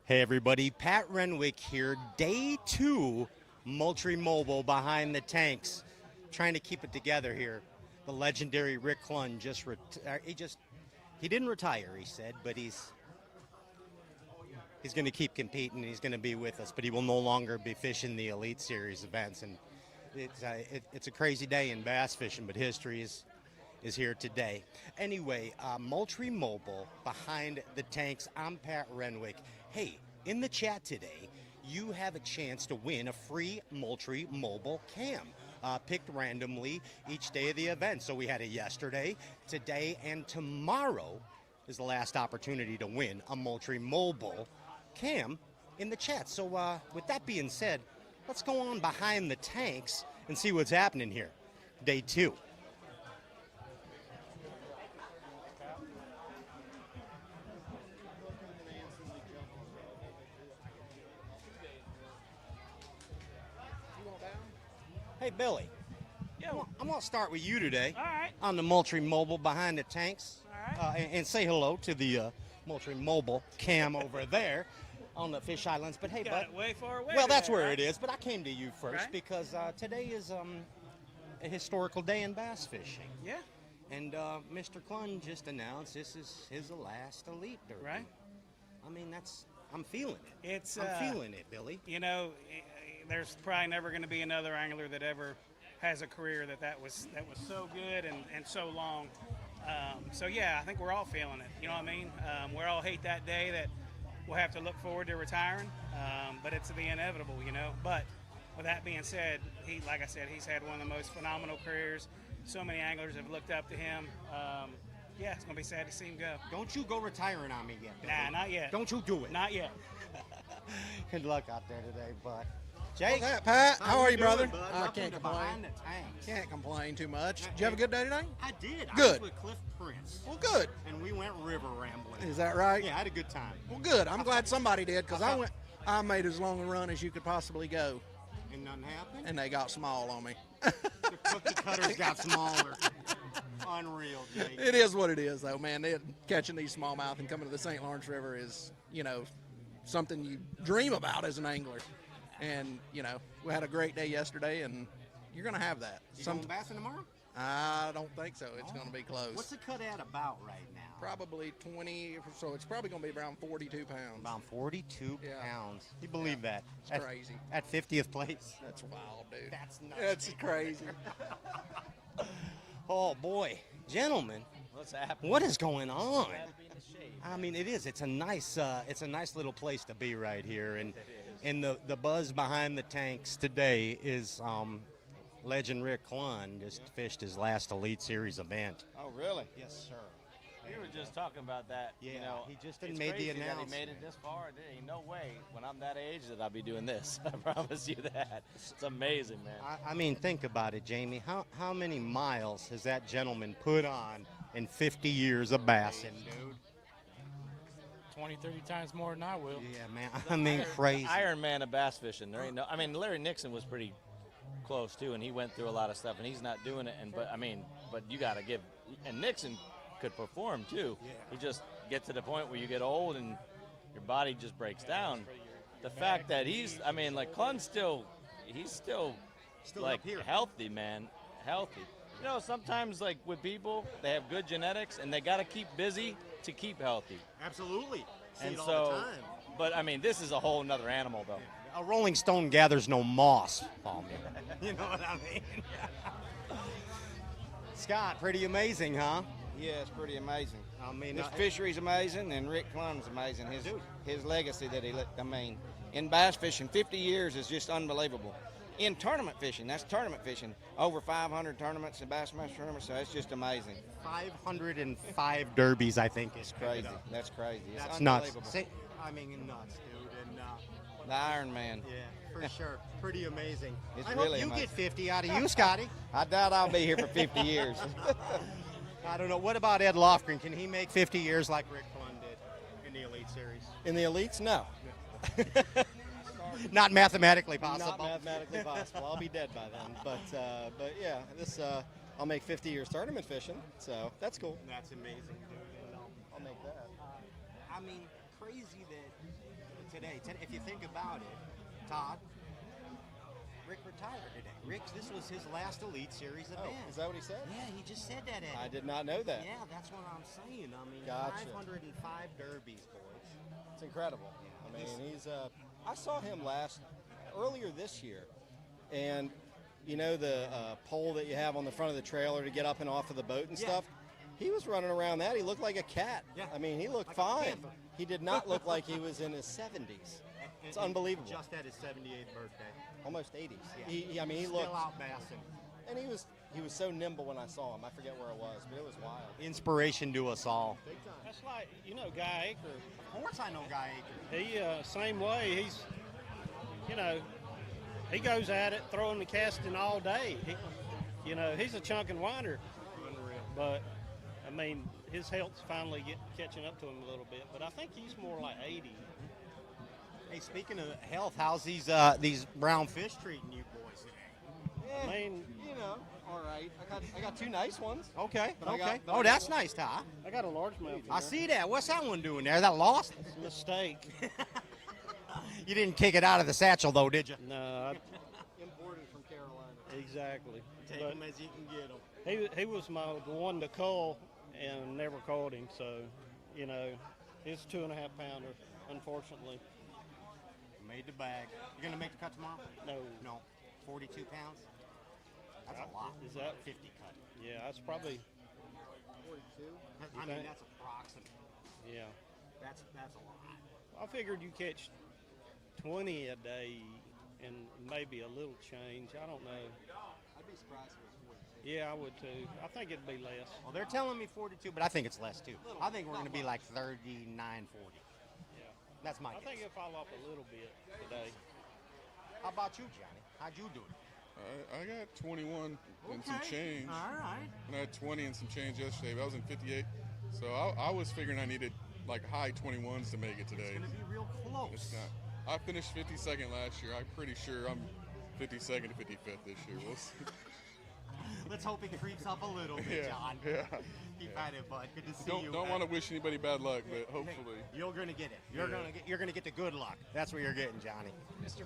Hey everybody, Pat Renwick here, day 2, Moultrie Mobile behind the tanks. Trying to keep it together here. The legendary Rick Clunn he didn't retire, he said, but he's going to keep competing. He's going to be with us, but he will no longer be fishing the Elite Series events. And it's a crazy day in bass fishing, but history is here today. Anyway, Moultrie Mobile behind the tanks. I'm Pat Renwick. Hey, in the chat today, you have a chance to win a free Moultrie Mobile cam, picked randomly each day of the event. So we had it yesterday, today, and tomorrow is the last opportunity to win a Moultrie Mobile cam in the chat. So with that being said, let's go on behind the tanks and see what's happening here. Day 2. Hey, Billy. Yo. I'm going to start with you today. All right. On the Moultrie Mobile behind the tanks. All right. And say hello to the Moultrie Mobile cam over there on the Fish Islands. But hey, Got bud. it way far away. Well, that's today, where right? it is. But I came to you first Right. because today is a historical day in bass fishing. Yeah. And Mr. Clunn just announced this is his last Elite Derby. Right. I mean, I'm feeling it. I'm feeling it, Billy. You know, there's probably never going to be another angler that ever has a career that was so good and so long. So yeah, I think we're all feeling it. You know what I mean? We all hate that day that we'll have to look forward to retiring, but it's the inevitable, you know. But with that being said, like I said, he's had one of the most phenomenal careers. So many anglers have looked up to him. Yeah, it's gonna be sad to see him go. Don't you go retiring on me yet, Billy. Nah, not yet. Don't you do it. Not yet. Good luck out there today, bud. Jake. What's that, Pat? How are you, doing, brother? bud? I Welcome can't to complain. Behind the tanks. Can't complain too much. Did you have a good day today? I did. I Good. was with Cliff Prince. Well, good. And we went river rambling. Is that right? Yeah, I had a good time. Well, good. I'm glad somebody did because I made as long a run as you could possibly go, And nothing happened? and they got small on me. The cookie cutters got smaller. Unreal, Jake. It is what it is, though, man. Catching these smallmouth and coming to the St. Lawrence River is, you know, something you dream about as an angler. And, you know, we had a great day yesterday, and you're going to have that. You going bassing tomorrow? I don't think so. It's going to be close. What's the cut at about right now? Probably 20, so it's probably going to be around 42 pounds. About 42 Yeah. pounds. You believe that? It's crazy. At 50th place. That's wild, dude. That's nuts. That's crazy. Oh, boy. Gentlemen, What's happening? what is going on? Glad to be in the shade. I mean, it is. It's a nice little place to be right here. And the buzz behind the tanks today is legend Rick Clunn just fished his last Elite Series event. Oh, really? Yes, sir. We were just talking about that. Yeah, you know, he just it's made the crazy that he announcement. made it this far. There ain't no way when I'm that age that I'll be doing this. I promise you that. It's amazing, man. I mean, think about it, Jamie. How many miles has that gentleman put on in 50 years of bassing, dude? 20, 30 times more than I will. Yeah, man. I mean, crazy. Iron Man of bass fishing. There ain't no. I mean, Larry Nixon was pretty close too, and he went through a lot of stuff, and he's not doing it. But you got to give. And Nixon could perform too. Yeah. He just get to the point where you get old and your body just breaks down. The fact that like Clunn's still like up here. healthy, man, healthy. You know, sometimes like with people, they have good genetics and they got to keep busy to keep healthy. Absolutely. See And it all so, the time. but I mean, this is a whole nother animal though. A Rolling Stone gathers no moss, Palmer. You know what I mean? Scott, pretty amazing, huh? Yeah, it's pretty amazing. I mean, This fishery's amazing, and Rick Clunn's amazing. His legacy that in bass fishing, 50 years is just unbelievable. In tournament fishing, that's tournament fishing. Over 500 tournaments in Bassmaster tournaments, so it's just amazing. 505 derbies, I think, is Crazy. That's crazy. It's That's nuts. unbelievable. I mean, nuts, dude. And The Iron Man. yeah, for sure, pretty amazing. It's I really hope you amazing. get 50 out of you, Scotty. I doubt I'll be here for 50 years. I don't know. What about Ed Lofgren? Can he make 50 years like Rick Clunn did in the Elite Series? In the elites, no. Not mathematically possible. Not mathematically possible. I'll be dead by then. But yeah, I'll make 50 years tournament fishing, so that's cool. That's amazing, dude. I'll make that. I mean, crazy that today. If you think about it, Todd, Rick retired today. Rick, this was his last Elite Series event. Is that what he said? Yeah, he just said that, Eddie. I did not know that. Yeah, that's what I'm saying. I mean, Gotcha. 505 derbies, boys. It's incredible. I mean, he's. I saw him earlier this year, and you know the pole that you have on the front of the trailer to get up and off of the boat and stuff. He was running around that. He looked like a cat. Yeah. I mean, he looked Like a fine. panther. He did not look like he was in his 70s. It's unbelievable. Just had his 78th birthday. Almost 80s. Yeah. I mean, he Still looked. out bassing. And he was so nimble when I saw him. I forget where it was, but it was wild. Inspiration to us all. Big time. That's like, Guy Aker. Of course I know Guy Aker. He, same way. He's, he goes at it, throwing the casting all day. He's a chunk and winder. But, I mean, his health's finally catching up to him a little bit. But I think he's more like 80. Hey, speaking of health, how's these brown fish treating you boys today? I mean, all right. I got two nice ones. Okay, But I okay. got- Oh, that's nice, Ty. I got a largemouth. I see that. What's that one doing there? That lost? It's a mistake. You didn't kick it out of the satchel, though, did you? No, Imported from Carolina. exactly. Take But them as you can get them. he was the one to cull and never caught him. So, it's 2.5 pounder, unfortunately. Made the bag. You gonna make the cut tomorrow? No. No. 42 pounds. That's a lot. Is that 50 cut? Yeah, that's probably, 42. I mean, that's approximate. yeah. That's a lot. I figured you catch 20 a day and maybe a little change. I don't know. I'd be surprised if it was 42. Yeah, I would too. I think it'd be less. Well, they're telling me 42, but I think it's less too. I think we're gonna be like 39, 40. Yeah. That's my I guess. think it'll fall off a little bit today. How about you, Johnny? How'd you do it? I got 21 and some change. All right. And I had 20 and some change yesterday, but I was in 58. So I was figuring I needed like high 21s to make it today. It's gonna be real close. It's not. I finished 52nd last year. I'm pretty sure I'm 52nd to 55th this year. We'll see. Let's hope it creeps up a little bit, Yeah, John. yeah. Keep at it, bud. Good to see you. Don't want to wish anybody bad luck, but hopefully. You're gonna get it. You're gonna get the good luck. That's what you're getting, Johnny. Mr.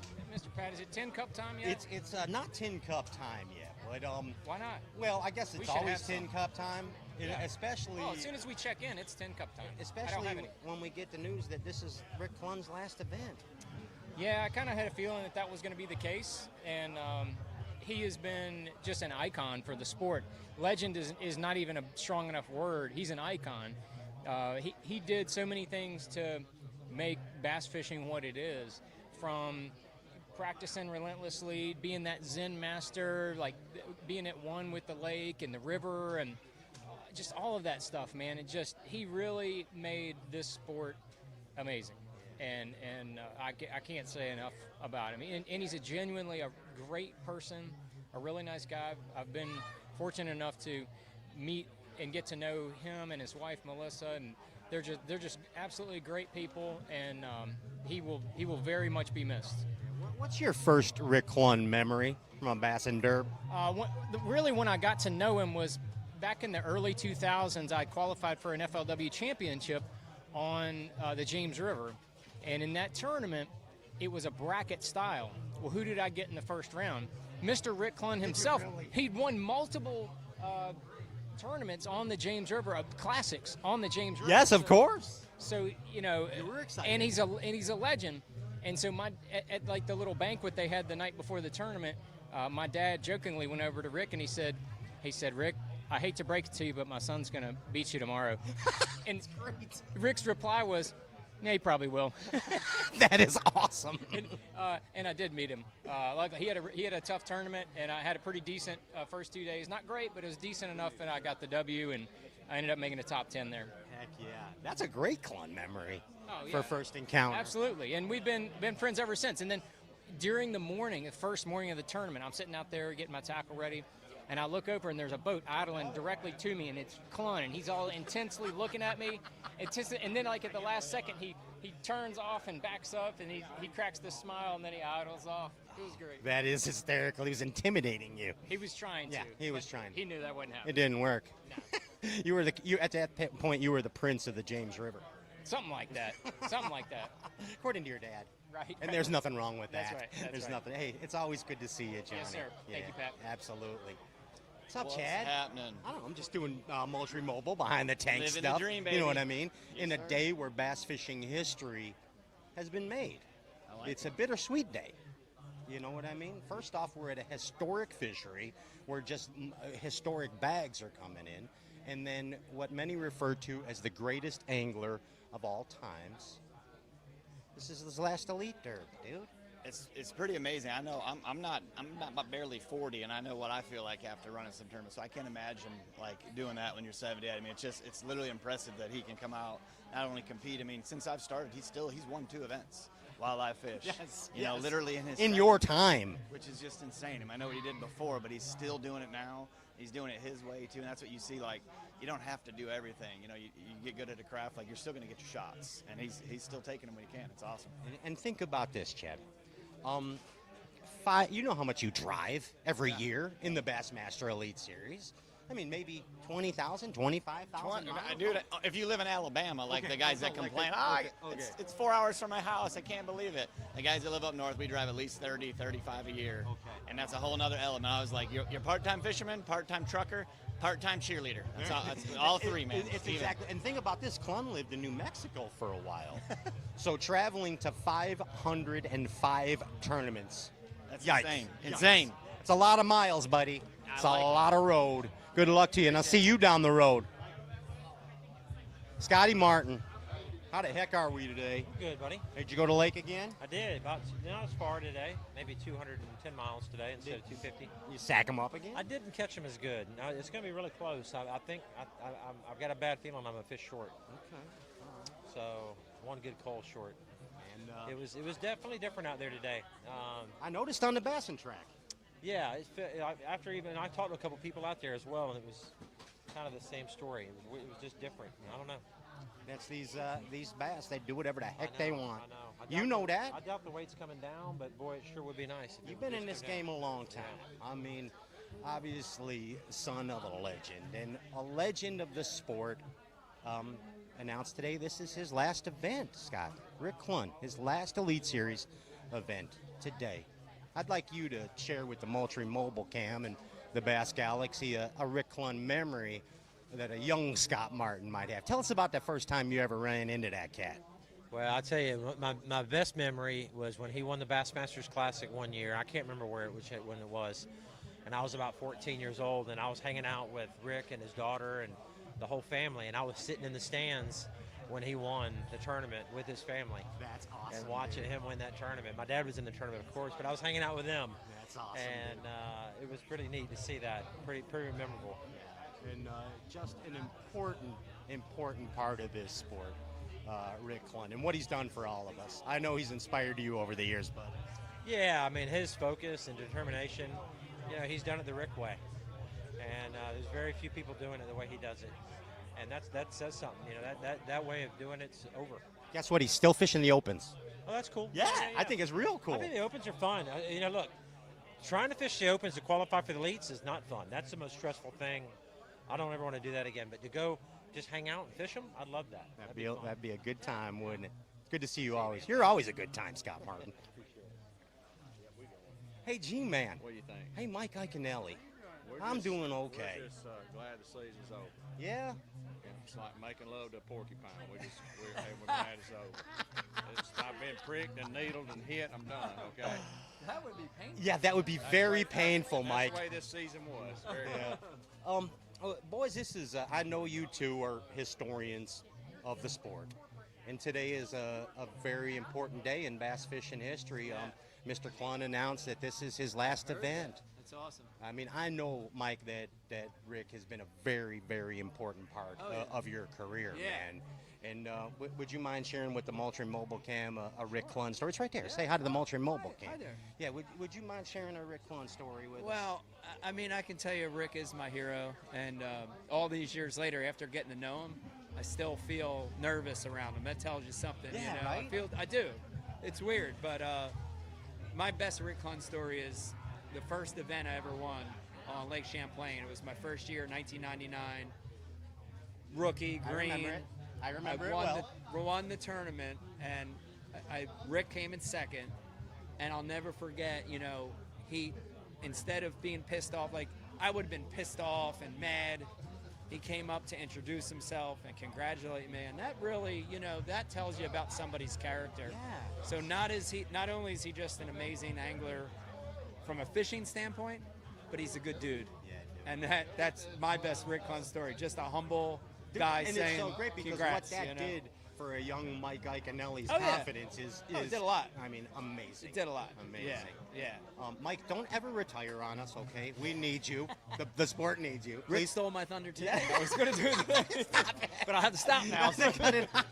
Pat, is it 10 cup time yet? It's not 10 cup time yet, but Why not? well, I guess We it's should always have 10 some. cup time, Yeah. especially Well, as soon as we check in, it's 10 cup time. I don't especially have any. when we get the news that this is Rick Clunn's last event. Yeah, I kind of had a feeling that was going to be the case, and he has been just an icon for the sport. Legend is not even a strong enough word. He's an icon. He did so many things to make bass fishing what it is, from practicing relentlessly, being that Zen master, like being at one with the lake and the river, and just all of that stuff, man. He really made this sport amazing. And I can't say enough about him. And he's genuinely a great person, a really nice guy. I've been fortunate enough to meet and get to know him and his wife Melissa, and they're just absolutely great people. And he will very much be missed. What's your first Rick Clunn memory from a bass and derb? Really, when I got to know him was back in the early 2000s. I qualified for an FLW championship on the James River. And in that tournament, it was a bracket style. Well, who did I get in the first round? Mr. Rick Clunn himself. He'd won multiple tournaments on the James River, classics on the James River. Yes, of course. So You were excited. and he's a legend. And so at like the little banquet they had the night before the tournament, my dad jokingly went over to Rick and he said, Rick, I hate to break it to you, but my son's gonna beat you tomorrow. And Great. Rick's reply was, yeah, he probably will. That is awesome. And I did meet him. Like he had a tough tournament, and I had a pretty decent first 2 days. Not great, but it was decent enough, and I got the W, and I ended up making the top 10 there. Heck yeah. That's a great Clunn memory Oh, yeah. for first encounter. Absolutely, and we've been friends ever since. And then during the morning, the first morning of the tournament, I'm sitting out there getting my tackle ready, and I look over and there's a boat idling directly to me, and it's Clunn, and he's all intensely looking at me. And then like at the last second, he turns off and backs up, and he cracks this smile, and then he idles off. It was great. That is hysterical. He was intimidating you. He was trying to. Yeah, he was but trying. He knew that wouldn't happen. It didn't work. You were at that point. You were the prince of the James River. Something like that. Something like that. According to your dad. Right. And there's nothing wrong with that. That's right. That's there's right. nothing. Hey, it's always good to see you, Johnny. Yes, sir. Thank you, Pat. Absolutely. What's up, What's Chad? happening? I don't know. I'm just doing Moultrie Mobile behind the tank Living the stuff. dream, You know what baby. I mean? Yes, In a sir. day where bass fishing history has been made. I like It's it. a bittersweet day. You know what I mean? First off, we're at a historic fishery where just historic bags are coming in. And then what many refer to as the greatest angler of all times. This is his last elite derby, dude. It's pretty amazing. I know I'm not but barely 40, and I know what I feel like after running some tournaments. So I can't imagine like doing that when you're 70. I mean, it's literally impressive that he can come out, not only compete. I mean, since I've started, he's won 2 events wildlife fish. Yes, you know, yes. literally in his In 70s, your time. which is just insane. I mean, I know what he did before, but he's still doing it now. He's doing it his way too, and that's what you see. Like, you don't have to do everything. You know, you get good at a craft, like you're still going to get your shots, and he's still taking them when he can. It's awesome. And think about this, Chad. You know how much you drive every year in the Bassmaster Elite Series. I mean, maybe 20,000, 25,000 miles. Dude, if you live in Alabama, like Okay, the guys that like complain, okay. it's 4 hours from my house, I can't believe it. The guys that live up north, we drive at least 30, 35 a year. Okay. And that's a whole nother element. I was like, you're part-time fisherman, part-time trucker, part-time cheerleader. That's all 3, man. It's exactly. And think about this. Clunn lived in New Mexico for a while. So traveling to 505 tournaments. That's Yikes. insane. Yikes. Insane. It's a lot of miles, buddy. It's like a it. lot of road. Good luck to you, and I'll see you down the road. Scotty Martin, how the heck are we today? Good, buddy. Did you go to lake again? I did. Not as far today. Maybe 210 miles today instead of 250. You sack them up again? I didn't catch them as good. Now, it's going to be really close. I think I've got a bad feeling I'm a fish short. Okay. So one good coal short. And It was definitely different out there today. I noticed on the Bassin track. Yeah. I talked to a couple people out there as well, and it was kind of the same story. It was just different. I don't know. That's these bass. They do whatever the heck they want. I know. You know that. I doubt the weight's coming down, but boy, it sure would be nice. if You've it been would in just this go game down. a long time. I mean, obviously, son of a legend. And a legend of the sport announced today this is his last event, Scott. Rick Clunn, his last Elite Series event today. I'd like you to share with the Moultrie Mobile Cam and the Bass Galaxy a Rick Clunn memory that a young Scott Martin might have. Tell us about the first time you ever ran into that cat. Well, I'll tell you, my best memory was when he won the Bassmasters Classic one year. I can't remember when it was. And I was about 14 years old, and I was hanging out with Rick and his daughter and the whole family, and I was sitting in the stands when he won the tournament with his family. That's awesome. And watching him win that tournament. My dad was in the tournament, of course, but I was hanging out with them. That's awesome. And it was pretty neat to see that. Pretty memorable. And just an important part of this sport, Rick Clunn, and what he's done for all of us. I know he's inspired you over the years, bud. Yeah, I mean, his focus and determination, he's done it the Rick way. And there's very few people doing it the way he does it. And that says something, that way of doing it's over. Guess what? He's still fishing the opens. Oh, that's cool. Yeah, I think it's real cool. I think the opens are fun. Look, trying to fish the opens to qualify for the elites is not fun. That's the most stressful thing. I don't ever want to do that again. But to go just hang out and fish them, I'd love that. That'd be a good time, wouldn't it? Good to see you always. You're always a good time, Scott Martin. Hey, G-Man. What do you think? Hey, Mike Iaconelli. I'm doing okay. We're just glad the season's over. Yeah? It's like making love to a porcupine. We're glad it's over. I've been pricked and needled and hit. I'm done. Okay. That would be painful. Yeah, that would be very painful, Mike. That's the way this season was. Very Yeah. Boys, this is, I know you two are historians of the sport. And today is a very important day in bass fishing history. Mr. Clunn announced that this is his last event. That's awesome. I mean, I know, Mike, that Rick has been a very, very important part of your career, man. And would you mind sharing with the Moultrie Mobile Cam a Rick Clunn story? It's right there. Say hi to the Moultrie Mobile Cam. Hi there. Yeah, would you mind sharing a Rick Clunn story with us? Well, I mean, I can tell you Rick is my hero. And all these years later, after getting to know him, I still feel nervous around him. That tells you something, Yeah, you know. right? I do. It's weird, but my best Rick Clunn story is the first event I ever won on Lake Champlain. It was my first year, 1999. Rookie, I green. remember it. I remember it won well. won the tournament, and Rick came in second. And I'll never forget, you know, he, instead of being pissed off, like I would have been pissed off and mad, he came up to introduce himself and congratulate me. And that really, you know, that tells you about somebody's character. Yeah. So not only is he just an amazing angler from a fishing standpoint, but he's a good dude. Yeah, and that's my best Rick Clunn story. Just a humble guy and saying it's so great because congrats, what that you know? did for a young Mike Iaconelli's Oh, yeah. confidence is it did a lot. I mean, amazing. It did a lot. Amazing. Yeah. Mike, don't ever retire on us, okay? We need you. The sport needs you. Rick stole my thunder today. I was going to do it, but I have to stop now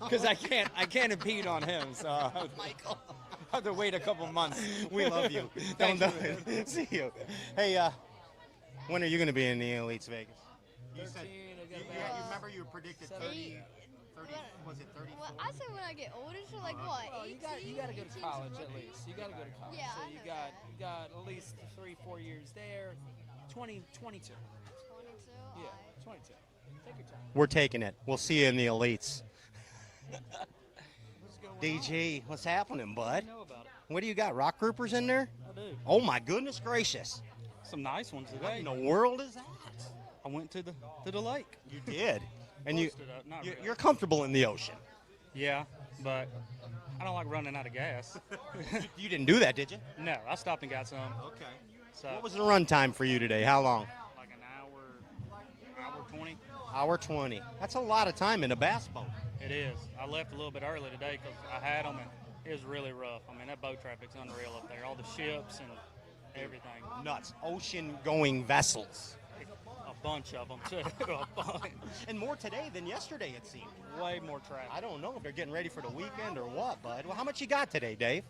because I can't impede on him. So Michael, I have to wait a couple months. we love you. Thank Don't you. do it. See you. Hey, when are you going to be in the Elites Vegas? You 13, said you remember you predicted 30. Was it 30? Well, I say when I get older, so like what? Well, you got to go to college at least. You got to go to college. Yeah, so I you know got at least 3-4 years there. 22. 22. Yeah, 22. Take your time. We're taking it. We'll see you in the Elites. DG, what's happening, bud? Know about it. What do you got? Rock groupers in there? I do. Oh my goodness gracious! Some nice ones What today. in the world is that? I went to the lake. You did, and Posted up, not really. you're comfortable in the ocean. Yeah, but I don't like running out of gas. You didn't do that, did you? No, I stopped and got some. Okay. So What was the run time for you today? How long? like an hour 20. Hour 20. That's a lot of time in a bass boat. It is. I left a little bit early today because I had them and it was really rough. I mean, that boat traffic's unreal up there. All the ships and everything. Nuts. Ocean-going vessels. A bunch of them too. A bunch. And more today than yesterday, it seemed. Way more traffic. I don't know if they're getting ready for the weekend or what, bud. Well, how much you got today, Dave?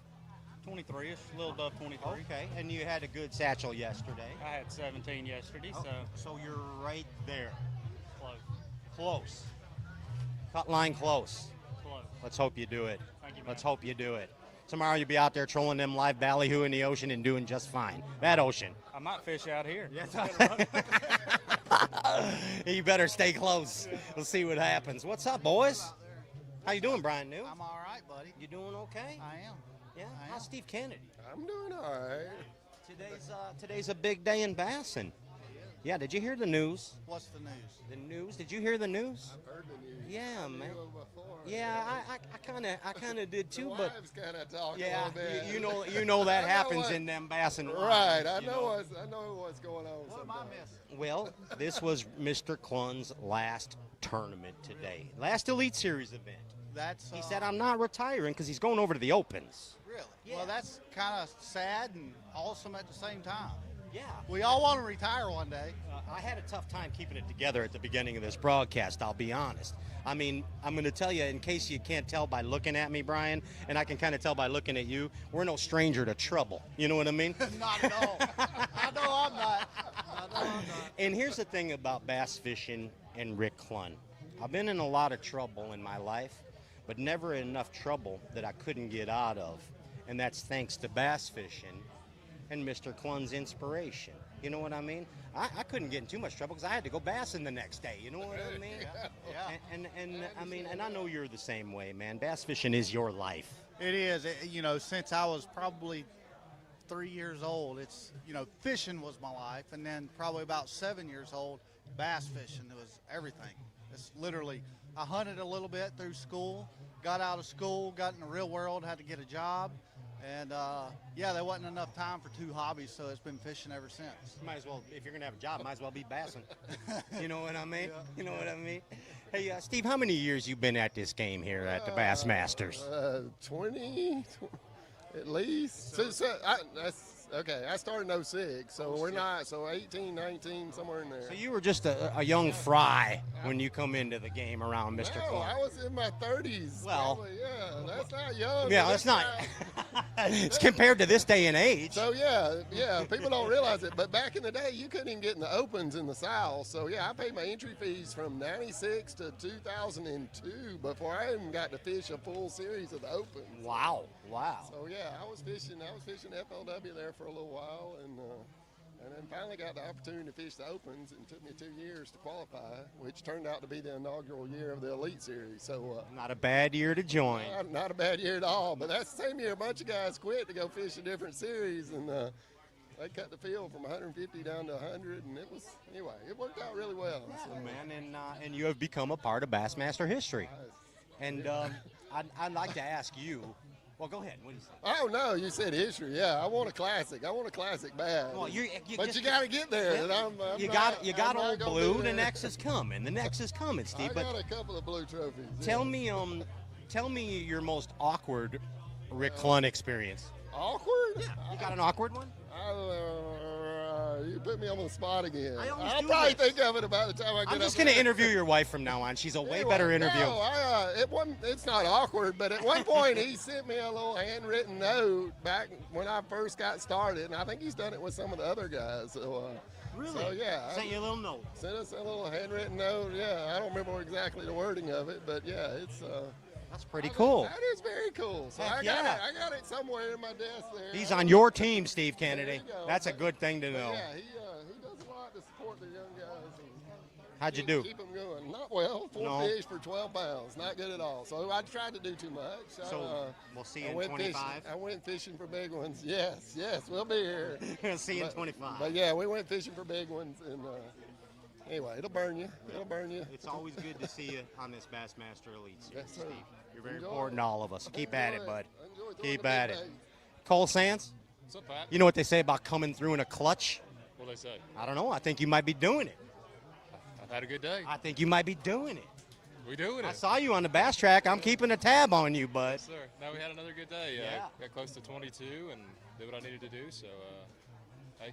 23-ish, a little above 23. Okay, and you had a good satchel yesterday. I had 17 yesterday, So you're right there. close. Close. Cut line close. Close. Let's hope you do it. Thank you, man. Let's hope you do it. Tomorrow you'll be out there trolling them live ballyhoo in the ocean and doing just fine. That ocean. I might fish out here. Yes. You better stay close. We'll see what happens. What's up, boys? How you doing, Brian New? I'm all right, buddy. You doing okay? I am. Yeah. I am. How's Steve Kennedy? I'm doing all right. Today's a big day in Bassin. Yeah. Did you hear the news? What's the news? The news? Did you hear the news? I've heard the news. Yeah, man. Before. Yeah, I kind of did too, The but wives kind of talk yeah, a little bit. you know that I know happens what- in them Bassin. Right. wives, I you know what's going on. What am I missing? Well, this was Mr. Clunn's last tournament today, last Elite Series event. That's He said, "I'm not retiring because he's going over to the Opens." really. Yeah. Well, that's kind of sad and awesome at the same time. Yeah. We all want to retire one day. I had a tough time keeping it together at the beginning of this broadcast, I'll be honest. I mean, I'm going to tell you, in case you can't tell by looking at me, Brian, and I can kind of tell by looking at you, we're no stranger to trouble. You know what I mean? Not at all. I know I'm not. And here's the thing about bass fishing and Rick Clunn. I've been in a lot of trouble in my life, but never enough trouble that I couldn't get out of. And that's thanks to bass fishing and Mr. Clunn's inspiration. You know what I mean? I couldn't get in too much trouble because I had to go bassing the next day. You know what I mean? Yeah. And I mean, and I know you're the same way, man. Bass fishing is your life. It is. You know, since I was probably 3 years old, it's, you know, fishing was my life. And then probably about 7 years old, bass fishing was everything. It's literally, I hunted a little bit through school, got out of school, got in the real world, had to get a job. And, yeah, there wasn't enough time for two hobbies, so it's been fishing ever since. Might as well, if you're going to have a job, might as well be bassing. You know what I mean? Yeah. You know what I mean? Hey, Steve, how many years you been at this game here at the Bassmasters? 20 at least. I started in 06, so we're not, so 18, 19, somewhere in there. So you were just a young fry when you come into the game around Mr. No, Clunn. I was in my 30s. Well, probably, yeah, that's not young. Yeah, but that's not. It's compared to this day and age. So yeah, people don't realize it, but back in the day, you couldn't even get in the opens in the South. So yeah, I paid my entry fees from '96 to 2002 before I even got to fish a full series of the opens. Wow. So yeah, I was fishing FLW there for a little while, And then finally got the opportunity to fish the Opens, and it took me 2 years to qualify, which turned out to be the inaugural year of the Elite Series. So not a bad year to join. Not a bad year at all. But that's the same year a bunch of guys quit to go fish a different series, and they cut the field from 150 down to 100, and it worked out really well. Yeah, so, man, and you have become a part of Bassmaster history. And I'd like to ask you. Well, go ahead. What do you say? Oh no, you said history. Yeah, I want a classic. I want a classic bad. Well, you got to get there. Yeah, And you got old blue. The next is coming. The next is coming, Steve. I got a couple of blue trophies. Tell me your most awkward Rick Clunn experience. Awkward? Yeah. You got an awkward one? You put me on the spot again. I'll probably think of it about the time I get I'm just up going to there. interview your wife from now on. She's a way better interview. No, it's not awkward, but at one point he sent me a little handwritten note back when I first got started, and I think he's done it with some of the other guys. So, really? So, yeah. Sent you a little note. Sent us a little handwritten note, yeah. I don't remember exactly the wording of it, but yeah, it's... That's pretty cool. That is very cool. So I got it somewhere in my desk there. He's on your team, Steve Kennedy. There you go. That's a good thing to know. Yeah, he does a lot to support the young guys. And How'd you do? Keep them going. Not well. Four fish for 12 pounds. Not good at all. So I tried to do too much. So we'll see you in 25? I went fishing for big ones. Yes, we'll be here. See you in 25. But yeah, we went fishing for big ones. And anyway, it'll burn you. It'll burn you. It's always good to see you on this Bassmaster Elite series, Yes, sir. Steve. You're very Enjoy important it. to all of us. Keep at it, Enjoy bud. Enjoy Keep throwing at the it. big bait. Cole Sands? What's up, Pat? You know what they say about coming through in a clutch? What do they say? I don't know. I think you might be doing it. I've had a good day. I think you might be doing it. We doing it. I saw you on the bass track. I'm keeping a tab on you, bud. Yes, sir. Now we had another good day. Yeah. Got close to 22 and did what I needed to do. So, hey,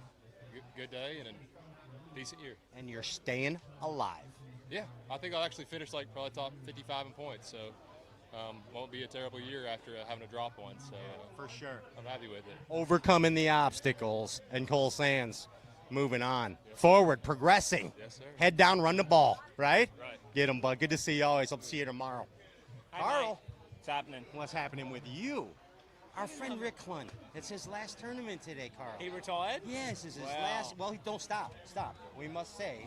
good day and a decent year. And you're staying alive. Yeah, I think I'll actually finish like probably top 55 in points. So, won't be a terrible year after having to drop one. So, for sure, I'm happy with it. Overcoming the obstacles, and Cole Sands moving on. Forward, progressing. Yes, sir. Head down, run the ball, right? Right. Get him, bud. Good to see you always. I'll see you tomorrow. Carl. What's happening? What's happening with you? Our friend Rick Clunn. It's his last tournament today, Carl. He retired? Yes, it's his Wow. last. Well, don't stop. We must say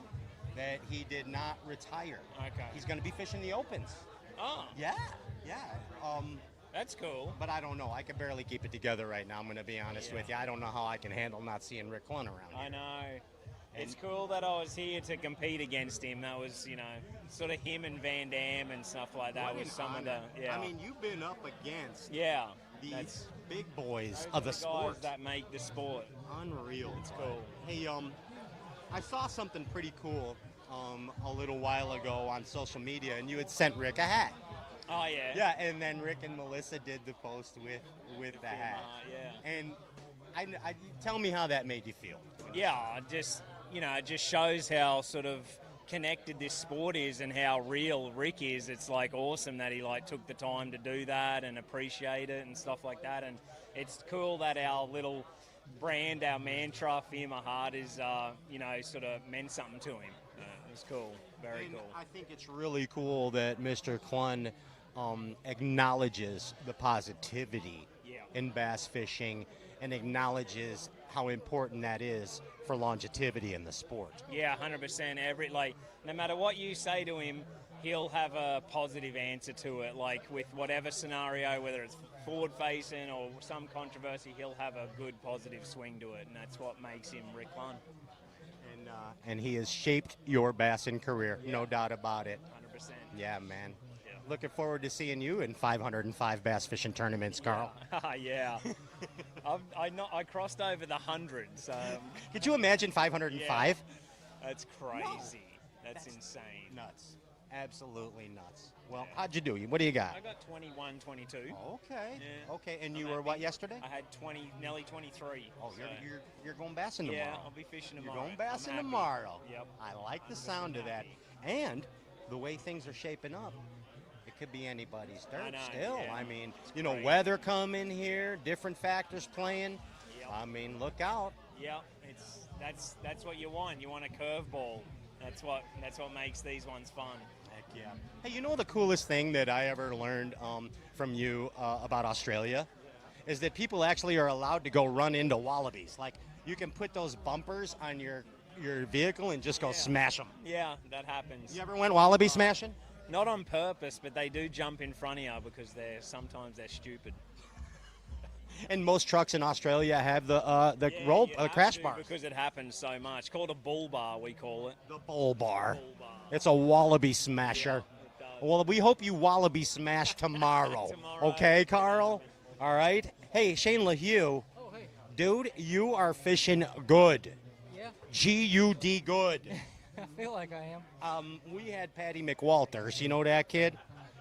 that he did not retire. Okay. He's going to be fishing the Opens. Oh. Yeah. That's cool. But I don't know. I can barely keep it together right now. I'm going to be honest with you. I don't know how I can handle not seeing Rick Clunn around. I know. It's cool that I was here to compete against him. That was, sort of him and Van Dam and stuff like that. What Was an some of honor. the, yeah. I mean, you've been up against that's big boys those of are the the guys sport. that make the sport. Unreal. It's cool. Hey, I saw something pretty cool a little while ago on social media, and you had sent Rick a hat. Oh yeah. Yeah, and then Rick and Melissa did the post with the hat. Yeah. And I tell me how that made you feel. Yeah, it just shows how sort of connected this sport is and how real Rick is. It's like awesome that he took the time to do that and appreciate it and stuff like that. And it's cool that our little brand, our mantra, Fear My Heart, is sort of meant something to him. It was cool, very And cool. I think it's really cool that Mr. Clunn acknowledges the positivity in bass fishing and acknowledges how important that is for longevity in the sport. Yeah, 100%. No matter what you say to him, he'll have a positive answer to it. Like with whatever scenario, whether it's forward facing or some controversy, he'll have a good positive swing to it, and that's what makes him Rick Clunn. And he has shaped your bassing career, no doubt about it. 100%. Yeah, man. Looking forward to seeing you in 505 bass fishing tournaments, Carl. Yeah. I crossed over the 100, so... Could you imagine 505? Yeah. That's crazy. That's insane. Nuts. Absolutely nuts. Well, how'd you do? What do you got? I got 21, 22. Okay. Yeah. Okay, and you were what yesterday? I had 20, nearly 23. Oh, you're going bassing tomorrow. Yeah, I'll be fishing tomorrow. You're going I'm bassing happy. tomorrow. Yep. I like the sound of that. And the way things are shaping up, it could be anybody's dirt I know, still. yeah. I mean, It's crazy. weather coming here, different factors playing. Yep. I mean, look out. Yeah, that's what you want. You want a curveball. That's what makes these ones fun. Heck yeah. Hey, you know the coolest thing that I ever learned from you about Australia is that people actually are allowed to go run into wallabies. Like You can put those bumpers on your vehicle and just go smash them. Yeah, that happens. You ever went wallaby smashing? Not on purpose, but they do jump in front of you because sometimes they're stupid. And most trucks in Australia have the crash bar. Because it happens so much. Called a bull bar, we call it. The bull bar. It's a wallaby smasher. Well, we hope you wallaby smash tomorrow. Okay, Carl? All right. Hey, Shane LaHue. Oh, hey. Dude, you are fishing good. Yeah. G-U-D good. I feel like I am. We had Patty McWalters. You know that kid?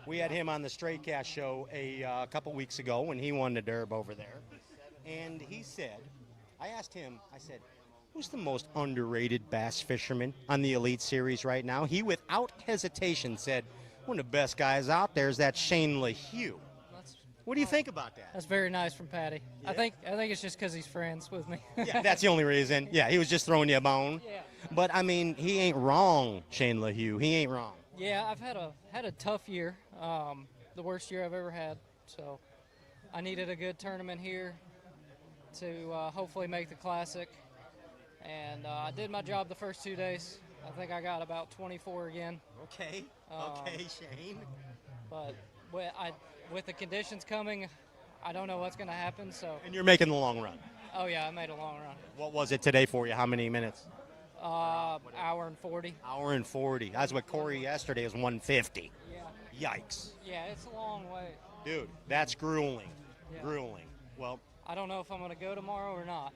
We had him on the Straight Cast show a couple weeks ago when he won the derb over there. And he said, I asked him, I said, who's the most underrated bass fisherman on the Elite Series right now? He, without hesitation, said, one of the best guys out there is that Shane LaHue. What do you think about that? That's very nice from Patty. Yeah. I think it's just because he's friends with me. Yeah, that's the only reason. Yeah, he was just throwing you a bone. Yeah. But I mean, he ain't wrong, Shane LaHue. He ain't wrong. Yeah, I've had a tough year, the worst year I've ever had. So I needed a good tournament here to hopefully make the Classic. And I did my job the first 2 days. I think I got about 24 again. Okay. Okay, Shane. But with the conditions coming, I don't know what's going to happen. So. And you're making the long run. Oh yeah, I made a long run. What was it today for you? How many minutes? Hour and 40. Hour and 40. That's what Corey yesterday is 150. Yeah. Yikes. Yeah, it's a long way. Dude, that's grueling. Yeah. Grueling. Well, I don't know if I'm going to go tomorrow or not.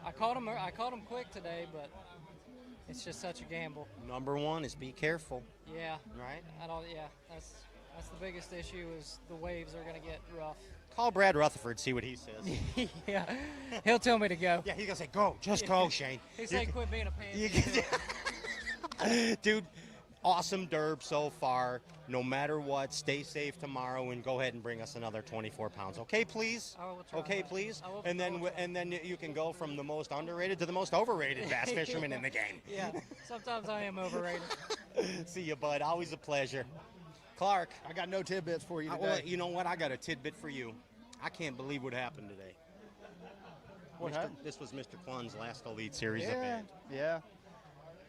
I caught him quick today, but it's just such a gamble. Number one is be careful. Yeah. Right? Yeah, that's the biggest issue is the waves are going to get rough. Call Brad Rutherford, see what he says. Yeah, he'll tell me to go. Yeah, he's going to say, go, just go, Shane. He said quit being a pansy. Dude, awesome derb so far. No matter what, stay safe tomorrow and go ahead and bring us another 24 pounds. Okay, please? I will try. Okay, please? And then you can go from the most underrated to the most overrated bass fisherman in the game. Yeah, sometimes I am overrated. See you, bud. Always a pleasure. Clark. I got no tidbits for you today. Well, you know what? I got a tidbit for you. I can't believe what happened today. What happened? This was Mr. Clunn's last Elite Series event. Yeah.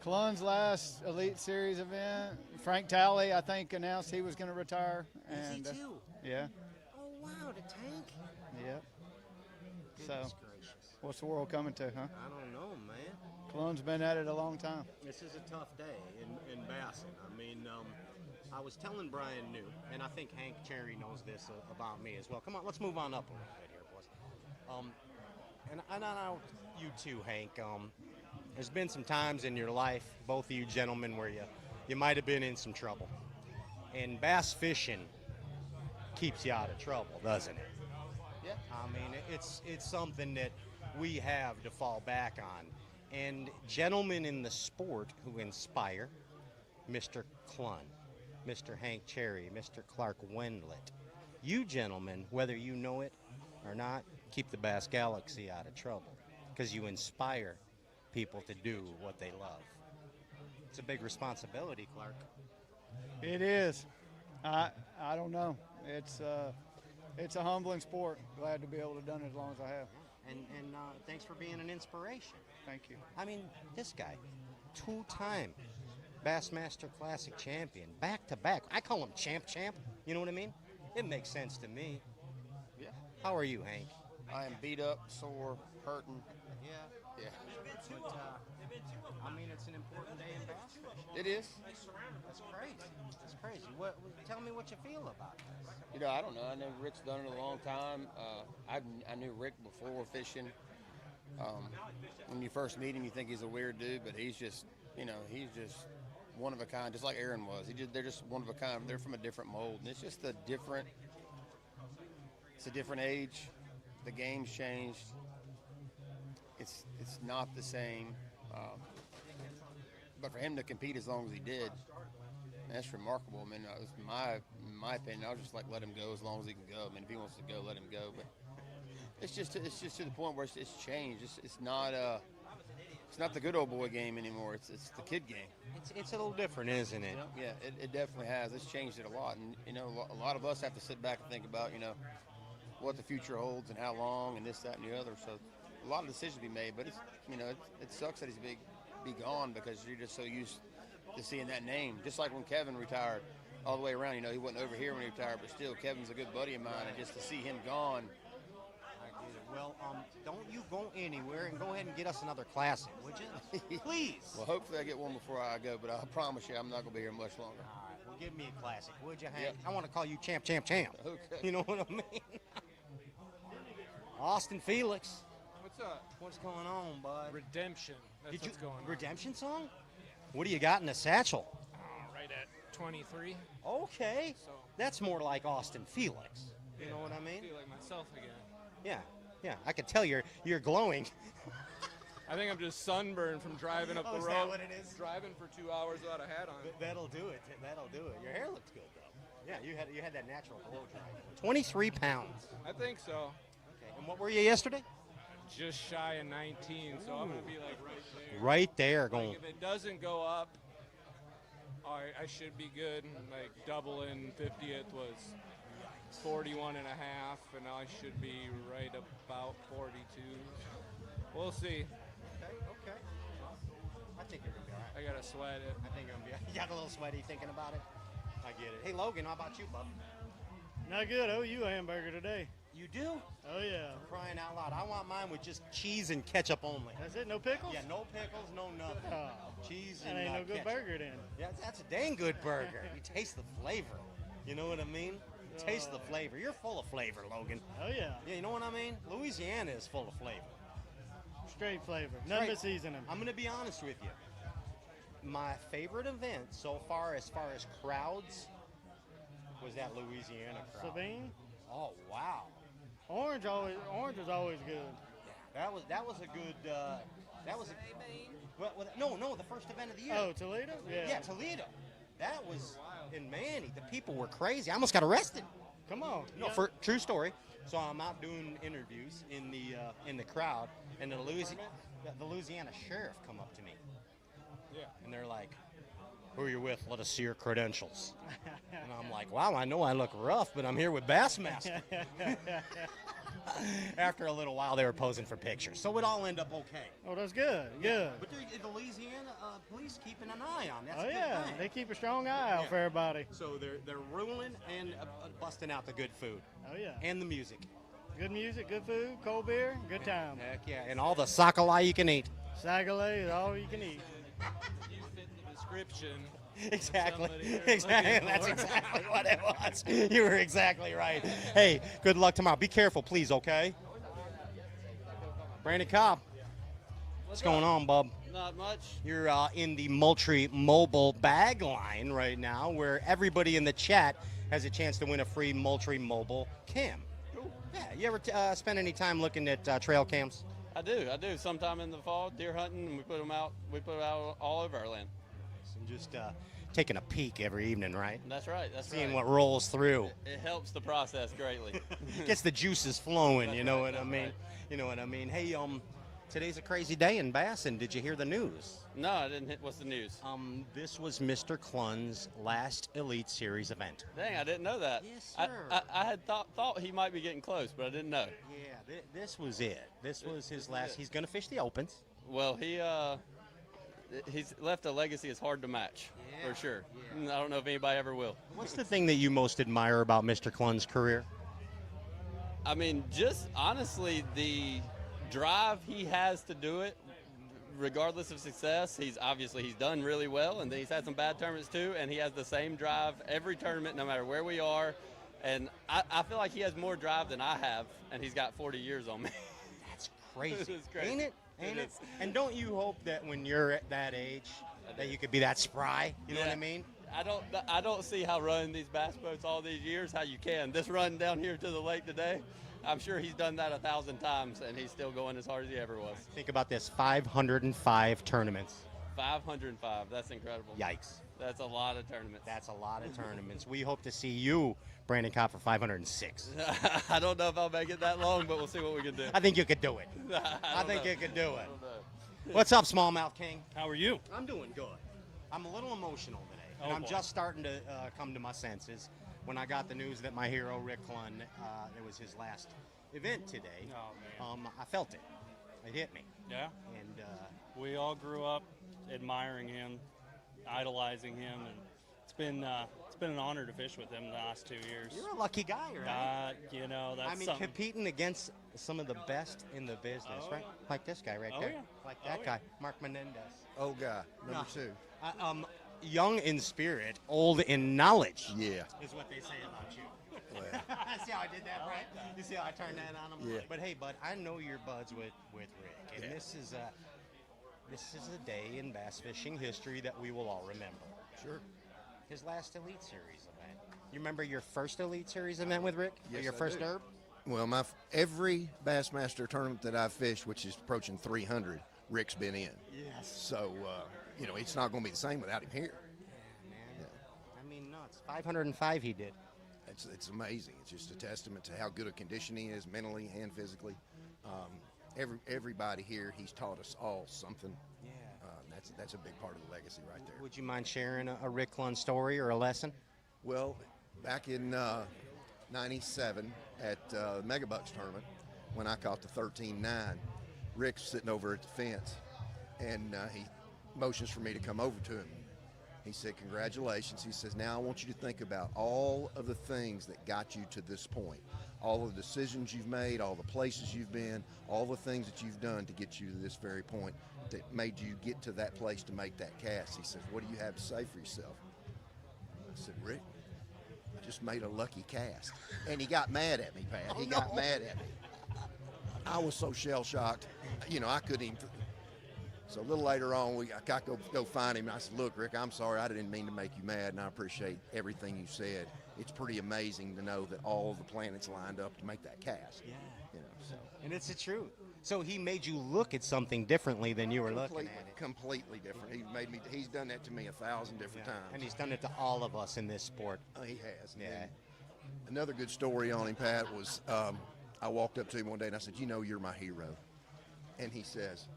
Clunn's last Elite Series event. Frank Talley, I think, announced he was going to retire. Is he And too? yeah. Oh, wow, the tank. Yep. Goodness So, gracious. what's the world coming to, huh? I don't know, man. Clunn's been at it a long time. This is a tough day in Bassin. I mean, I was telling Brian New, and I think Hank Cherry knows this about me as well. Come on, let's move on up a little bit here, boys. And I know you too, Hank. There's been some times in your life, both of you gentlemen, where you might have been in some trouble. And bass fishing keeps you out of trouble, doesn't it? Yeah. I mean, it's something that we have to fall back on. And gentlemen in the sport who inspire, Mr. Clunn, Mr. Hank Cherry, Mr. Clark Wendlet, you gentlemen, whether you know it or not, keep the Bass Galaxy out of trouble because you inspire people to do what they love. It's a big responsibility, Clark. It is. I don't know. It's a humbling sport. Glad to be able to done it as long as I have. And thanks for being an inspiration. Thank you. I mean, this guy, two-time Bassmaster Classic champion, back-to-back. I call him champ. You know what I mean? It makes sense to me. Yeah. How are you, Hank? I am beat up, sore, hurting. Yeah. Yeah. But, I mean, it's an important day in bass fishing. It is. That's crazy. That's crazy. Tell me what you feel about this. You know, I don't know. I know Rick's done it a long time. I knew Rick before fishing. When you first meet him, you think he's a weird dude, but he's just one of a kind, just like Aaron was. They're just one of a kind. They're from a different mold, and it's just it's a different age. The game's changed. It's not the same. But for him to compete as long as he did, that's remarkable. I mean, in my opinion, I'll just let him go as long as he can go. I mean, if he wants to go, let him go. But it's just to the point where it's changed. It's not the good old boy game anymore. It's the kid game. It's a little different, isn't it? Yeah, it definitely has. It's changed it a lot. And a lot of us have to sit back and think about what the future holds and how long and this, that, and the other. So a lot of decisions to be made, but it's, it sucks that he's be gone because you're just so used to seeing that name. Just like when Kevin retired, all the way around. He wasn't over here when he retired, but still, Kevin's a good buddy of mine, and just to see him gone. I get it. Well, don't you go anywhere and go ahead and get us another classic, would you? Please. Well, hopefully I get one before I go, but I promise you I'm not going to be here much longer. All right, well, give me a classic, would you, Hank? Yep. I want to call you Champ, Champ, Champ. Okay. You know what I mean? Austin Felix. What's up? What's going on, bud? Redemption. That's what's going on. Redemption song? What do you got in the satchel? Right at 23. Okay. So That's more like Austin Felix. You know what I I mean? feel like myself again. Yeah. I can tell you're glowing. I think I'm just sunburned from driving up the Is road. that what it is? Driving for 2 hours without a hat on. That'll do it. Your hair looks good though. Yeah, you had that natural glow drive. 23 pounds. I think so. Okay. And what were you yesterday? Just shy of 19, so I'm gonna be like right there. Right there, going. Like if it doesn't go up, I should be good. Like doubling 50th was 41 and a half, and I should be right about 42. We'll see. Okay. I think you're gonna be all right. I gotta sweat it. I think I'm gonna be. You got a little sweaty thinking about it. I get it. Hey Logan, how about you, bub? Not good. Oh, you a hamburger today. You do? Oh, yeah. For crying out loud. I want mine with just cheese and ketchup only. That's it? No pickles? Yeah, no pickles, no nothing. Oh, Cheese that and ain't no good ketchup. burger then. Yeah, that's a dang good burger. You taste the flavor. You know what I mean? Taste the flavor. You're full of flavor, Logan. Oh, yeah. Yeah, you know what I mean? Louisiana is full of flavor. Straight flavor. Nothing but Straight. seasoning. I'm going to be honest with you. My favorite event so far as crowds was that Louisiana crowd. Sabine? Oh, wow. Orange was always good. That was a good. That was no, the first event of the year. Oh, Toledo? Yeah, Toledo. That was in Manny. The people were crazy. I almost got arrested. Come on. No, for true story. So I'm out doing interviews in the crowd, and the Louisiana sheriff come up to me. Yeah. And they're like, "Who are you with? Let us see your credentials." And I'm like, "Wow, I know I look rough, but I'm here with Bassmaster." After a little while, they were posing for pictures, so it all ended up okay. Oh, that's good. Good. But the Louisiana police keeping an eye on. That's Oh, a good yeah. thing. They keep a strong eye out Yeah. for everybody. So they're ruling and busting out the good food. Oh, yeah. And the music. Good music, good food, cold beer, good time. Heck yeah, and all the sockeye you can eat. Sagalay is all you can eat. You fit the description. Exactly. Somebody you're Exactly. looking That's for. exactly what it was. You were exactly right. Hey, good luck tomorrow. Be careful, please, okay? Brandon Cobb. What's going on, bub? Not much. You're in the Moultrie Mobile bag line right now, where everybody in the chat has a chance to win a free Moultrie Mobile cam. Cool. Yeah. You ever spend any time looking at trail cams? I do. Sometime in the fall, deer hunting, and we put them out. We put them out all over our land. And just taking a peek every evening, right? That's right. That's Seeing right. what rolls through. It helps the process greatly. Gets the juices flowing. That's You know right, what I that's mean? right. You know what I mean? Hey, today's a crazy day in Bass, and did you hear the news? No, I didn't hit. What's the news? This was Mr. Clunn's last Elite Series event. Dang, I didn't know that. Yes, I sir. I had thought he might be getting close, but I didn't know. Yeah, this was it. This was his last. He's going to fish the Opens. Well, he's left a legacy it's hard to match, for sure. I don't know if anybody ever will. What's the thing that you most admire about Mr. Clunn's career? I mean, just honestly, the drive he has to do it, regardless of success. He's done really well, and then he's had some bad tournaments too, and he has the same drive every tournament, no matter where we are. And I feel like he has more drive than I have, and he's got 40 years on me. That's crazy. It's crazy. Ain't it? Ain't It it? is. And don't you hope that when you're at that age, that you could be that spry? You know what I Yeah. mean? I don't see how running these bass boats all these years how you can. This run down here to the lake today, I'm sure he's done that 1,000 times, and he's still going as hard as he ever was. Think about this: 505 tournaments. 505. That's incredible. Yikes. That's a lot of tournaments. That's a lot of tournaments. We hope to see you, Brandon Cobb, for 506. I don't know if I'll make it that long, but we'll see what we can do. I think you could do it. I think you could do it. What's up, Smallmouth King? How are you? I'm doing good. I'm a little emotional today, and Oh, I'm boy. just starting to come to my senses when I got the news that my hero, Rick Clunn, it was his last event today. Oh, man. I felt it. It hit me. Yeah. And we all grew up admiring him, idolizing him, and it's been an honor to fish with him the last 2 years. you're a lucky guy, right? You know, that's I mean, something. competing against some of the best in the business, Oh, right? yeah. Like this guy right Oh, there. yeah. Like that Oh, guy, yeah. Mark Menendez. Old guy, number No. 2. Young in spirit, old in knowledge. Yeah. Is what they say about you. See how I did that, right? You see how I turned that on him? Yeah. But hey, bud, I know you're buds with Rick, and Yeah. this is a day in bass fishing history that we will all remember. Sure. His last Elite Series event. You remember your first Elite Series event with Rick? Or Yes, your I first do. derb? Well, every Bassmaster tournament that I've fished, which is approaching 300, Rick's been in. Yes. So, it's not going to be the same without him here. I mean, nuts. 505 he did. It's amazing. It's just a testament to how good a condition he is, mentally and physically. Everybody here, he's taught us all something. Yeah. That's a big part of the legacy right there. Would you mind sharing a Rick Clunn story or a lesson? Well, back in '97 at the Megabucks tournament, when I caught the 13.9, Rick's sitting over at the fence, and he motions for me to come over to him. He said, "Congratulations." He says, "Now I want you to think about all of the things that got you to this point, all of the decisions you've made, all the places you've been, all the things that you've done to get you to this very point that made you get to that place to make that cast." He says, "What do you have to say for yourself?" I said, "Rick, I just made a lucky cast." And he got mad at me, Pat. He got mad at me. I was so shell-shocked, I couldn't even. So a little later on, I got to go find him. And I said, "Look, Rick, I'm sorry. I didn't mean to make you mad, and I appreciate everything you said. It's pretty amazing to know that all the planets lined up to make that cast." Yeah. So. And it's the truth. So he made you look at something differently than you were looking at it. Completely different. He's done that to me 1,000 different times. And he's done it to all of us in this sport. He has. Yeah. And another good story on him, Pat, was I walked up to him one day and I said, "You're my hero." And he says,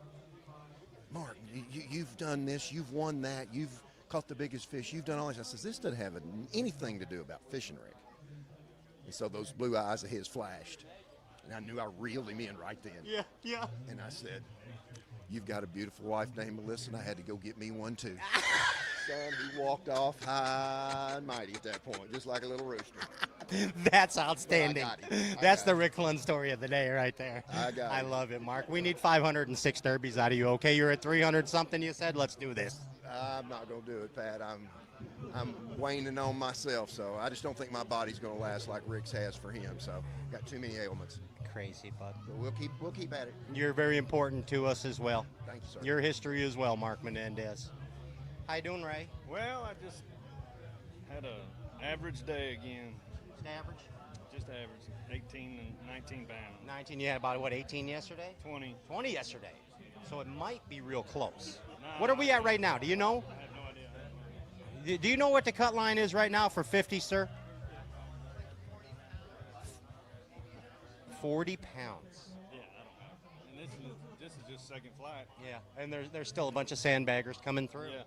"Mark, you've done this, you've won that, you've caught the biggest fish, you've done all this." I says, "This doesn't have anything to do about fishing, Rick." And so those blue eyes of his flashed. And I knew I reeled him in right then. Yeah. And I said, "You've got a beautiful wife named Melissa, and I had to go get me one too." Son, he walked off high and mighty at that point, just like a little rooster. That's outstanding. Well, I got him. That's the Rick Clunn story of the day right there. I love it, Mark. We need 506 derbies out of you, okay? You're at 300 something, you said. Let's do this. I'm not going to do it, Pat. I'm waning on myself, so I just don't think my body's going to last like Rick's has for him. So got too many ailments. Crazy, bud. But we'll keep at it. You're very important to us as well. Thank you, sir. Your history as well, Mark Menendez. How you doing, Ray? Well, I just had a average day again. Just average? Just average. 18 and 19 pounds. 19, you had about, 18 yesterday? 20. 20 yesterday. So it might be real close. What are we at right now? Do you know? I have no idea. Do you know what the cut line is right now for 50, sir? 40 pounds. Yeah, I don't know. And this is just second flight. Yeah, and there's still a bunch of sandbaggers coming through. Yeah.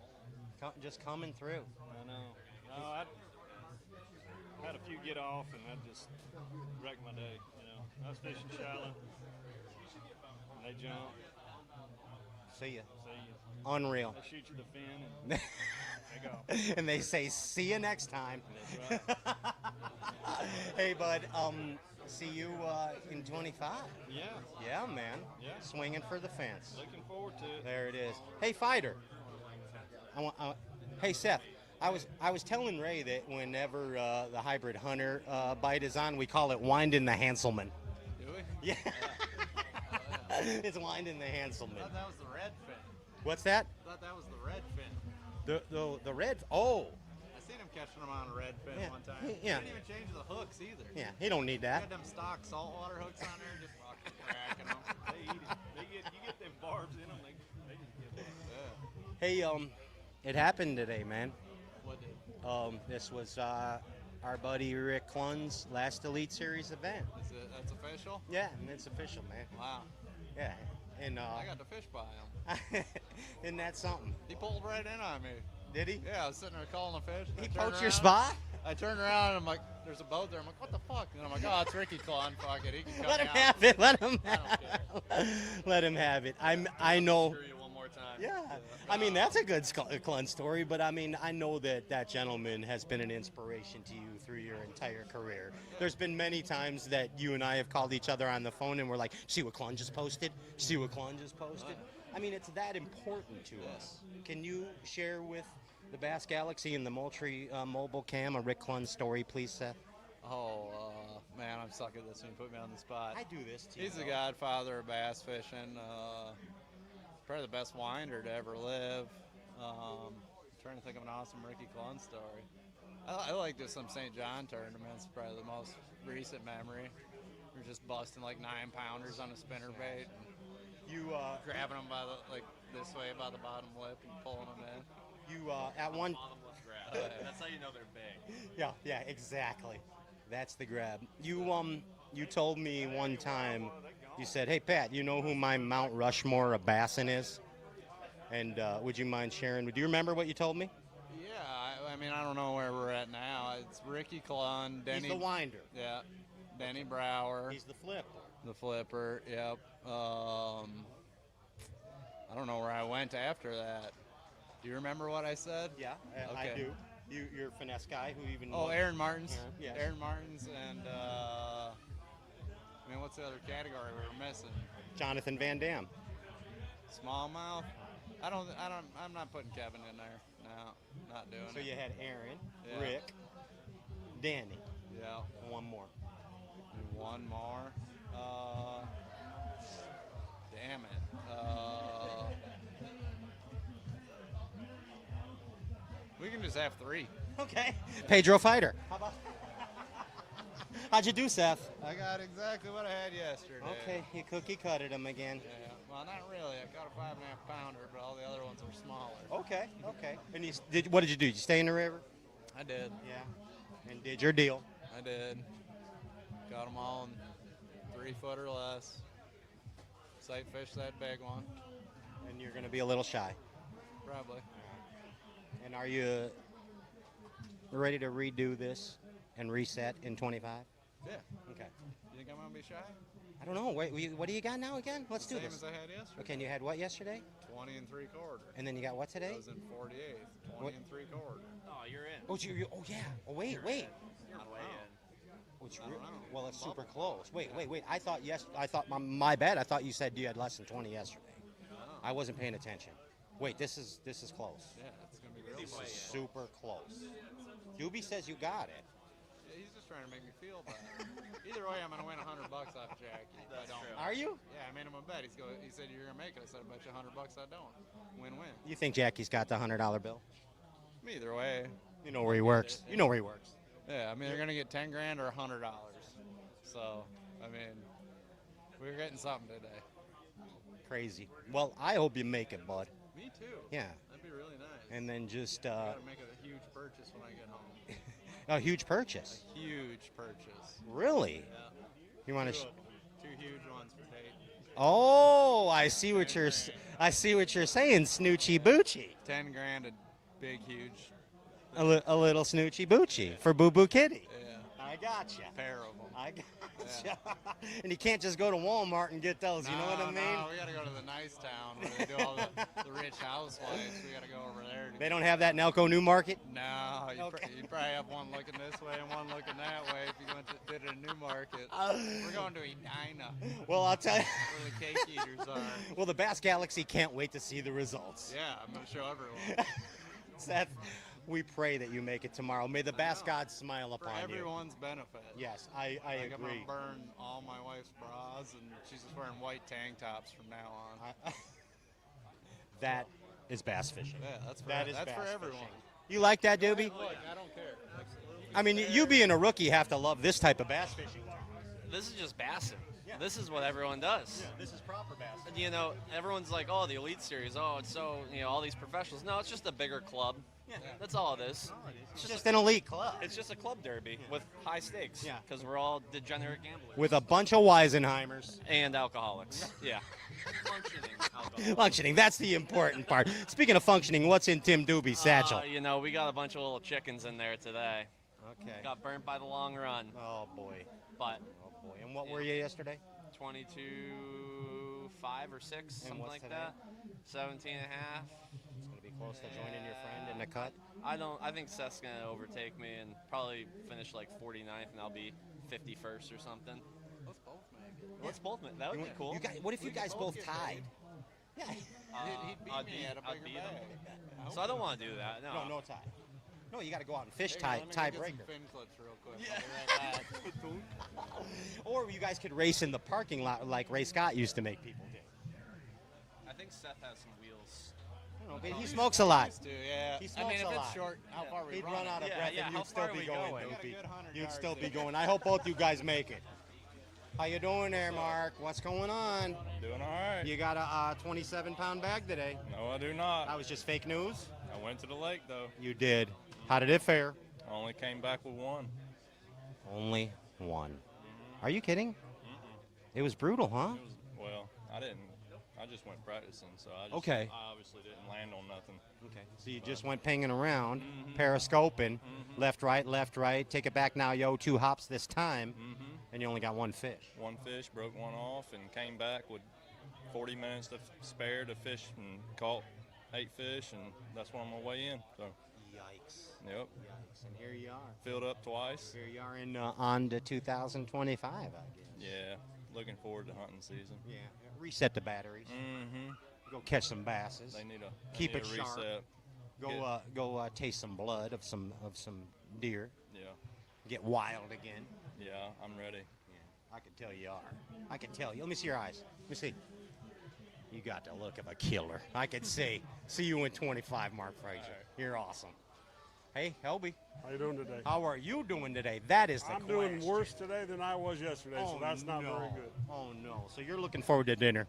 Just coming through. I know. No, I had a few get off, and that just wrecked my day. I was fishing shallow, and they jump. See ya. See ya. Unreal. They shoot you the fin, and they go. And they say, "See you next time." That's right. Hey, bud. See you in 25. Yeah. Yeah, man. Yeah. Swinging for the fence. Looking forward to it. There it is. Hey, fighter. Hey, Seth. I was telling Ray that whenever the hybrid hunter bite is on, we call it winding the Hanselman. Do we? Yeah. It's winding the Hanselman. I thought that was the red fin. What's that? I thought that was the red fin. The red. Oh. I seen him catching them on a red fin Yeah. one time. Yeah. He didn't even change the hooks either. Yeah, he don't need He that. had them stock saltwater hooks on there, just fucking cracking them. They eat it. You get them barbs in them, they just get it. Hey, it happened today, man. What did? This was our buddy Rick Clunn's last Elite Series event. That's official? Yeah, and it's official, man. Wow. Yeah, and I got to fish by him. isn't that something? He pulled right in on me. Did he? Yeah, I was sitting there calling the fish. He poached your spot? I turned around and I'm like, there's a boat there. I'm like, what the fuck? And I'm like, oh, it's Ricky Clunn. Fuck it. He can cut Let me him out. have it. Let him I don't care. let him have it. I know. Screw you one more time. Yeah. I mean, that's a good Clunn story, but I mean, I know that that gentleman has been an inspiration to you through your entire career. There's been many times that you and I have called each other on the phone and we're like, see what Clunn just posted? See what Clunn just posted? I mean, it's that important to us. Can you share with the Bass Galaxy and the Moultrie Mobile Cam a Rick Clunn story, please, Seth? Oh, man, I'm stuck at this when you put me on the spot. I do this to you. He's the godfather of bass fishing. Probably the best winder to ever live. Trying to think of an awesome Ricky Clunn story. I like just some St. John tournaments, probably the most recent memory. We're just busting like 9-pounders on a spinnerbait. You grabbing them by the, like this way by the bottom lip and pulling them in. You at one. That's how you know they're big. Yeah, exactly. That's the grab. You told me one time, you said, hey, Pat, you know who my Mount Rushmore of bassin is? And would you mind sharing? Do you remember what you told me? Yeah, I mean, I don't know where we're at now. It's Ricky Clunn, Denny. He's the winder. Yeah, Denny Brower. He's the flipper. The flipper, yep. I don't know where I went after that. Do you remember what I said? Yeah, okay. I do. You're a finesse guy who even. Oh, Aaron Martins. Yes. Aaron Martins and I mean, what's the other category we were missing? Jonathan Van Dam. Smallmouth. I'm not putting Kevin in there. No, not doing it. So you had Aaron, Yeah. Rick, Danny. Yeah. One more. One more. Damn it. We can just have 3. Okay. Pedro Fighter. How'd you do, Seth? I got exactly what I had yesterday. Okay, you cookie cutted him again. Yeah. Well, not really. I got a 5.5-pounder, but all the other ones were smaller. Okay. And what did you do? Did you stay in the river? I did. Yeah. And did your deal? I did. Got them all in 3 foot or less. Sight fish that big one. And you're going to be a little shy. Probably. And are you ready to redo this and reset in 25? Yeah. Okay. You think I'm going to be shy? I don't know. Wait, what do you got now again? Let's do Same this. as I had yesterday. Okay, and you had what yesterday? 20 3/4. And then you got what today? I was in 48th. 20 3/4. Oh, you're in. Oh yeah. Oh wait. You're way in. Well, it's super close. Wait. I thought my bad. I thought you said you had less than 20 yesterday. I wasn't paying attention. Wait, this is close. Yeah, it's gonna be real This close. is super close. Doobie says you got it. Yeah, he's just trying to make me feel bad. Either way, I'm gonna win $100 off Jackie. If I don't. Are you? Yeah, I made him a bet. He said you're gonna make it. I said I bet you $100 I don't. Win-win. You think Jackie's got the $100 bill? Either way. You know where he works. You know where he works. Yeah, I mean they're gonna get 10 grand or $100. So, I mean, we're getting something today. Crazy. Well, I hope you make it, bud. Me too. Yeah. That'd be really nice. And then just I gotta make a huge purchase when I get home. a huge purchase. A huge purchase. Really? Yeah. You want to? Two huge ones for Dayton. Oh, I see what you're saying, Snoochie Boochie. 10 grand, a big, huge. A little Snoochie Boochie for Boo Boo Kitty. Yeah. I gotcha. Pair of them. I gotcha. And you can't just go to Walmart and get those. You know what I mean? No, we gotta go to the nice town where they do all the rich housewives. We gotta go over there. They don't have that in Elko New Market. No, you probably have one looking this way and one looking that way if you did it in Newmarket. We're going to Edina. Well, I'll tell you. Where the cake eaters are. Well, the Bass Galaxy can't wait to see the results. Yeah, I'm gonna show everyone. Seth, we pray that you make it tomorrow. May the Bass gods smile upon you. For everyone's benefit. Yes, I like agree. I'm gonna burn all my wife's bras, and she's just wearing white tank tops from now on. That is bass fishing. Yeah, that's for bass everyone. fishing. You like that, Doobie? Look, I don't care. I mean, you being a rookie have to love this type of bass fishing. This is just bassing. Yeah. This is what everyone does. Yeah, this is proper bass. You know, everyone's like, oh, the Elite Series. Oh, it's so, all these professionals. No, it's just a bigger club. Yeah. That's all it is. It's just an elite club. It's just a club derby with high stakes. Yeah. Because we're all degenerate gamblers. With a bunch of Weisenheimers. And alcoholics. Yeah. Functioning alcoholics. Functioning, that's the important part. Speaking of functioning, what's in Tim Doobie's satchel? We got a bunch of little chickens in there today. Okay. Got burnt by the long run. Oh boy. But. Oh boy. And what were you yesterday? 22.5 or 6, And something what's like today? that. 17 and a half. It's gonna be close to joining your friend in the cut. I think Seth's gonna overtake me and probably finish like 49th, and I'll be 51st or something. Let's both make it. Let's both make. That would be cool. What if you guys both tied? Yeah. He'd beat me at a I'd bigger beat him. bag. So I don't want to do that. No. No tie. No, you got to go out and fish Hey, let me go get some tiebreaker. fin clips real quick. I'll be right back. Or you guys could race in the parking lot like Ray Scott used to make people do. I think Seth has some wheels. I don't know, but he smokes a lot. Yeah. He I smokes mean, if a it's lot. short, how far we He'd run run out of breath Yeah, and how you'd still far are be we going. going? Dopey. You'd still be going. I hope both you guys make it. How you doing there, Mark? What's going on? Doing all right. You got a 27-pound bag today. No, I do not. That was just fake news? I went to the lake, though. You did. How did it fare? I only came back with one. Only one. Are you kidding? It was brutal, huh? Well, I didn't. I just went practicing, so I obviously didn't land on nothing. Okay. So you just went pinging around, periscoping, left, right, take it back now, yo, 2 hops this time, and you only got one fish. One fish, broke one off, and came back with 40 minutes to spare to fish and caught 8 fish, and that's when I'm on my way in. So. Yikes. Yep. Yikes. And here you are. Filled up twice. Here you are in on to 2025, I guess. Yeah. Looking forward to hunting season. Yeah. Reset the batteries. Go catch some basses. They need a keep it sharp. reset. Go taste some blood of some deer. Yeah. Get wild again. Yeah, I'm ready. Yeah, I can tell you are. I can tell you. Let me see your eyes. Let me see. You got the look of a killer. I can see. See you in 25, Mark Frazier. Right. You're awesome. Hey, Helby. How you doing today? How are you doing today? That is the I'm question. doing worse today than I was yesterday, so that's not very good. Oh, no. So you're looking forward to dinner.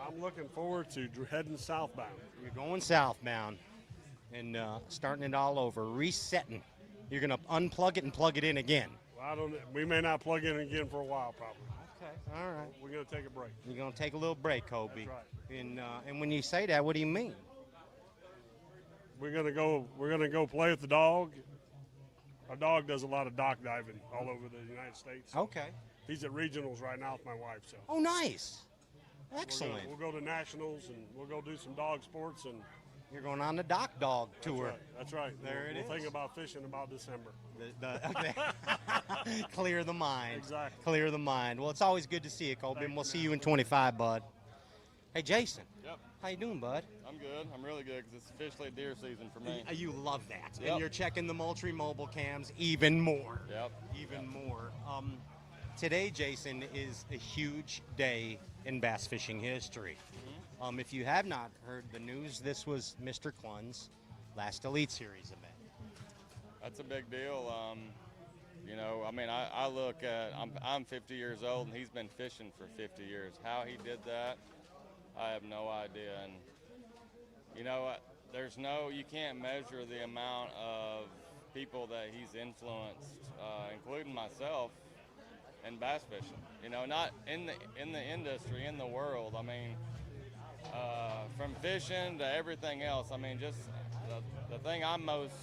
I'm looking forward to heading southbound. You're going southbound and starting it all over, resetting. You're going to unplug it and plug it in again. Well, we may not plug in again for a while, probably. Okay. All right. We're going to take a break. You're going to take a little break, Kobe. That's right. And when you say that, what do you mean? We're gonna go play with the dog. Our dog does a lot of dock diving all over the United States. Okay. He's at regionals right now with my wife. So. Oh, nice. Excellent. We'll go to nationals and we'll go do some dog sports and. You're going on the dock dog tour. That's right. There it is. We'll think about fishing about December. Clear the mind. Exactly. Clear the mind. Well, it's always good to see you, Kobe, and we'll see you in 25, bud. Hey, Jason. Yep. How you doing, bud? I'm good. I'm really good because it's officially deer season for me. You love that. Yep. And you're checking the Moultrie Mobile cams even more. Yep. Even more. Today, Jason, is a huge day in bass fishing history. If you have not heard the news, this was Mr. Clunn's last Elite Series event. That's a big deal. You know, I mean, I look at, I'm 50 years old and he's been fishing for 50 years. How he did that, I have no idea. And, you know, you can't measure the amount of people that he's influenced, including myself, in bass fishing. You know, not in the industry, in the world. I mean, from fishing to everything else. I mean, just the thing I'm most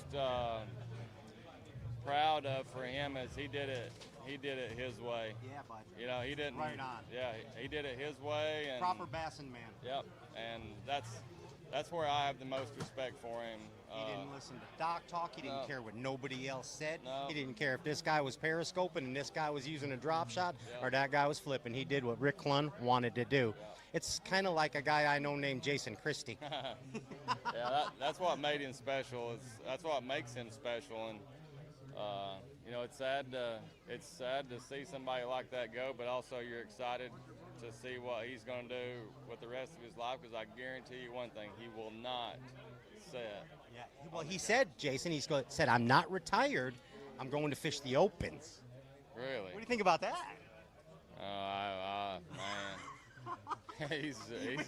proud of for him is he did it his way. Yeah, bud. You know, he didn't. Right on. Yeah, he did it his way. And, Proper bassin' man. Yep, and that's where I have the most respect for him. He didn't listen to doc talk. He didn't no. care what nobody else said. No. He didn't care if this guy was periscoping and this guy was using a drop shot or that guy was flipping. He did what Rick Clunn wanted to do. It's kind of like a guy I know named Jason Christie. Yeah, that's what made him special. That's what makes him special. And you know, it's sad to see somebody like that go, but also you're excited to see what he's going to do with the rest of his life, because I guarantee you one thing, he will not set. Yeah. Well, he said, Jason, said, I'm not retired. I'm going to fish the opens. Really? What do you think about that? Man. he's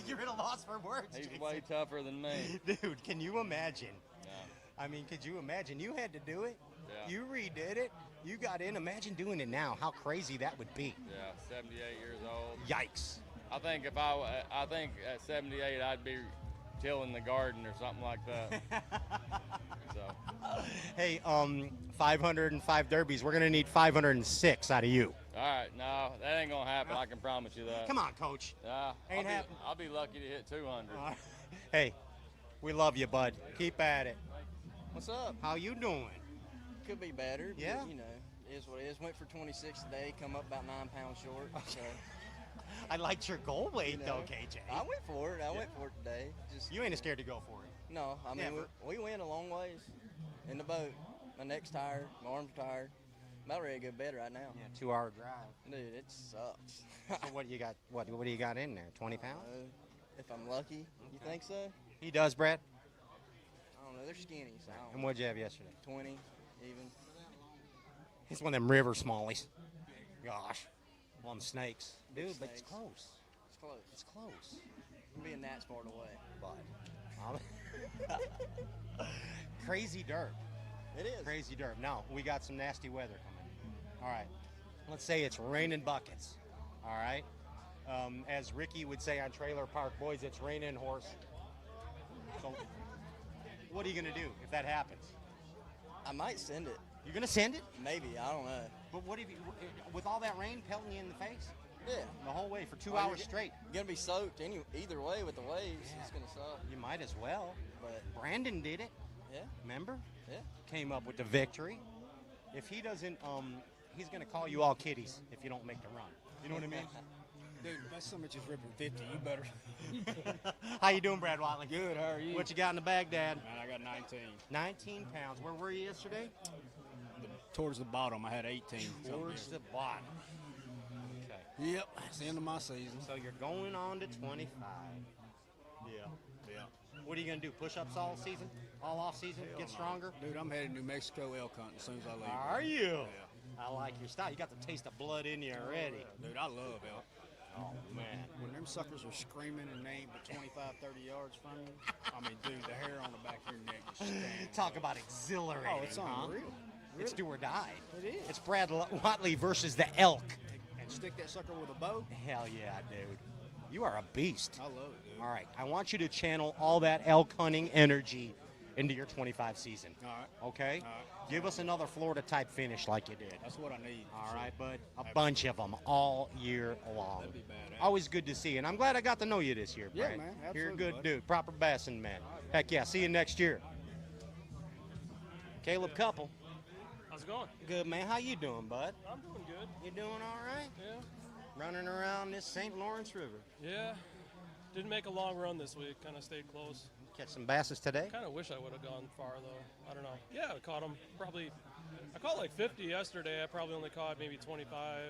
You're at a loss for words, He's Jason. way tougher than me. Dude, can you imagine? Yeah. I mean, could you imagine? You had to do it. Yeah. You redid it. You got in. Imagine doing it now. How crazy that would be. Yeah, 78 years old. Yikes. I think I think at 78 I'd be tilling the garden or something like that. So. Hey, 505 derbies. We're going to need 506 out of you. All right, no, that ain't gonna happen. I can promise you that. Come on, Coach. Ain't happening. I'll be lucky to hit 200. Hey, we love you, bud. Keep at it. What's up? How you doing? Could be better, but, Yeah? you know, it is what it is. Went for 26 today, come up about 9 pounds short. So, I liked your goal weight, you know, though, KJ. I went for it. I went for it today. Just You ain't scared to go for it. No, I mean, Never. we went a long ways in the boat. My neck's tired. My arm's tired. I'm about ready to go to bed right now. Yeah, 2-hour drive. Dude, it sucks. So what do you got? What do you got in there? 20 pounds? If I'm lucky. You think so? He does, Brad. I don't know. They're skinny, so I don't And what'd you have yesterday? 20, even. It's one of them river smallies. Gosh, one snakes, dude. But it's Snakes. close. It's close. It's close. I'm being that smart away. But crazy dirt. It is. Crazy dirt. Now we got some nasty weather coming. All right. Let's say it's raining buckets. All right. As Ricky would say on Trailer Park Boys, it's raining horse. So, what are you gonna do if that happens? I might send it. You're gonna send it? Maybe. I don't know. But what if you, with all that rain pelting you in the face? Yeah. The whole way for 2 Oh, hours you're straight. You're gonna be soaked either way with the waves. Yeah. It's gonna suck. You might as well. But Brandon did it. yeah, Remember? yeah. Came up with the victory. If he doesn't, he's gonna call you all kiddies if you don't make the run. You know what I mean? Dude, that summit just ripping 50. You better. How you doing, Brad Watley? Good. How are you? What you got in the bag, Dad? Man, I got 19. 19 pounds. Where were you yesterday? Towards the bottom, I had 18. Towards the bottom. Okay. Yep. It's the end of my season. So you're going on to 25. Yeah. Yeah. What are you gonna do? Push-ups all season? All off season? Hell Get no. stronger? Dude, I'm headed to New Mexico elk hunting as soon as I leave. Are you? Yeah. I like your style. You got the taste of blood in you already. Dude, I love elk. Oh, man. When them suckers are screaming and they ain't but 25, 30 yards from you, I mean, dude, the hair on the back of your neck just stands. Talk about exhilarating. Oh, it's huh? unreal. It's do or die. It is. It's Brad Watley versus the elk. And stick that sucker with a bow. Hell yeah, dude. You are a beast. I love it, dude. All right. I want you to channel all that elk hunting energy into your 25 season. All right. Okay? All right. Give us another Florida type finish like you did. That's what I need. All right, bud. A bunch of them all year long. That'd be badass. Always good to see you. And I'm glad I got to know you this year, Yeah, Brad. man. You're a Absolutely, good bud. dude. Proper bassing man. Heck yeah. See you next year. Caleb Couple. How's it going? Good, man. How you doing, bud? I'm doing good. You doing all right? Yeah. Running around this St. Lawrence River. Yeah. Didn't make a long run this week. Kind of stayed close. Catch some basses today? Kind of wish I would have gone far though. I don't know. Yeah, I caught them probably. I caught like 50 yesterday. I probably only caught maybe 25,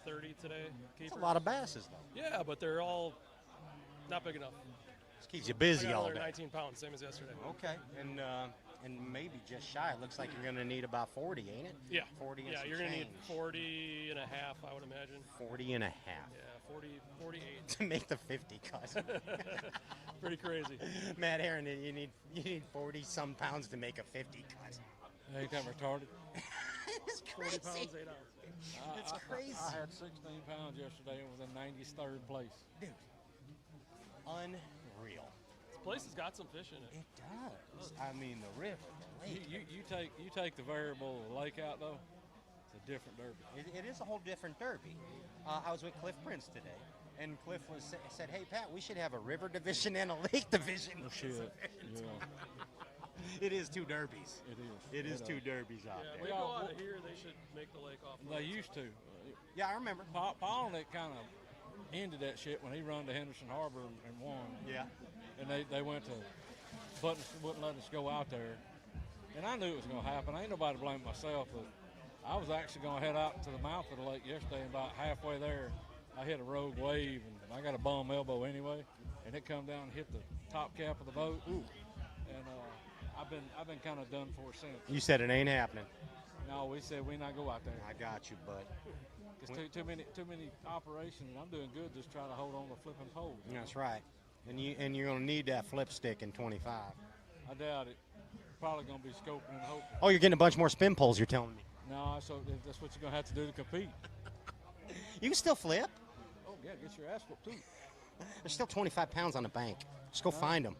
30 today. That's a lot of basses, though. Yeah, but they're all not big enough. Just keeps you busy I got all another day. 19 pounds, same as yesterday. Okay, and maybe just shy. It looks like you're going to need about 40, ain't it? Yeah. 40 and Yeah, some you're going to need change. 40 and a half, I would imagine. 40 and a half. Yeah, 40, 48. To make the 50 cut. Pretty crazy. Matt Aaron, you need 40 some pounds to make a 50 cut. Ain't that retarded? It's 40 crazy. pounds, 8 ounces. It's crazy. I had 16 pounds yesterday and was in 93rd place. Dude, unreal. This place has got some fish in it. It does. I mean, the river. the lake. You take the variable of the lake out though, it's a different derby. It is a whole different derby. I was with Cliff Prince today, and Cliff said, "Hey Pat, we should have a river division and a lake division." Oh shit! Yeah. It is two derbies. It is. It is two derbies out Yeah, there. we go out of here, they should make the lake off. They used to. Yeah, I remember. Polnick kind of ended that shit when he run to Henderson Harbor and won. Yeah. And they went to, but wouldn't let us go out there. And I knew it was going to happen. Ain't nobody to blame myself, but I was actually going to head out to the mouth of the lake yesterday, and about halfway there, I hit a rogue wave, and I got a bum elbow anyway, and it come down and hit the top cap of the boat. Ooh. And I've been kind of done for since. You said it ain't happening. No, we said we not go out there. I got you, bud. It's too many operations, and I'm doing good just trying to hold on to flipping poles. That's right. And you're gonna need that flip stick in 25. I doubt it. Probably gonna be scoping and hoping. Oh, you're getting a bunch more spin poles. You're telling me. No, so that's what you're gonna have to do to compete. You can still flip. Oh yeah, get your ass whooped too. There's still 25 pounds on the bank. Just go find them.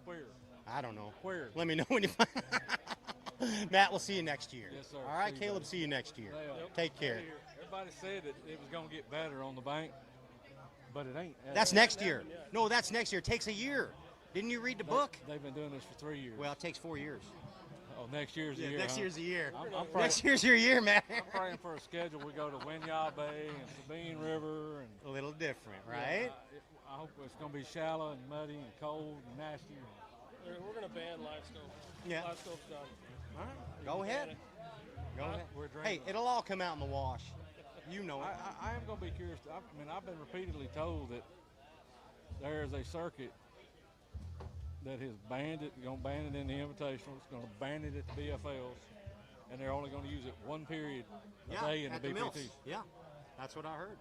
Where? I don't know. Where? Let me know when you find. Matt, we'll see you next year. Yes, sir. All right, See you, Caleb, buddy. see you next year. Yep. Take care. Everybody said that it was going to get better on the bank, but it ain't. That's next year. No, that's next year. It takes a year. Didn't you read the book? They've been doing this for 3 years. Well, it takes 4 years. Oh, next year's the year. Next huh? year's the year. I'm praying, Next year's your year, man. I'm praying for a schedule. We go to Winyah Bay and Sabine River. And a little different, right? I hope it's going to be shallow and muddy and cold and nasty. We're going to ban live scope. Yeah. Live scope's done. All right. Go ahead. Go ahead. We're Hey, drinking. it'll all come out in the wash. You know it. I am going to be curious. I mean, I've been repeatedly told that there is a circuit that has banned it, going to ban it in the Invitationals, going to ban it at the BFLs, and they're only going to use it one period a day in the at the BPT. mills. Yeah, that's what I heard.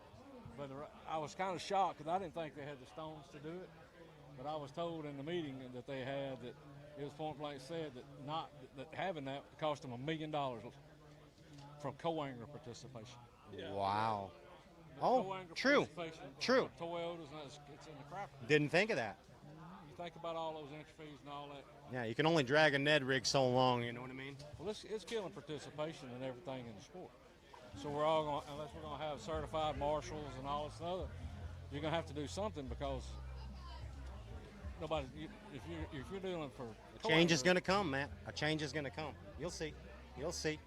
But I was kind of shocked because I didn't think they had the stones to do it. But I was told in the meeting that they had that it was point blank said that having that cost them $1 million from co-angler participation. Wow. But Oh, co-angler true. participation True. for Toyotas, it's in the crapper. Didn't think of that. You think about all those entry fees and all that. Yeah, you can only drag a Ned rig so long, you know what I mean? Well, it's killing participation and everything in the sport. So we're all going, unless we're going to have certified marshals and all this other, you're going to have to do something because nobody. If you're dealing for A change is going to come, Matt. A change is going to come. You'll see. You'll see.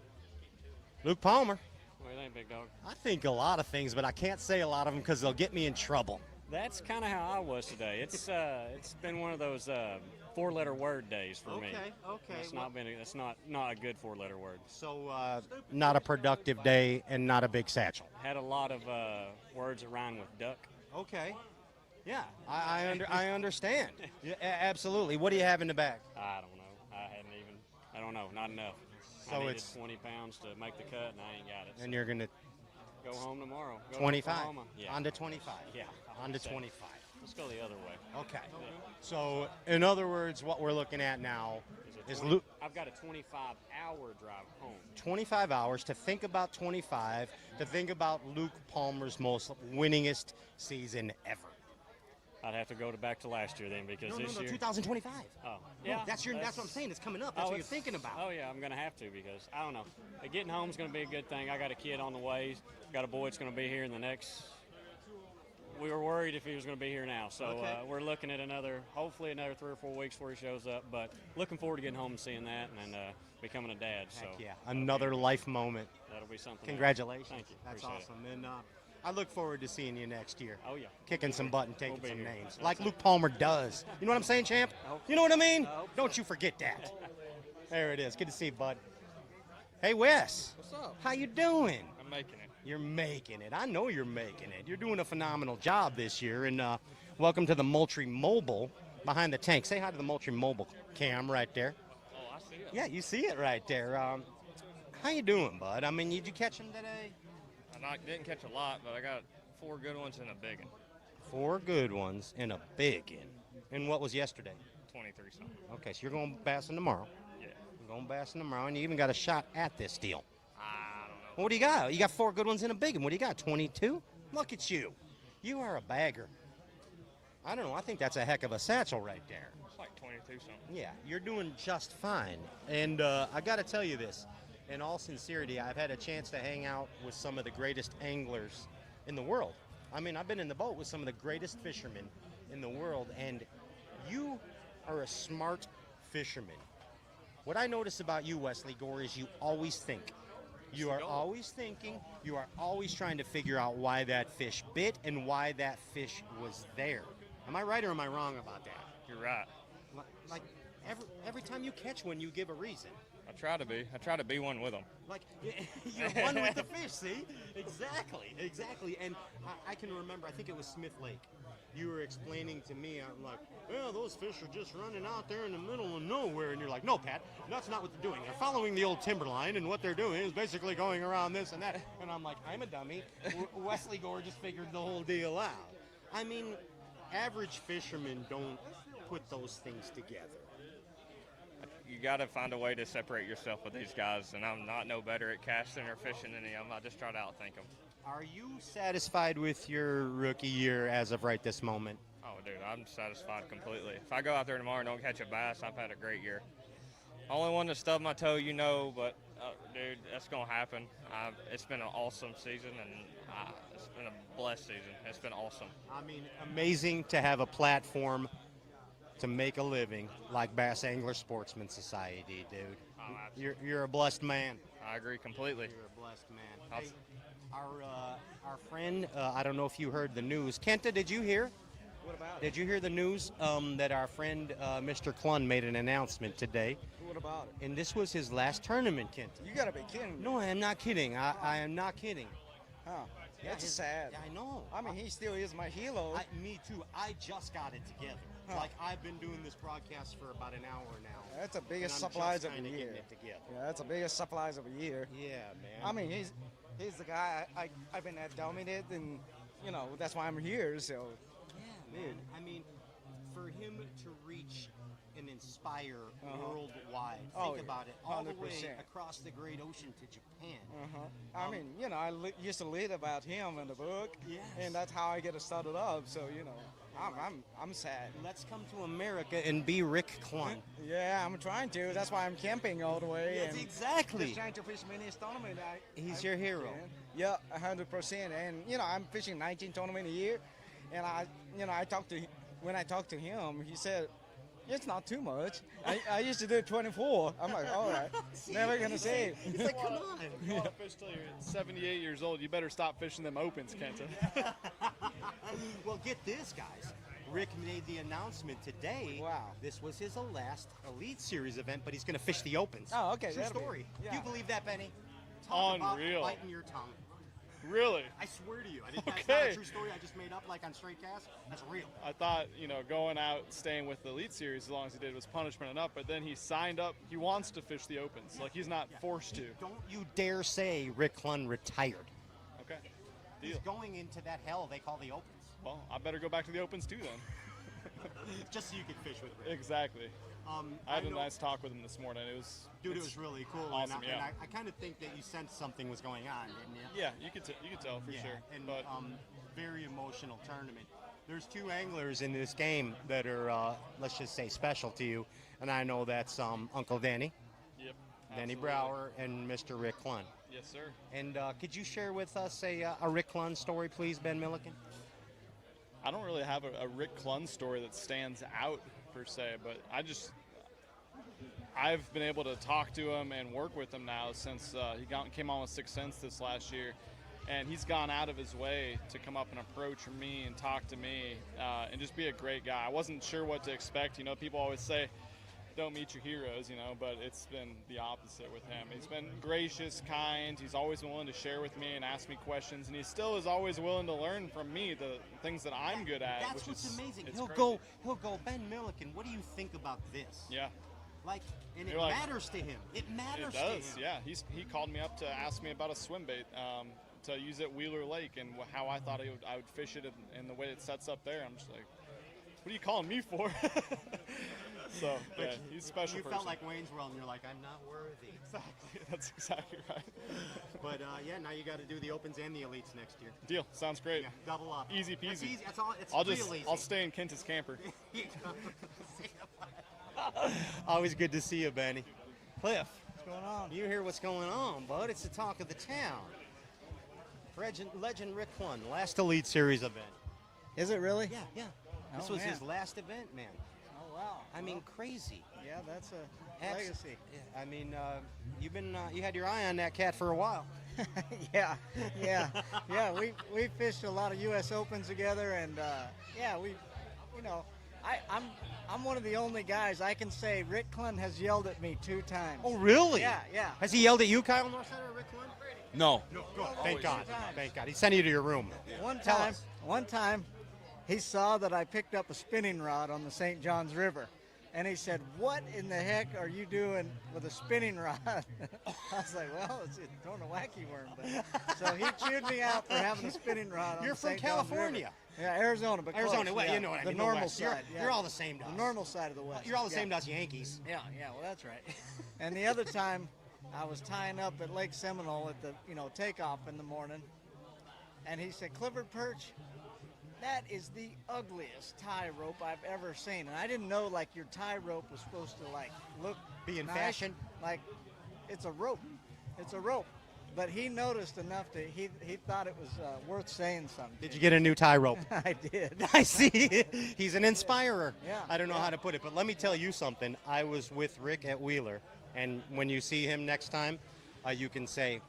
Luke Palmer. What do you think, big dog? I think a lot of things, but I can't say a lot of them because they'll get me in trouble. That's kind of how I was today. It's been one of those four-letter word days for me. Okay. That's not a good four-letter word. So not a productive day and not a big satchel. Had a lot of words that rhyme with duck. Okay. Yeah, I understand. Yeah, absolutely. What do you have in the bag? I don't know. I don't know. Not enough. So I needed it's 20 pounds to make the cut, and I ain't got it. And you're gonna go home tomorrow. Go to 25. Oklahoma. Yeah. On to 25. Yeah. On to So, 25. Let's go the other way. Okay. So in other words, what we're looking at now is Luke. I've got a 25-hour drive home. 25 hours to think about 25, to think about Luke Palmer's most winningest season ever. I'd have to go back to last year then because this year. 2025. Oh, No, yeah. that's what I'm saying. It's coming up. That's what you're thinking about. Oh yeah, I'm gonna have to because I don't know. Getting home is gonna be a good thing. I got a kid on the way. Got a boy that's gonna be here in the next. We were worried if he was gonna be here now, so Okay. we're looking at hopefully another 3 or 4 weeks before he shows up. But looking forward to getting home and seeing that and becoming a dad. So Yeah, another life moment. that'll be something. Congratulations. Thank you. That's Appreciate awesome. And I look forward to seeing you next year. Oh, yeah. Kicking some butt and taking We'll be some here. names. Like Luke Palmer does. You know what I'm saying, champ? You know what I mean? Don't you forget that. There it is. Good to see you, bud. Hey, Wes. What's up? How you doing? I'm making it. You're making it. I know you're making it. You're doing a phenomenal job this year. And welcome to the Moultrie Mobile behind the tank. Say hi to the Moultrie Mobile cam right there. Oh, I see it. Yeah, you see it right there. How you doing, bud? I mean, did you catch him today? I didn't catch a lot, but I got 4 good ones and a big one. 4 good ones and a big one. And what was yesterday? 23 something. Okay, so you're going bassing tomorrow. Yeah. You're going bassing tomorrow, and you even got a shot at this deal. I don't know. What do you got? You got 4 good ones and a big one. What do you got, 22? Look at you. You are a bagger. I don't know. I think that's a heck of a satchel right there. It's like 22 something. Yeah, you're doing just fine. And I got to tell you this. In all sincerity, I've had a chance to hang out with some of the greatest anglers in the world. I mean, I've been in the boat with some of the greatest fishermen in the world, and you are a smart fisherman. What I notice about you, Wesley Gore, is you always think. You are always thinking. You are always trying to figure out why that fish bit and why that fish was there. Am I right or am I wrong about that? You're right. Like every time you catch one, you give a reason. I try to be. I try to be one with them. Like, you're one with the fish, see? Exactly. And I can remember, I think it was Smith Lake. You were explaining to me, I'm like, well, those fish are just running out there in the middle of nowhere. And you're like, no, Pat, that's not what they're doing. They're following the old timberline, and what they're doing is basically going around this and that. And I'm like, I'm a dummy. Wesley Gore just figured the whole deal out. I mean, average fishermen don't put those things together. You got to find a way to separate yourself with these guys, and I'm not no better at casting or fishing than them. I just try to outthink them. Are you satisfied with your rookie year as of right this moment? Oh, dude, I'm satisfied completely. If I go out there tomorrow and don't catch a bass, I've had a great year. Only one to stub my toe, you know, but dude, that's gonna happen. It's been an awesome season, and it's been a blessed season. It's been awesome. I mean, amazing to have a platform to make a living like Bass Angler Sportsman Society, dude. Oh, You're a blessed man. I agree completely. You're a blessed man. Hey, our friend, I don't know if you heard the news. Kenta, did you hear? What about it? Did you hear the news that our friend Mr. Clunn made an announcement today? What about it? And this was his last tournament, Kenta. You gotta be kidding me. No, I am not kidding. I am not kidding. Huh. Yeah, That's sad. Yeah, I know. I mean, he still is my hero. Me too. I just got it together. Huh. Like, I've been doing this broadcast for about an hour now. That's the biggest and I'm supplies just of a kinda year. getting it together. Yeah, that's the biggest supplies of a year. Yeah, man. I mean, he's the guy I've been dominated, and you know that's why I'm here. So, yeah, man. I mean, for him to reach and inspire worldwide, think about it, all the way 100%. across the great ocean to Japan. I mean, you know, I used to read about him in the book, Yes. and that's how I get it started up. So, you know, I'm sad. Let's come to America and be Rick Clunn. Yeah, I'm trying to. That's why I'm camping all the way. Yes, and exactly. Just trying to fish mini tournament. He's your hero. Yeah, 100%. And you know, I'm fishing 19 tournament a year, and when I talked to him, he said, it's not too much. I used to do 24. I'm like, all right, never gonna say it. He's like, come on. You want to fish till you're 78 years old, you better stop fishing them opens, Kenta. Well, get this, guys. Rick made the announcement today. Wow. This was his last Elite Series event, but he's going to fish the Opens. Oh, okay. True that'll be- story. yeah. Do you believe that, Benny? Talk Unreal. about biting your tongue. Really? I swear to you. That's not Okay. a true story I just made up like on Straight Cast. That's real. I thought, you know, going out, staying with the Elite Series as long as he did was punishment enough, but then he signed up. He wants to fish the opens. Like, he's not forced to. Don't you dare say Rick Clunn retired. Okay. He's Deal. going into that hell they call the Opens. Well, I better go back to the opens too then. Just so you can fish with Rick. Exactly. I had a know- nice talk with him this morning. It was Dude, it was really cool. Awesome, and I kind of think that you sensed something was going on, didn't you? Yeah, you could tell for Yeah, sure. And But very emotional tournament. There's two anglers in this game that are, let's just say, special to you, and I know that's Uncle Danny, Yep. Danny absolutely. Brower, and Mr. Rick Clunn. Yes, sir. And could you share with us a Rick Clunn story, please, Ben Milliken? I don't really have a Rick Clunn story that stands out per se, but I've been able to talk to him and work with him now since he came on with Sixth Sense this last year, and he's gone out of his way to come up and approach me and talk to me and just be a great guy. I wasn't sure what to expect. You know, people always say, don't meet your heroes, you know, but it's been the opposite with him. He's been gracious, kind. He's always been willing to share with me and ask me questions, and he still is always willing to learn from me the things that I'm good at. That's which what's is, amazing. it's He'll crazy. go, Ben Milliken, what do you think about this? Yeah. Like, and it You're like- matters to him. It matters It does, to him. yeah. He called me up to ask me about a swim bait to use at Wheeler Lake and how I thought I would fish it and the way it sets up there. I'm just like, what are you calling me for? So, But yeah, he's a special You person. felt like Wayne's World, and you're like, I'm not worthy. Exactly. That's exactly right. But yeah, now you got to do the Opens and the Elites next year. Deal. Sounds great. Yeah, double up. Easy peasy. That's easy. That's all. It's I'll real just easy. I'll stay in Kenta's camper. Always good to see you, Benny. Cliff, what's going on? You hear what's going on, bud? It's the talk of the town. Legend Rick Clunn, last Elite Series event. Is it really? Yeah, yeah. This Oh, was man. his last event, man. Oh wow. I mean, crazy. Yeah, that's a Abs- legacy. Yeah, I mean, you had your eye on that cat for a while. yeah. We fished a lot of U.S. Opens together, and I'm one of the only guys I can say Rick Clunn has yelled at me 2 times. Oh, really? Yeah. Has he yelled at you, Kyle Northside, or Rick Clunn? No. Good. Thank God. Thank God. He sent you to your room. One time, he saw that I picked up a spinning rod on the St. Johns River. And he said, what in the heck are you doing with a spinning rod? I was like, well, it's throwing a wacky worm. But, so he chewed me out for having a spinning rod on You're the from St. Johns California. River. Yeah, Arizona, but Arizona, close, well, yeah. you know what I mean. The normal West. You're- side. you're all the same to The us. normal side of the West. You're all the Yeah. same to us Yankees. Yeah, well, that's right. And the other time, I was tying up at Lake Seminole at the takeoff in the morning, and he said, Clifford Perch, that is the ugliest tie rope I've ever seen. And I didn't know, like, your tie rope was supposed to, like, look Be in nice, fashion? like it's a rope. It's a rope. But he noticed enough that he thought it was worth saying something. Did you get a new tie rope? I did. I see. He's an inspirer. Yeah. I don't know how to put it, but let me tell you something. I was with Rick at Wheeler, and when you see him next time, you can say,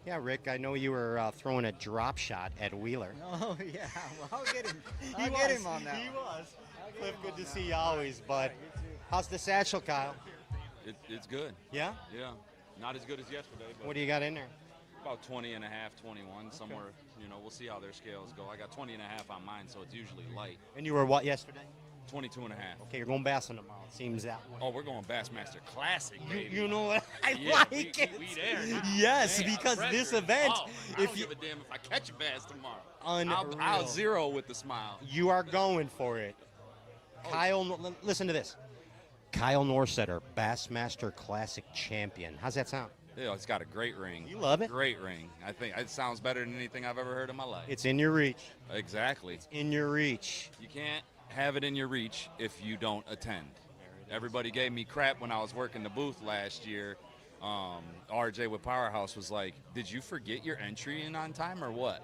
yeah, Rick, I know you were throwing a drop shot at Wheeler. Oh, yeah. Well, I'll get him. I'll get him on that. He was. Cliff, good to see you always, bud. How's the satchel, Kyle? It's good. Yeah? Yeah. Not as good as yesterday. But What do you got in there? about 20 and a half, 21, somewhere. You know, we'll see how their scales go. I got 20 and a half on mine, so it's usually light. And you were what yesterday? 22 and a half. Okay, you're going bassing tomorrow. It seems that way. Oh, we're going Bassmaster Classic, baby. You know what? I Yeah, like it. We there now. Yes, Man, because I'm this record. event, Oh, I don't give a damn if I catch a bass tomorrow. Unreal. I'll zero with the smile. You are going for it. Kyle, listen to this. Kyle Norsetter, Bassmaster Classic champion. How's that sound? Yeah, it's got a great ring. You love it? Great ring. I think it sounds better than anything I've ever heard in my life. It's in your reach. Exactly. It's in your reach. You can't have it in your reach if you don't attend. Everybody gave me crap when I was working the booth last year. RJ with Powerhouse was like, did you forget your entry in on time or what?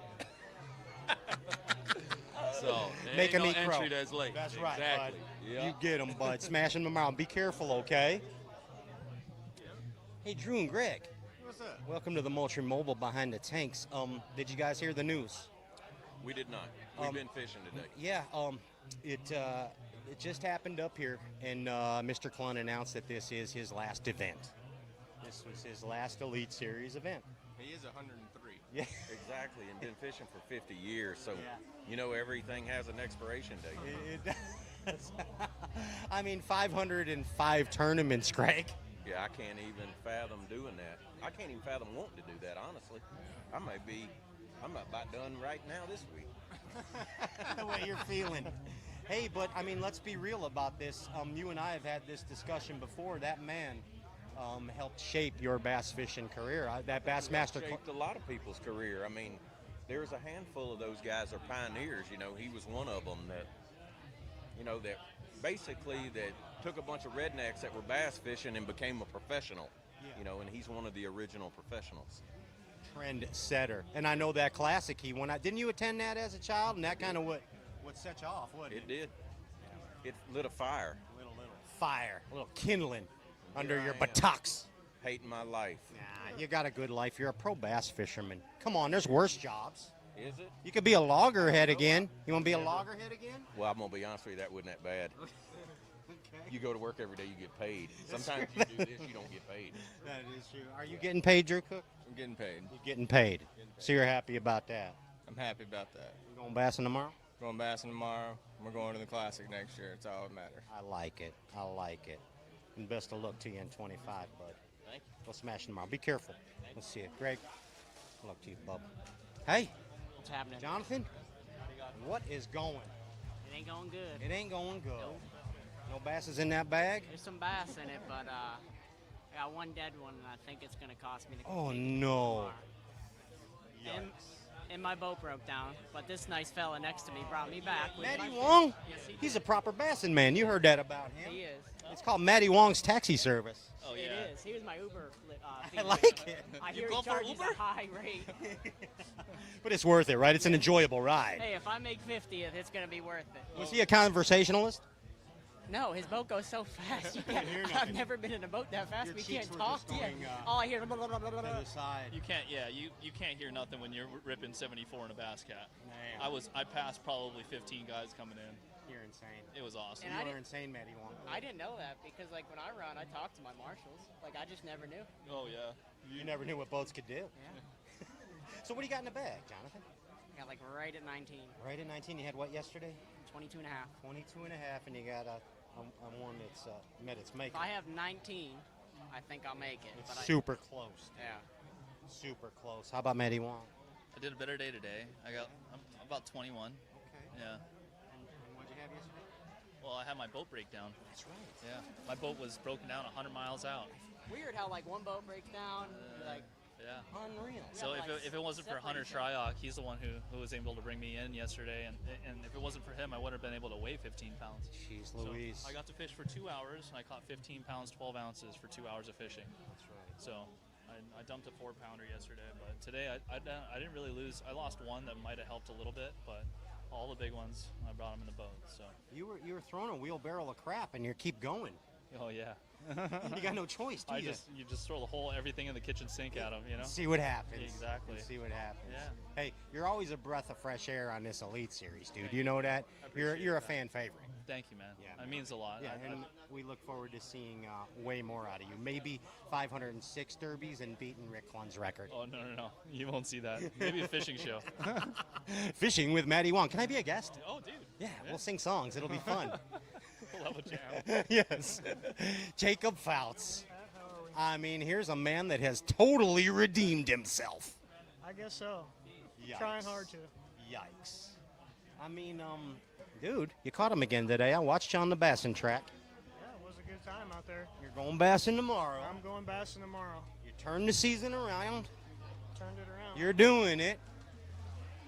So, there Make ain't him no eat crow. entry that's late. That's right, Exactly. bud. Yeah. You get them, bud. Smash them tomorrow. Be careful, okay? Hey, Drew and Greg. What's up? Welcome to the Moultrie Mobile Behind the Tanks. Did you guys hear the news? We did not. We've been fishing today. Yeah, it just happened up here, and Mr. Clunn announced that this is his last event. This was his last Elite Series event. He is 103. Yeah. Exactly, and been fishing for 50 years, so you know everything has an expiration date. It does. I mean, 505 tournaments, Greg. Yeah, I can't even fathom doing that. I can't even fathom wanting to do that, honestly. I'm about done right now this week. The way you're feeling. Hey, but I mean, let's be real about this. You and I have had this discussion before. That man helped shape your bass fishing career. That Bassmaster shaped a lot of people's career. I mean, there's a handful of those guys are pioneers. You know, he was one of them that, you know, that basically that took a bunch of rednecks that were bass fishing and became a professional. You know, and he's one of the original professionals. Trend setter. And I know that classic he won. Didn't you attend that as a child? And that kind of what set you off, wasn't it? It did. It lit a fire. Little fire, a little kindling under Here your I am, buttocks. Hating my life. Nah, you got a good life. You're a pro bass fisherman. Come on, there's worse jobs. Is it? You could be a loggerhead again. You want to be a loggerhead again? Well, I'm going to be honest with you, that wasn't that bad. Okay. You go to work every day, you get paid. Sometimes you do this, you don't get paid. That is true. Are you getting paid, Drew Cook? I'm getting paid. You're getting paid. So you're happy about that? I'm happy about that. You going bassing tomorrow? Going bassing tomorrow. We're going to the Classic next year. It's all that matters. I like it. I like it. And best of luck to you in 25, bud. Thank you. Go smash tomorrow. Be careful. Let's see it. Greg, good luck to you, bub. Hey. What's happening? Jonathan, what is going? It ain't going good. It ain't going good. Nope. No basses in that bag? There's some bass in it, but I got one dead one, and I think it's going to cost me the Oh, complete no. And my boat broke down, but this nice fella next to me brought me back. with Matty my Wong? Yes, he He's did. a proper bassing man. You heard that about him. He is. It's called Matty Wong's Taxi Service. Oh, yeah. It is. He was my Uber. I like it. I You hear go he for charges Uber? a high rate. But it's worth it, right? It's an enjoyable ride. Hey, if I make 50th, it's going to be worth it. Was he a conversationalist? No, his boat goes so fast. You can't, hear I've nothing. never been in a boat that fast. Your We cheeks can't were talk. just going, All I hear is blah, blah, blah, blah, to blah. the side. You can't, you can't hear nothing when you're ripping 74 in a Bass Cat. I passed probably 15 guys coming in. You're insane. It was awesome. And I You are didn't- insane, Matty Wong. I didn't know that because, like, when I run, I talk to my marshals. Like, I just never knew. Oh, yeah. You never knew what boats could do. Yeah. So what do you got in the bag, Jonathan? I got, like, right at 19. Right at 19. You had what yesterday? 22 and a half. 22 and a half, and you got a one that's met its maker. If I have 19, I think I'll make it. It's but super close. Yeah. Super close. How about Matty Wong? I did a better day today. I'm about 21. Okay. Yeah. And what'd you have yesterday? Well, I had my boat breakdown. That's right. Yeah. My boat was broken down 100 miles out. Weird how, like, one boat breaks down, like, Yeah. Unreal. So if it wasn't for Hunter Shryock, he's the one who was able to bring me in yesterday, and if it wasn't for him, I wouldn't have been able to weigh 15 pounds. Jeez So Louise. I got to fish for 2 hours, and I caught 15 pounds, 12 ounces for 2 hours of fishing. That's right. So I dumped a 4-pounder yesterday, but today I didn't really lose. I lost one that might have helped a little bit, but all the big ones, I brought them in the boat. So You were throwing a wheelbarrow of crap and you keep going. Oh yeah. You got no choice, do you? You just throw everything in the kitchen sink at them, you know. See what happens. Exactly. See what happens. Yeah. Hey, you're always a breath of fresh air on this Elite Series, dude. You know that? You're a fan favorite. Thank you, man. Yeah. That means a lot. Yeah, and we look forward to seeing way more out of you. Maybe 506 derbies and beating Rick Clunn's record. Oh no! You won't see that. Maybe a fishing show. Fishing with Matty Wong. Can I be a guest? Oh, dude. Yeah, we'll sing songs. It'll be fun. We'll have a jam. Yes. Jacob Fouts. I mean, here's a man that has totally redeemed himself. I guess so. Yikes. Trying hard to. Yikes. I mean, dude, you caught him again today. I watched you on the bassing track. Yeah, it was a good time out there. You're going bassing tomorrow. I'm going bassing tomorrow. You turned the season around. Turned it around. You're doing it.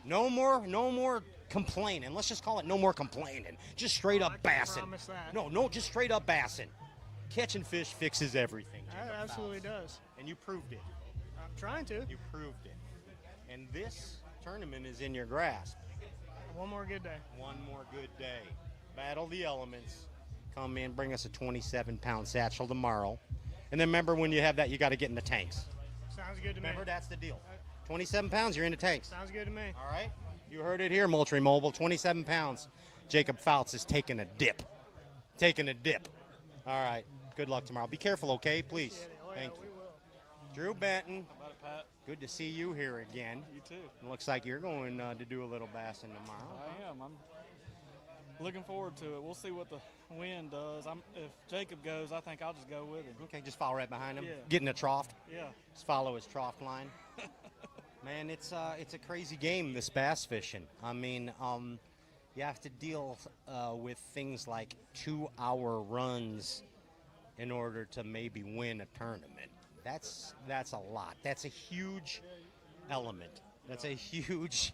No more complaining. Let's just call it no more complaining. Just straight up I can't bassing. promise that. No, just straight up bassing. Catching fish fixes everything. It Jacob absolutely Fouts. does. And you proved it. I'm trying to. You proved it. And this tournament is in your grasp. One more good day. One more good day. Battle the elements. Come in, bring us a 27-pound satchel tomorrow. And then remember, when you have that, you got to get in the tanks. Sounds good to Remember, me. that's the deal. 27 pounds, you're in the tanks. Sounds good to me. All right? You heard it here, Moultrie Mobile. 27 pounds. Jacob Fouts is taking a dip. Taking a dip. All right. Good luck tomorrow. Be careful, okay? Please. Thank you. Drew Benton. How about it, Pat? Good to see you here again. You too. It looks like you're going to do a little bassing tomorrow. I am. I'm looking forward to it. We'll see what the wind does. If Jacob goes, I think I'll just go with him. Okay, just follow right behind him. Yeah. Get in the trough. Yeah. Just follow his trough line. Man, it's a crazy game, this bass fishing. I mean, you have to deal with things like 2-hour runs in order to maybe win a tournament. That's a lot. That's a huge element. That's a huge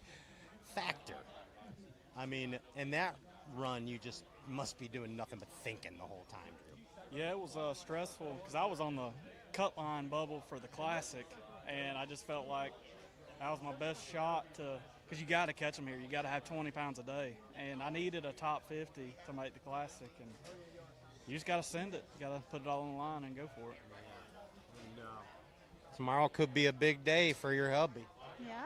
factor. I mean, in that run, you just must be doing nothing but thinking the whole time, Drew. Yeah, it was stressful because I was on the cut line bubble for the Classic, and I just felt like that was my best shot because you got to catch them here. You got to have 20 pounds a day, and I needed a top 50 to make the Classic, and you just got to send it. You got to put it all on the line and go for it. Tomorrow could be a big day for your hubby. Yeah.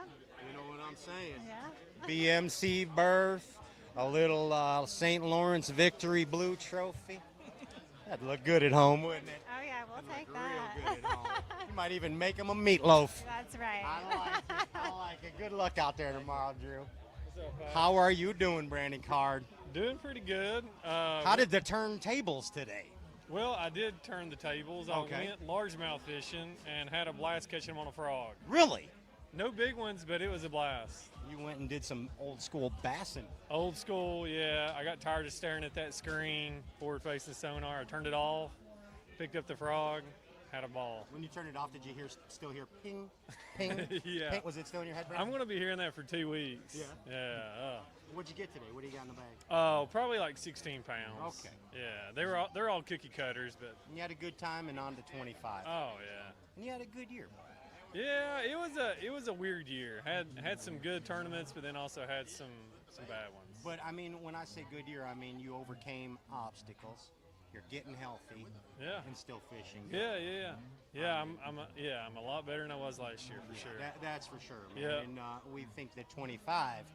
You know what I'm saying? Yeah. BMC berth, a little St. Lawrence Victory Blue Trophy. That'd look good at home, wouldn't it? Oh yeah, we'll take Real that. good at home. You might even make him a meatloaf. That's right. I like it. I like it. Good luck out there tomorrow, Drew. How are you doing, Brandon Card? Doing pretty good. How did the turntables today? Well, I did turn the tables. Okay. I went largemouth fishing and had a blast catching them on a frog. Really? No big ones, but it was a blast. You went and did some old school bassing. Old school, yeah. I got tired of staring at that screen, forward-facing sonar. I turned it off, picked up the frog, had a ball. When you turned it off, did you still hear ping, ping? Yeah. Ping? Was it still in your head, Brandon? I'm going to be hearing that for 2 weeks. Yeah? Yeah. What'd you get today? What do you got in the bag? Oh, probably like 16 pounds. Okay. Yeah, they're all cookie cutters, but. And you had a good time and on to 25. Oh yeah. And you had a good year. Yeah, it was a weird year. Had some good tournaments, but then also had some bad ones. But I mean, when I say good year, I mean you overcame obstacles. You're getting healthy. Yeah. And still fishing. Yeah. I'm a lot better than I was last year for sure. That's for sure, man. Yeah. And we think that 25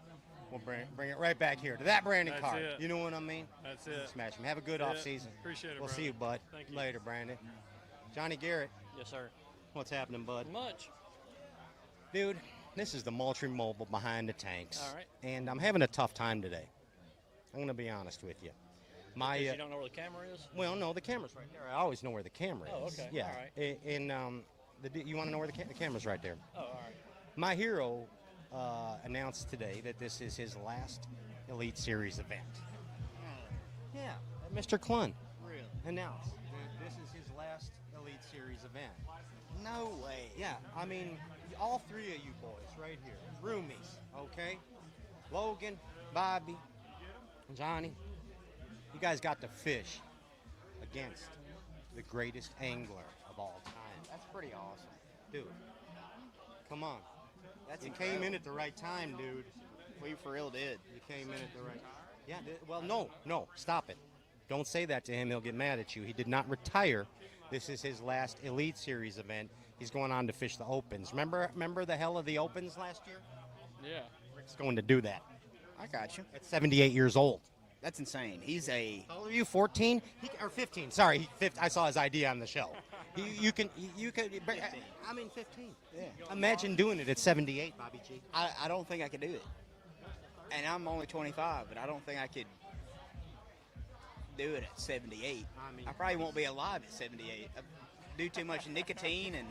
will bring it right back here to that Brandon That's card. it. You know what I mean? That's it. Smash him. Have a good Yeah, off season. appreciate it, We'll brother. see you, bud. Thank you. Later, Brandon. Johnny Garrett. Yes, sir. What's happening, bud? Much. Dude, this is the Moultrie Mobile behind the tanks. All right. And I'm having a tough time today. I'm going to be honest with you. Because you don't know where the camera is? Well, no, the camera's right there. I always know where the camera Oh, is. okay. Yeah. All right. And you want to know where the camera's right there? Oh, all right. My hero announced today that this is his last Elite Series event. Yeah, Mr. Clunn Really? announced that this is his last Elite Series event. No way. Yeah, I mean, all three of you boys right here, roomies, okay? Logan, Bobby, Johnny, you guys got to fish against the greatest angler of all time. That's pretty awesome. Dude, come on. That's you incredible. came in at the right time, dude. We for real did. You came in at the right time. Yeah, well, no, stop it. Don't say that to him. He'll get mad at you. He did not retire. This is his last Elite Series event. He's going on to fish the Opens. Remember the hell of the Opens last year? Yeah. Rick's going to do that. I got you. At 78 years old. That's insane. He's a... How old are you, 14? Or 15. Sorry, I saw his ID on the show. You can, I mean 15. Yeah. Imagine doing it at 78, Bobby G. I don't think I could do it. And I'm only 25, but I don't think I could do it at 78. I probably won't be alive at 78. I do too much nicotine and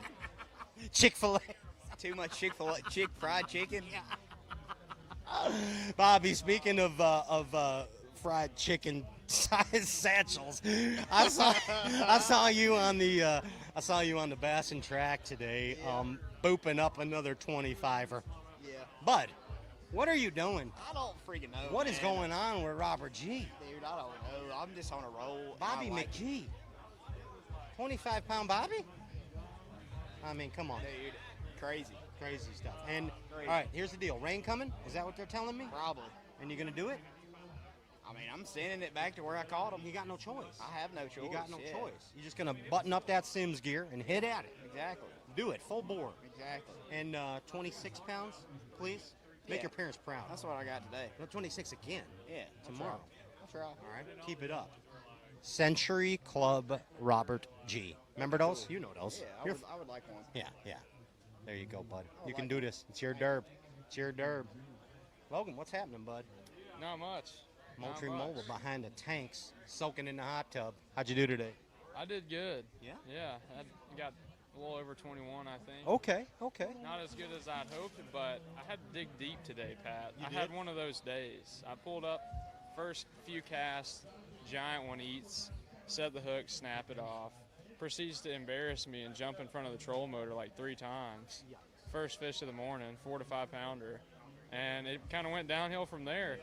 Chick-fil-A. Too much fried chicken. Bobby, speaking of fried chicken size satchels, I saw you on the Bass and Track today, booping up another 25er. Yeah. Bud, what are you doing? I don't freaking know. What is man. going on with Robert G? Dude, I don't know. I'm just on a roll. Bobby I like McGee. 25-pound Bobby? I mean, come on. Dude, crazy. Crazy stuff. And, Crazy. all right, here's the deal. Rain coming? Is that what they're telling me? Probably. And you're going to do it? I mean, I'm sending it back to where I caught him. You got no choice. I have no choice. You got no yeah. choice. You're just going to button up that Sims gear and hit at it. Exactly. Do it, full bore. Exactly. And 26 pounds, please. Make Yeah. your parents proud. That's what I got today. No, 26 again. Yeah. Tomorrow. I'll try. All right, keep it up. Century Club Robert G. Remember those? You know those. Yeah, I would like one. Yeah. There you go, bud. You can like do this. It's your derb. It's your derb. Logan, what's happening, bud? Not much. Moultrie Not much. Mobile behind the tanks, soaking in the hot tub. How'd you do today? I did good. Yeah? Yeah. I got a little over 21, I think. Okay. Not as good as I'd hoped, but I had to dig deep today, Pat. You I did? had one of those days. I pulled up, first few casts, giant one eats, set the hook, snap it off. Proceeds to embarrass me and jump in front of the troll motor like 3 times. First fish of the morning, 4 to 5 pounder. And it kind of went downhill from there.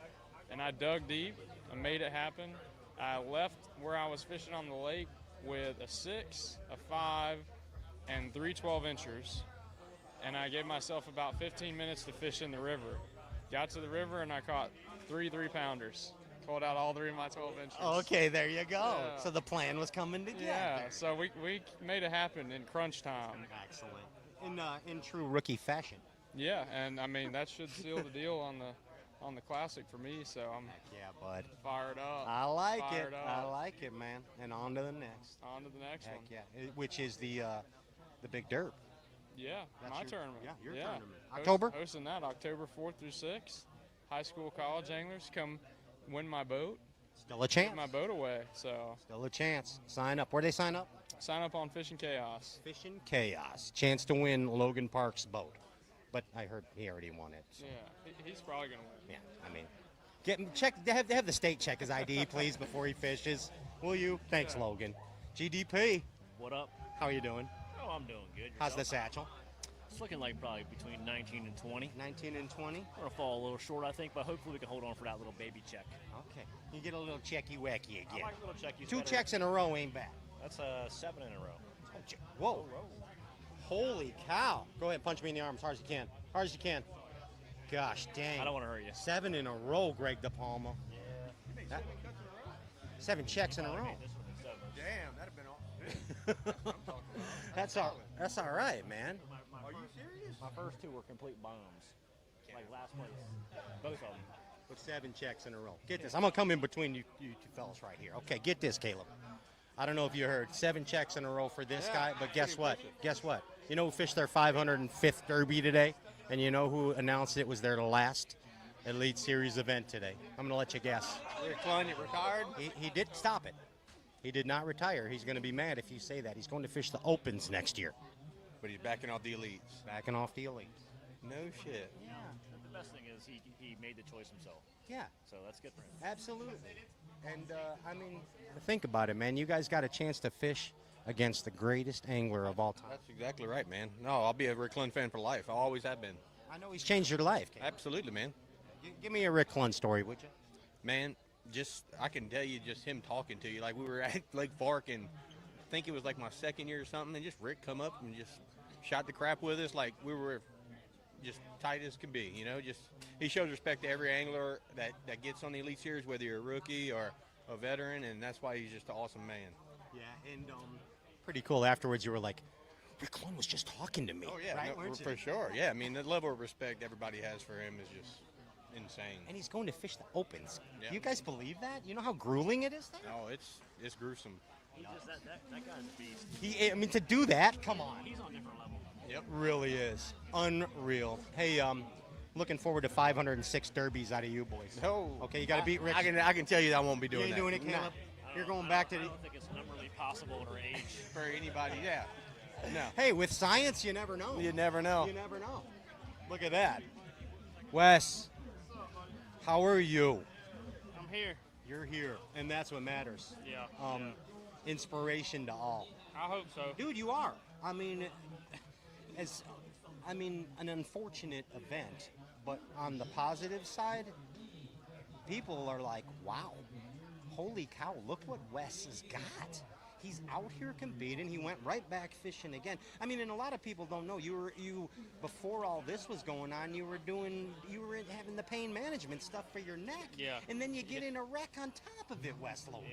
And I dug deep, I made it happen. I left where I was fishing on the lake with a 6, a 5, and 3 12-inchers. And I gave myself about 15 minutes to fish in the river. Got to the river and I caught 3 3-pounders. Pulled out all 3 of my 12 inches. Okay, there you go. Yeah. So the plan was coming together. Yeah, so we made it happen in crunch time. Excellent. In true rookie fashion. Yeah, and I mean that should seal the deal on the classic for me. So I'm bud. Fired up. I like Fired it. up. I like it, man. And on to the next. On to the next Heck one. yeah. Which is the Big Derp. Yeah, That's my your- tournament. yeah, your tournament. Host- October? Hosting that October 4th through 6th. High school, college anglers come win my boat. Still a chance. Give my boat away. So Still a chance. Sign up. Where'd they sign up? sign up on Fishing Chaos. Fishing Chaos. Chance to win Logan Park's boat. But I heard he already won it. So. Yeah, he's probably gonna win. Yeah, I mean, get him check. Have the state check his ID, please, before he fishes. Will you? Thanks, Logan. GDP. What up? How are you doing? Oh, I'm doing good. How's the Yourself? satchel? It's looking like probably between 19 and 20. 19 and 20. We're gonna fall a little short, I think, but hopefully we can hold on for that little baby check. Okay. You get a little checky wacky again. I like little checkies. 2 better. checks in a row ain't bad. That's 7 in a row. Whoa. Holy cow. Go ahead, punch me in the arm as hard as you can. Hard as you can. Gosh dang. I don't want to hurt you. 7 in a row, Greg DePalma. Yeah. 7 checks in a row. Damn, that'd have been all. That's all right, man. Are you serious? My first 2 were complete bombs. Like last place. Both of them. With 7 checks in a row. Get this. I'm going to come in between you two fellas right here. Okay, get this, Caleb. I don't know if you heard 7 checks in a row for this guy, but guess what? Guess what? You know who fished their 505th Derby today? And you know who announced it was their last Elite Series event today? I'm going to let you guess. Clunn, you retired? He did stop it. He did not retire. He's going to be mad if you say that. He's going to fish the Opens next year. But he's backing off the Elites. Backing off the Elites. No shit. Yeah. The best thing is he made the choice himself. Yeah. So that's good for him. Absolutely. And, I mean, think about it, man. You guys got a chance to fish against the greatest angler of all time. That's exactly right, man. No, I'll be a Rick Clunn fan for life. I always have been. I know he's changed your life. Absolutely, man. Give me a Rick Clunn story, would you? Man, just I can tell you just him talking to you. Like we were at Lake Fork, and I think it was like my second year or something, and just Rick come up and just shot the crap with us like we were just tight as could be, you know. Just he shows respect to every angler that gets on the Elite Series, whether you're a rookie or a veteran, and that's why he's just an awesome man. Yeah, and pretty cool. Afterwards, you were like, Rick Clunn was just talking to me. Oh yeah, right? no, for sure. Yeah, I mean the level of respect everybody has for him is just insane. And he's going to fish the opens. Yeah. Do you guys believe that? You know how grueling it is there? No, it's gruesome. He just that guy's a beast. I mean, to do that, come on. He's on a different level. Yep. Really is. Unreal. Hey, looking forward to 506 derbies out of you boys. No. Okay, you got to beat Rick. I can tell you that I won't be You doing ain't that. doing it, Caleb? You're going back to I the... don't think it's numberly possible at our age. For anybody, yeah. No. Hey, with science, you never know. You never know. You never know. Look at that. Wes, how are you? I'm here. You're here, and that's what matters. Yeah. Inspiration to all. I hope so. Dude, you are. I mean, an unfortunate event, but on the positive side, people are like, wow, holy cow, look what Wes has got. He's out here competing. He went right back fishing again. I mean, and a lot of people don't know. You before all this was going on, you were having the pain management stuff for your neck. Yeah. And then you get in a wreck on top of it, Wes Logan.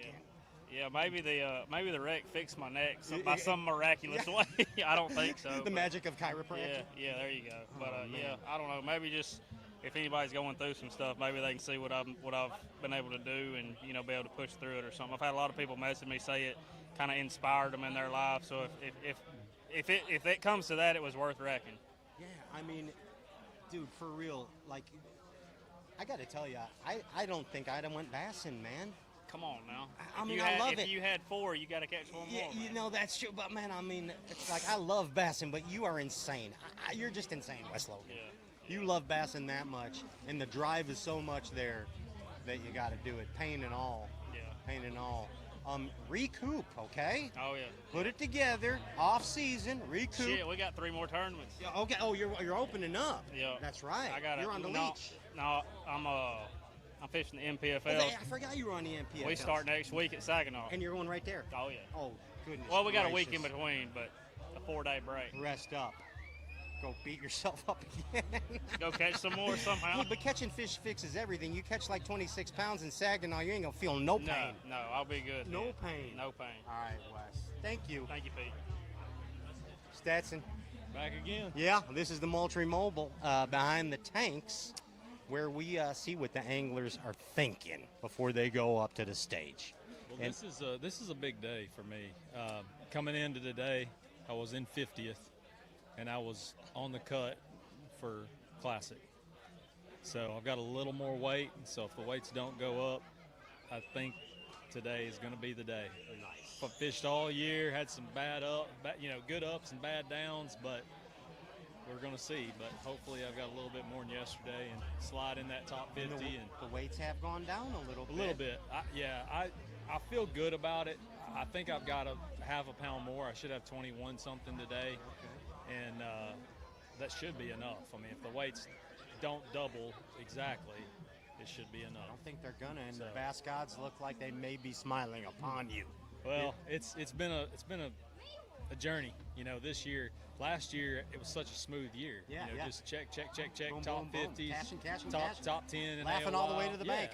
Yeah, maybe the wreck fixed my neck by some miraculous way. I don't think so. The magic of chiropractic. Yeah, there you go. But man. yeah, I don't know. Maybe just if anybody's going through some stuff, maybe they can see what I've been able to do and be able to push through it or something. I've had a lot of people message me say it kind of inspired them in their life. So if it comes to that, it was worth wrecking. Yeah, I mean, dude, for real, like, I got to tell you, I don't think I'd have went bassing, man. Come on now. I mean, I love it. If you had 4, you got to catch one more. You know, that's true. But, man, I mean, it's like I love bassing, but you are insane. You're just insane, Wes Logan. Yeah. You love bassing that much, and the drive is so much there that you got to do it, pain and all. Yeah. Pain and all. Recoup, okay? Oh, yeah. Put it together, off season, recoup. Shit, we got 3 more tournaments. Yeah, okay. Oh, you're opening up. Yeah. That's right. You're on the no, leash. No, I'm fishing the MPFL. Oh, I forgot you were on the MPFL. We start next week at Saginaw. And you're going right there? Oh, yeah. Oh, goodness Well, we got a gracious. week in between, but a 4-day break. Rest up. Go beat yourself up again. Go catch some more somehow. Hey, but catching fish fixes everything. You catch like 26 pounds in Saginaw, you ain't going to feel no pain. No, I'll be good. No man. pain. No pain. All right, Wes. Thank you. Thank you, Pete. Stetson. Back again. Yeah, this is the Moultrie Mobile behind the tanks where we see what the anglers are thinking before they go up to the stage. Well, this is a big day for me. Coming into today, I was in 50th, and I was on the cut for Classic. So I've got a little more weight, so if the weights don't go up, I think today is going to be the day. Nice. I fished all year, had some good ups and bad downs, but we're going to see. But hopefully I've got a little bit more than yesterday and slide in that top 50. And the weights have gone down a little bit. A little bit. I feel good about it. I think I've got a half a pound more. I should have 21 something today. Okay. And that should be enough. I mean, if the weights don't double exactly, it should be enough. I don't think they're gonna, and the bass gods look like they may be smiling upon you. Well, it's been a journey. You know, this year, last year it was such a smooth year. Yeah, you know, just check, boom, top boom, 50s, cashing, top 10, and laughing all the way to the bank.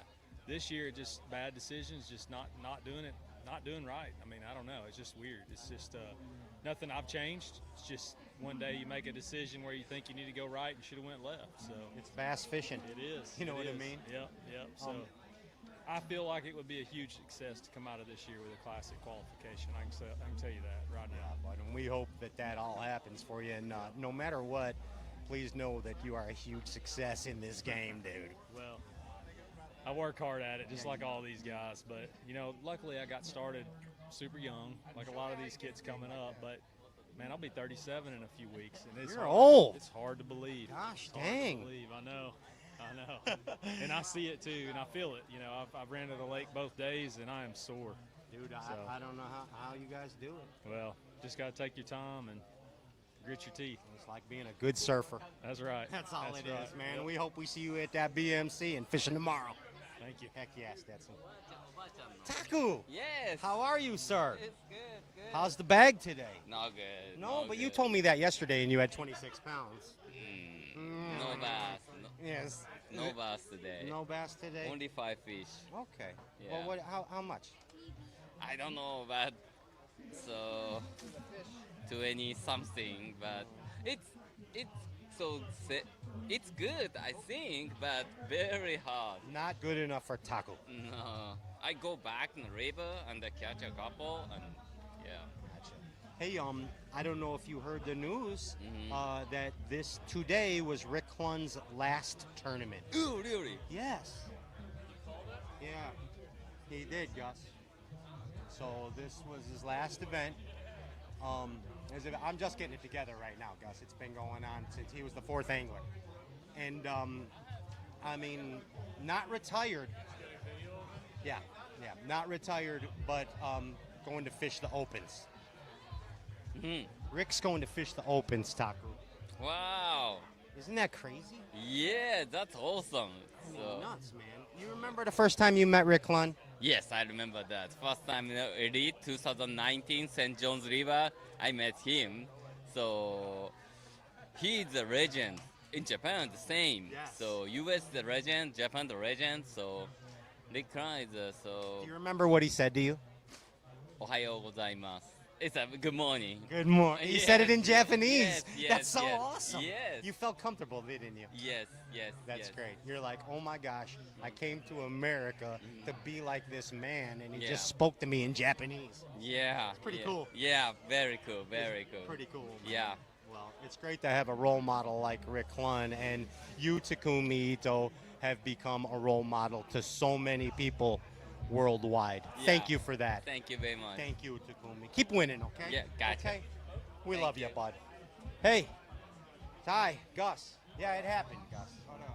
This year, just bad decisions, just not doing it, not doing right. I mean, I don't know. It's just weird. It's just nothing I've changed. It's just one day you make a decision where you think you need to go right and should have went left. So it's bass fishing. It is. You know what I mean? Yep. So I feel like it would be a huge success to come out of this year with a Classic qualification. I can tell you that right now. But we hope that all happens for you. And no matter what, please know that you are a huge success in this game, dude. Well, I work hard at it, just like all these guys. But, luckily I got started super young, like a lot of these kids coming up. But, man, I'll be 37 in a few weeks. And You're old. It's hard to believe. Gosh, it's dang. Hard to believe. I know. And I see it, too, and I feel it. I've ran to the lake both days, and I am sore. Dude, So- I don't know how you guys do it. Well, just got to take your time and grit your teeth. It's like being a good surfer. That's right. That's all it is, right. man. Yep. We hope we see you at that BMC and fishing tomorrow. Thank you. Heck yes, Stetson. Taku! Yes. How are you, sir? It's good, good. How's the bag today? Not good. No, not but good. you told me that yesterday and you had 26 pounds. No bass. No, Yes. no bass today. No bass today? Only 5 fish. Okay. Yeah. Well, how much? I don't know, but so 20 something, but it's so it's good, I think, but very hard. Not good enough for Taku. No, I go back in the river and I catch a couple, and yeah. Hey, I don't know if you heard the news Mm-hmm. that this today was Rick Clunn's last tournament. Ooh, really? Yes. Yeah, he did, Gus. So this was his last event. I'm just getting it together right now, Gus. It's been going on since he was the 4th angler. And, I mean, not retired. Yeah, not retired, but going to fish the opens. Rick's going to fish the opens, Taku. Wow. Isn't that crazy? Yeah, that's awesome. I mean, So, nuts, man. You remember the first time you met Rick Clunn? yes, I remember that. First time in Elite 2019, St. John's River, I met him. So he's a legend. In Japan, the same. Yes. So US the legend, Japan the legend. So Rick Clunn is so. Do you remember what he said to you? Ohayo gozaimasu. It's a good morning. Good morning. He said it in Japanese. Yes, That's so yes, awesome. Yes. You felt comfortable, didn't you? Yes, yes. That's yes. great. You're like, oh my gosh, I came to America to be like this man, and he Yeah. just spoke to me in Japanese. Yeah. It's pretty yeah. cool. Yeah, very cool, very cool. Pretty cool. Man. Yeah. Well, it's great to have a role model like Rick Clunn, and you, Takumi Ito, have become a role model to so many people worldwide. Yeah. Thank you for that. Thank you very much. Thank you, Takumi. Keep winning, okay? Yeah, gotcha. Okay? We love you, bud. Hey, Ty, Gus. Yeah, it happened, Gus. Oh, no.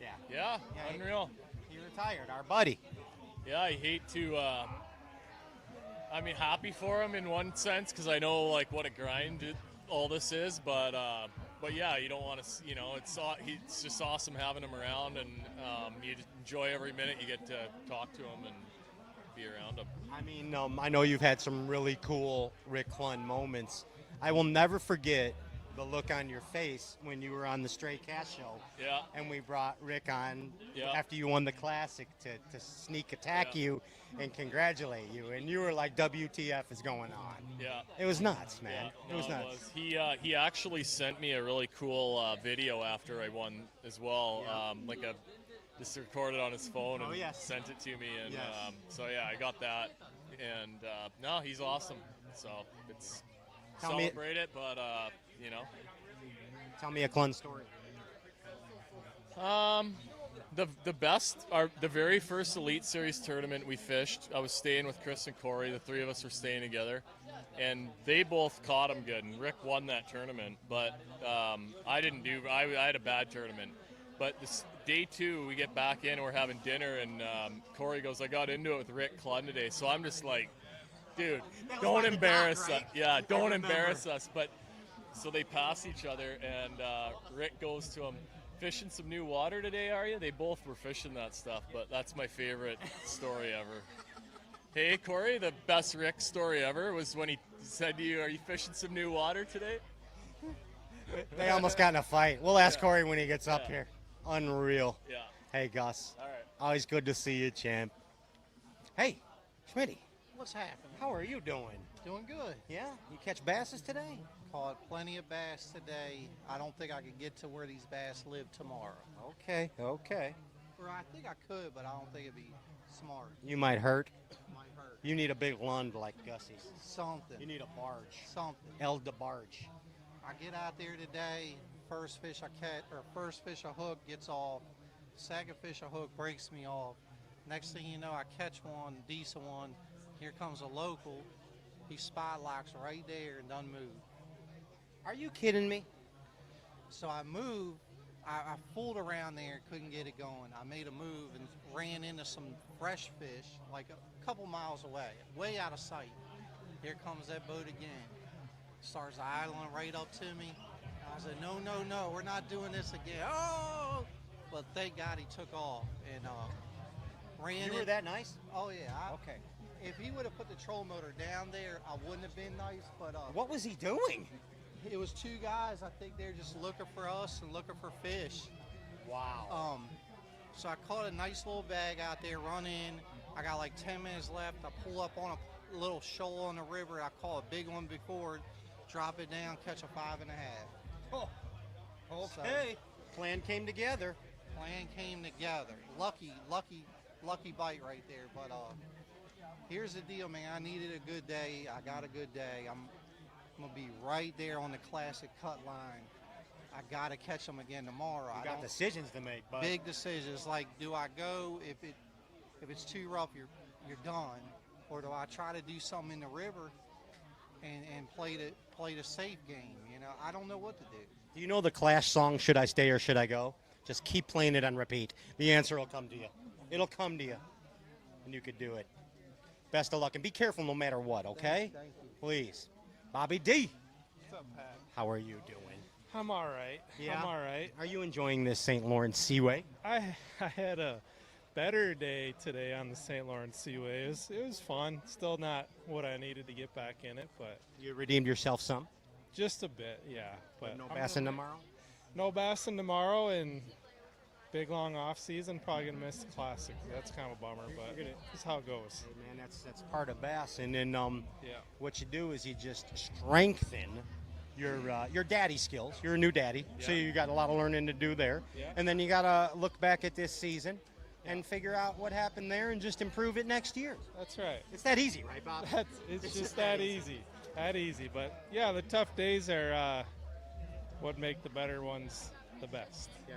Yeah. Yeah, unreal. He retired, our buddy. Yeah, I hate to. I mean, happy for him in one sense because I know like what a grind all this is, but yeah, you don't want to. You know, it's just awesome having him around, and you just enjoy every minute you get to talk to him and be around him. I mean, I know you've had some really cool Rick Clunn moments. I will never forget the look on your face when you were on the Stray Cast show. Yeah. And we brought Rick on Yeah. after you won the Classic to sneak attack you and congratulate you. And you were like, WTF is going on. Yeah. It was nuts, man. Yeah, It was no, nuts. He actually sent me a really cool video after I won as well, just recorded on his phone and sent it to me, and Yes. so yeah, I got that, and no, he's awesome. So it's Tell me- celebrate it, but you know. Tell me a Clunn story. The best, the very first Elite Series tournament we fished, I was staying with Chris and Corey. The three of us were staying together, and they both caught him good. And Rick won that tournament, but I didn't do. I had a bad tournament. But this day 2, we get back in and we're having dinner, and Corey goes, "I got into it with Rick Clunn today." So I'm just like, dude, don't embarrass us. Yeah, don't embarrass us. But so they pass each other, and Rick goes to him, "Fishing some new water today, are you?" They both were fishing that stuff, but that's my favorite story ever. Hey, Corey, the best Rick story ever was when he said to you, "Are you fishing some new water today?" They almost got in a fight. We'll ask Corey when he gets up here. Unreal. Yeah. Hey, Gus. All right. Always good to see you, champ. Hey, Schmitty. What's happening? How are you doing? Doing good. Yeah? You catch basses today? Caught plenty of bass today. I don't think I could get to where these bass live tomorrow. Okay, okay. Or I think I could, but I don't think it'd be smart. You might hurt. Might hurt. You need a big lund like Gussie's. Something. You need a barge. Something. El de barge. I get out there today. First fish I catch, or first fish I hook gets off. Second fish I hook breaks me off. Next thing you know, I catch one, decent one. Here comes a local. He spot locks right there and done move. Are you kidding me? So I move, I fooled around there, couldn't get it going. I made a move and ran into some fresh fish like a couple miles away, way out of sight. Here comes that boat again. Starts idling right up to me. I said, no, no, no, we're not doing this again. Oh! But thank God he took off and ran You were it. that nice? Oh, yeah. Okay. If he would have put the troll motor down there, I wouldn't have been nice. But What was he doing? it was two guys. I think they're just looking for us and looking for fish. Wow. So I caught a nice little bag out there, run in. I got like 10 minutes left. I pull up on a little shoal on the river. I caught a big one before, drop it down, catch a 5.5. Oh, okay. Plan came together. Plan came together. Lucky bite right there. But here's the deal, man. I needed a good day. I got a good day. I'm gonna be right there on the classic cut line. I gotta catch them again tomorrow. You got decisions to make, bud. Big decisions. Like, do I go if it's too rough? You're done, or do I try to do something in the river and play the safe game? You know, I don't know what to do. Do you know the Clash song, Should I Stay or Should I Go? Just keep playing it on repeat. The answer will come to you. It'll come to you, and you could do it. Best of luck, and be careful no matter what, okay? Thank you. Please. Bobby D, What's up, Pat? how are you doing? I'm all right. Yeah? I'm all right. Are you enjoying this St. Lawrence Seaway? I had a better day today on the St. Lawrence Seaway. It was fun. Still not what I needed to get back in it, but You redeemed yourself some? just a bit, yeah. But No bassing tomorrow? No bassing tomorrow, and big long off season. Probably gonna miss the classic. That's kind of a bummer, but that's how it goes. Hey, man, that's part of bass. And then Yeah. what you do is you just strengthen your daddy skills. You're a new daddy, so Yeah. you got a lot of learning to do there. Yeah. And then you got to look back at this season and figure out what happened there and just improve it next year. That's right. It's that easy, right, Bob? It's just that easy. That easy. But yeah, the tough days are what make the better ones the best. Yeah,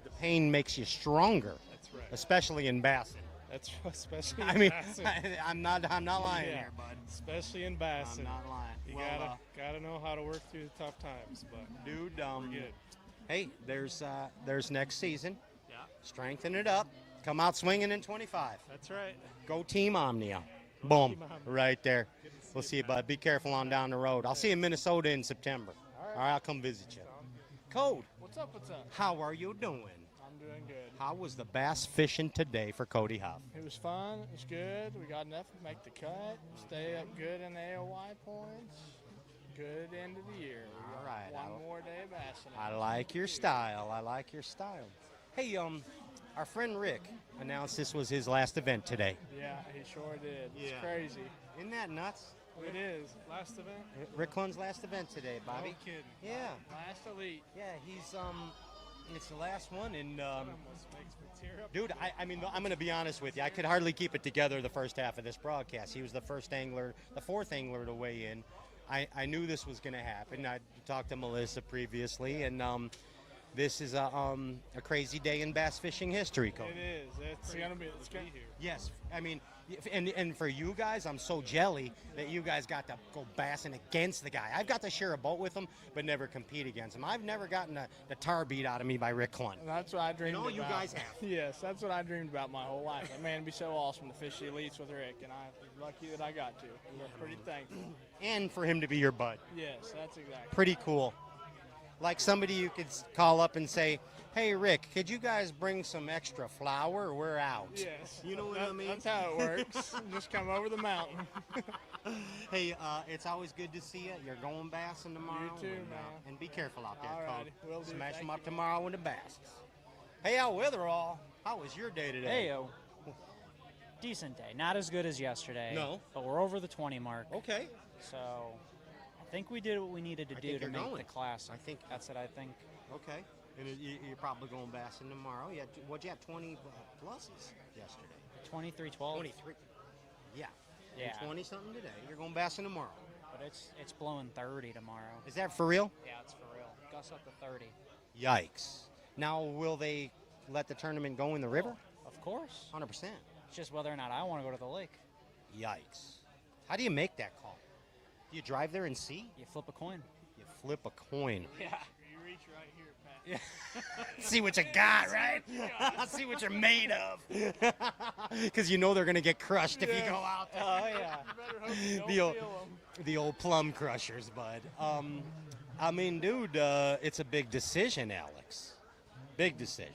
the pain makes you stronger. That's right. Especially in bassing. That's especially in I mean, bassing. I'm not lying Yeah, here, bud. Especially in bassing. I'm not lying. You Well, gotta know how to work through the tough times. But dude, we're good. hey, there's next season. Yeah. Strengthen it up. Come out swinging in 25. That's right. Go Team Omnia. Boom. Team Omnia. Right there. We'll see you, bud. Be careful on down the road. I'll see you in Minnesota in September. All right, I'll come visit you. Code, What's up? What's up? how are you doing? I'm doing good. How was the bass fishing today for Cody Huff? It was fun. It was good. We got enough to make the cut. Stay up good in AOY points. Good end of the year. We All got right, One more day of bassing. I like your style. I like your style. Hey, our friend Rick announced this was his last event today. Yeah, he sure did. It's Yeah. crazy. Isn't that nuts? It is. Last event? Rick Clunn's last event today, Bobby. No kidding. Yeah. Last Elite. Yeah, he's it's the last one, and Almost makes me tear up. dude, I mean, I'm gonna be honest with you. I could hardly keep it together the first half of this broadcast. He was the fourth angler to weigh in. I knew this was gonna happen. I talked to Melissa previously, and this is a crazy day in bass fishing history, Cody. It is. It's gonna be. It's gonna. Yes, I mean, and for you guys, I'm so jelly that you guys got to go bassing against the guy. I've got to share a boat with him, but never compete against him. I've never gotten the tar beat out of me by Rick Clunn. That's what I dreamed all about. you guys have. Yes, that's what I dreamed about my whole life. And man, it'd be so awesome to fish the elites with Rick, and I'm lucky that I got to. We're pretty thankful. And for him to be your bud. Yes, that's exactly. Pretty cool. Like somebody you could call up and say, hey, Rick, could you guys bring some extra flour? We're out. Yes. You know what I mean? That's how it works. Just come over the mountain. Hey, it's always good to see you. You're going bassing tomorrow. You too, and, man. And be careful out there, All Cole. righty, will do. Smash Thank them up you. tomorrow with the bass. Hey, Al Witherall, how was your day today? Heyo. Decent day. Not as good as yesterday. No. But we're over the 20 mark. Okay. So I think we did what we needed to I do think to you're make going. the class. I think that's it, I think. Okay. And you're probably going bassing tomorrow. What'd you have, 20 pluses yesterday? 23-12. 23. Yeah. Yeah. 20-something today. You're going bassing tomorrow. But it's blowing 30 tomorrow. Is that for real? Yeah, it's for real. Gusts up to 30. Yikes. Now, will they let the tournament go in the river? Of course. 100%. It's just whether or not I want to go to the lake. Yikes. How do you make that call? Do you drive there and see? You flip a coin. You flip a coin. Yeah. You reach right here, Pat. See what you got, right? See what you're made of. Because you know they're going to get crushed if you go out there. Oh, yeah. The old plum crushers, bud. I mean, dude, it's a big decision, Alex. Big decision.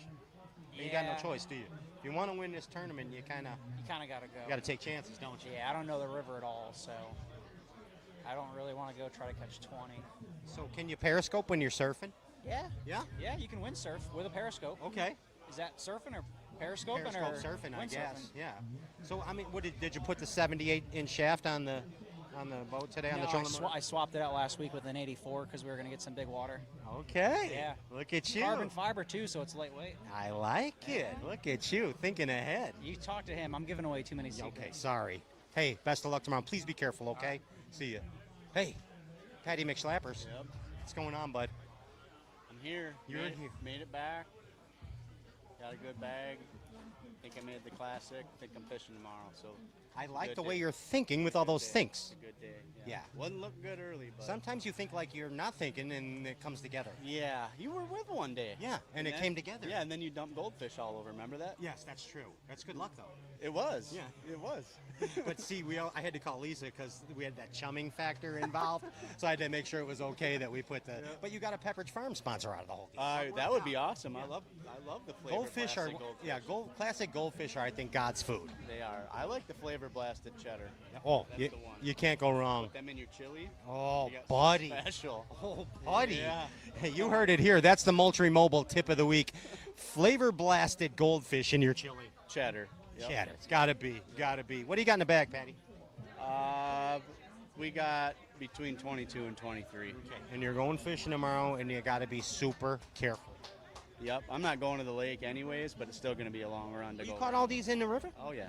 You got no choice, do you? If you want to win this tournament, you kind of got to go. You got to take chances, don't you? Yeah, I don't know the river at all, so I don't really want to go try to catch 20. So can you periscope when you're surfing? Yeah. Yeah? Yeah, you can windsurf with a periscope. Okay. Is that surfing or periscoping Periscope or surfing, I windsurfing? guess. Yeah. So I mean, did you put the 78-inch shaft on the boat today on the trolling motor? I swapped it out last week with an 84 because we were going to get some big water. Okay. Yeah. Look at you. Carbon fiber too, so it's lightweight. I like it. Look at you thinking ahead. You talk to him. I'm giving away too many secrets. Okay, sorry. Hey, best of luck tomorrow. Please be careful, okay? See ya. Hey, Patty McSlappers. Yep. What's going on, bud? I'm here. You're made, here. Made it back. Got a good bag. Think I made the classic. Think I'm fishing tomorrow. So I like good the way day. you're thinking with all those Day. thinks. It's a good day. Yeah. Wasn't looking good early, but Sometimes you think like you're not thinking and it comes together. yeah, you were with one day. Yeah, and it then- came together. Yeah, and then you dumped goldfish all over. Remember that? Yes, that's true. That's good luck, though. It was. Yeah. it was. But see, I had to call Lisa because we had that chumming factor involved, so I had to make sure it was okay that we put the. Yeah. But you got a Pepperidge Farm sponsor out of the whole deal. That would be awesome. I love the flavor. Goldfish are classic goldfish are, I think, God's food. They are. I like the flavor blasted cheddar. Oh, That's the one. you can't go wrong. Put them in your chili. Oh, You got buddy. something Special. Oh, buddy. Yeah. Hey, you heard it here. That's the Moultrie Mobile tip of the week. Flavor blasted goldfish in your chili. Cheddar. Yep. Cheddar. It's got to be. What do you got in the bag, Patty? We got between 22 and 23. Okay. And you're going fishing tomorrow, and you got to be super careful. Yep. I'm not going to the lake anyways, but it's still going to be a long run to You go. caught all these in the river? Oh yeah.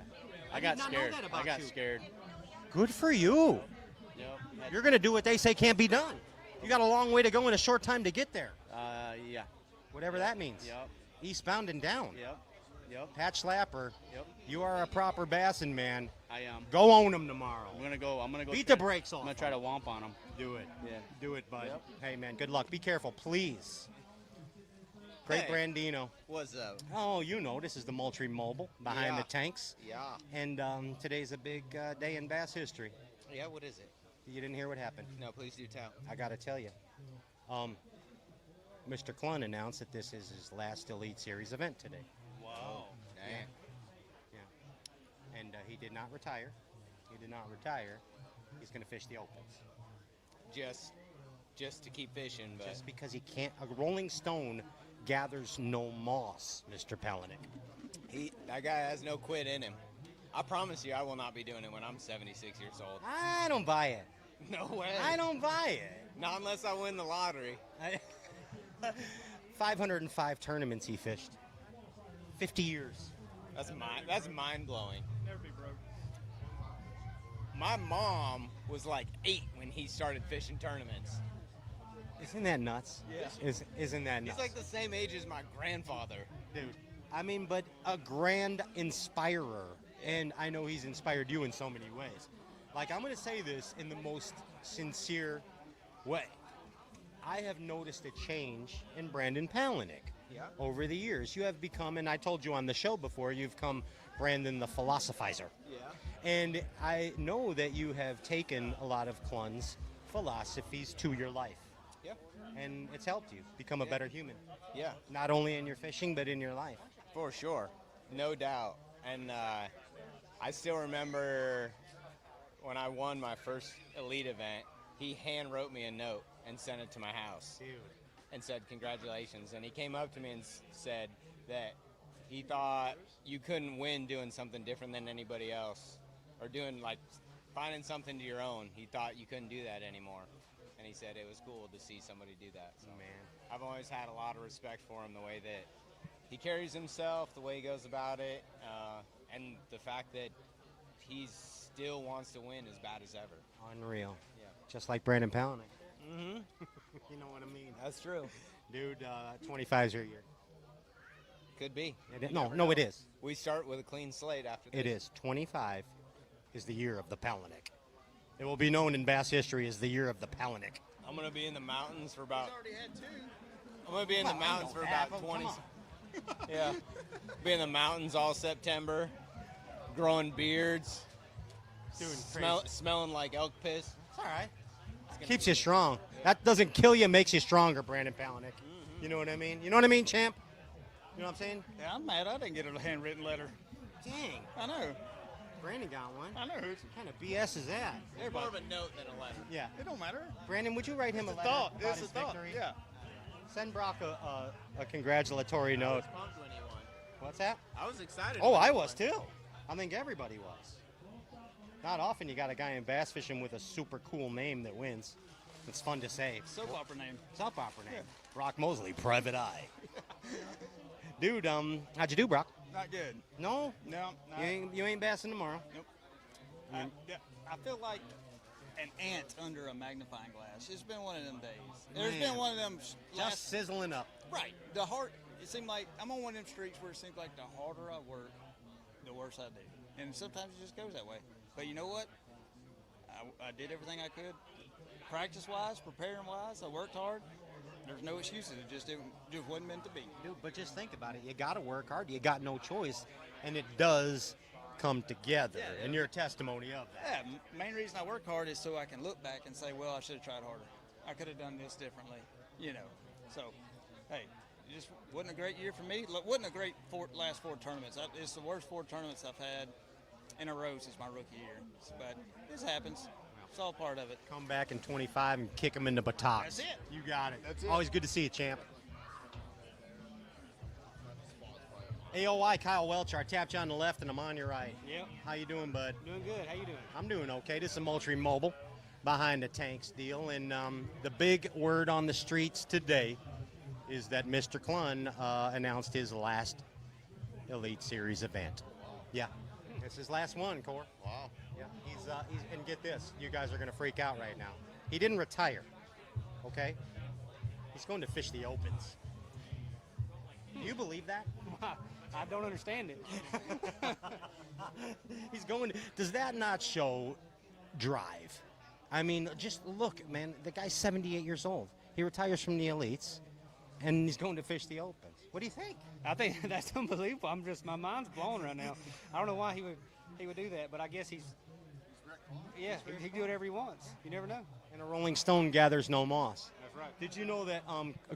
I I did got not know scared. that about I got you. scared. Good for you. Yep. You're going to do what they say can't be done. You got a long way to go in a short time to get there. Yeah. Whatever that means. Yep. Eastbound and down. Yep. Patch Slapper. Yep. You are a proper bassin' man. I am. Go own them tomorrow. I'm gonna go. Beat the brakes off. I'm gonna try to womp on them. Do it. Yeah. Do it, bud. Yep. Hey, man, good luck. Be careful, please. Great Hey. Brandino. What's up? Oh, you know, this is the Moultrie Mobile behind Yeah. the tanks. Yeah. And today's a big day in bass history. Yeah, what is it? You didn't hear what happened. No, please do tell. I got to tell you. Mr. Clunn announced that this is his last Elite Series event today. Wow. Dang. Yeah. And he did not retire. He did not retire. He's going to fish the Opens. Just to keep fishing, but Just because he can't. A rolling stone gathers no moss, Mr. Palaniuk. that guy has no quit in him. I promise you, I will not be doing it when I'm 76 years old. I don't buy it. No way. I don't buy it. Not unless I win the lottery. 505 tournaments he fished. 50 years. That's mind blowing. Never be broke. My mom was like 8 when he started fishing tournaments. Isn't that nuts? Yeah. Isn't that nuts? He's like the same age as my grandfather. Dude, I mean, but a grand inspirer. And I know he's inspired you in so many ways. Like, I'm going to say this in the most sincere way. I have noticed a change in Brandon Palaniuk over the years. You have become, and I told you on the show before, you've come Brandon the philosophizer. Yeah. And I know that you have taken a lot of Clunn's philosophies to your life. Yeah. And it's helped you become a better human. Yeah. Not only in your fishing, but in your life. For sure. No doubt. And I still remember when I won my first Elite event, he hand wrote me a note and sent it to my house. Dude. And said, congratulations. And he came up to me and said that he thought you couldn't win doing something different than anybody else. Or doing, like, finding something to your own. He thought you couldn't do that anymore. And he said it was cool to see somebody do that. So Man. I've always had a lot of respect for him, the way that he carries himself, the way he goes about it, and the fact that he still wants to win as bad as ever. Unreal. Yeah. Just like Brandon Palaniuk. Mm-hmm. You know what I mean? That's true. Dude, 25 is your year. Could be. No, it is. We start with a clean slate after this. It is. 25 is the year of the Palaniuk. It will be known in bass history as the year of the Palaniuk. I'm going to be in the mountains for about... I'm gonna be in the mountains for about 20. Yeah, be in the mountains all September, growing beards, smelling like elk piss. It's all right. Keeps you strong. That doesn't kill you, makes you stronger, Brandon Palaniuk. You know what I mean? You know what I mean, champ? You know what I'm saying? Yeah, I'm mad I didn't get a handwritten letter. Dang. I know. Brandon got one. I know. What kind of BS is that? It's more of a note than a letter. Yeah. It don't matter. Brandon, would you write him It's a a letter thought. about It's his a thought. victory? Yeah. Send Brock a congratulatory note. Pumped when he won. What's that? I was excited. Oh, when he I won. was too. I think everybody was. Not often you got a guy in bass fishing with a super cool name that wins. It's fun to say. Soap opera name. Soap opera name. Brock Mosley, Private Eye. Dude, how'd you do, Brock? Not good. No? No. You ain't bassing tomorrow. Nope. I feel like an ant under a magnifying glass. It's been one of them days. There's been one of them Just sizzling up. Right. It seemed like I'm on one of them streets where it seems like the harder I work, the worse I do. And sometimes it just goes that way. But you know what? I did everything I could. Practice-wise, preparing-wise, I worked hard. There's no excuses. It just wasn't meant to be. Dude, but just think about it. You got to work hard. You got no choice. And it does come together. Yeah. And you're a testimony of that. Yeah, main reason I work hard is so I can look back and say, well, I should have tried harder. I could have done this differently, you know. So, hey, it just wasn't a great year for me. Look, wasn't a great last 4 tournaments. It's the worst 4 tournaments I've had in a row since my rookie year. But this happens. It's all part of it. Come back in 25 and kick them in the buttocks. That's it. You got it. That's it. Always good to see you, champ. AOI Kyle Welcher. I tapped you on the left and I'm on your right. Yep. How you doing, bud? Doing good. How you doing? I'm doing okay. This is Moultrie Mobile behind the tanks deal. And the big word on the streets today is that Mr. Clunn announced his last Elite Series event. Yeah. It's his last one, Cor. Wow. Yeah. He's and get this, you guys are going to freak out right now. He didn't retire, okay? He's going to fish the opens. Do you believe that? I don't understand it. He's going. Does that not show drive? I mean, just look, man. The guy's 78 years old. He retires from the elites, and he's going to fish the opens. What do you think? I think that's unbelievable. My mind's blown right now. I don't know why he would do that, but I guess he can do whatever he wants. You never know. And a Rolling Stone gathers no moss. That's right. Did you know that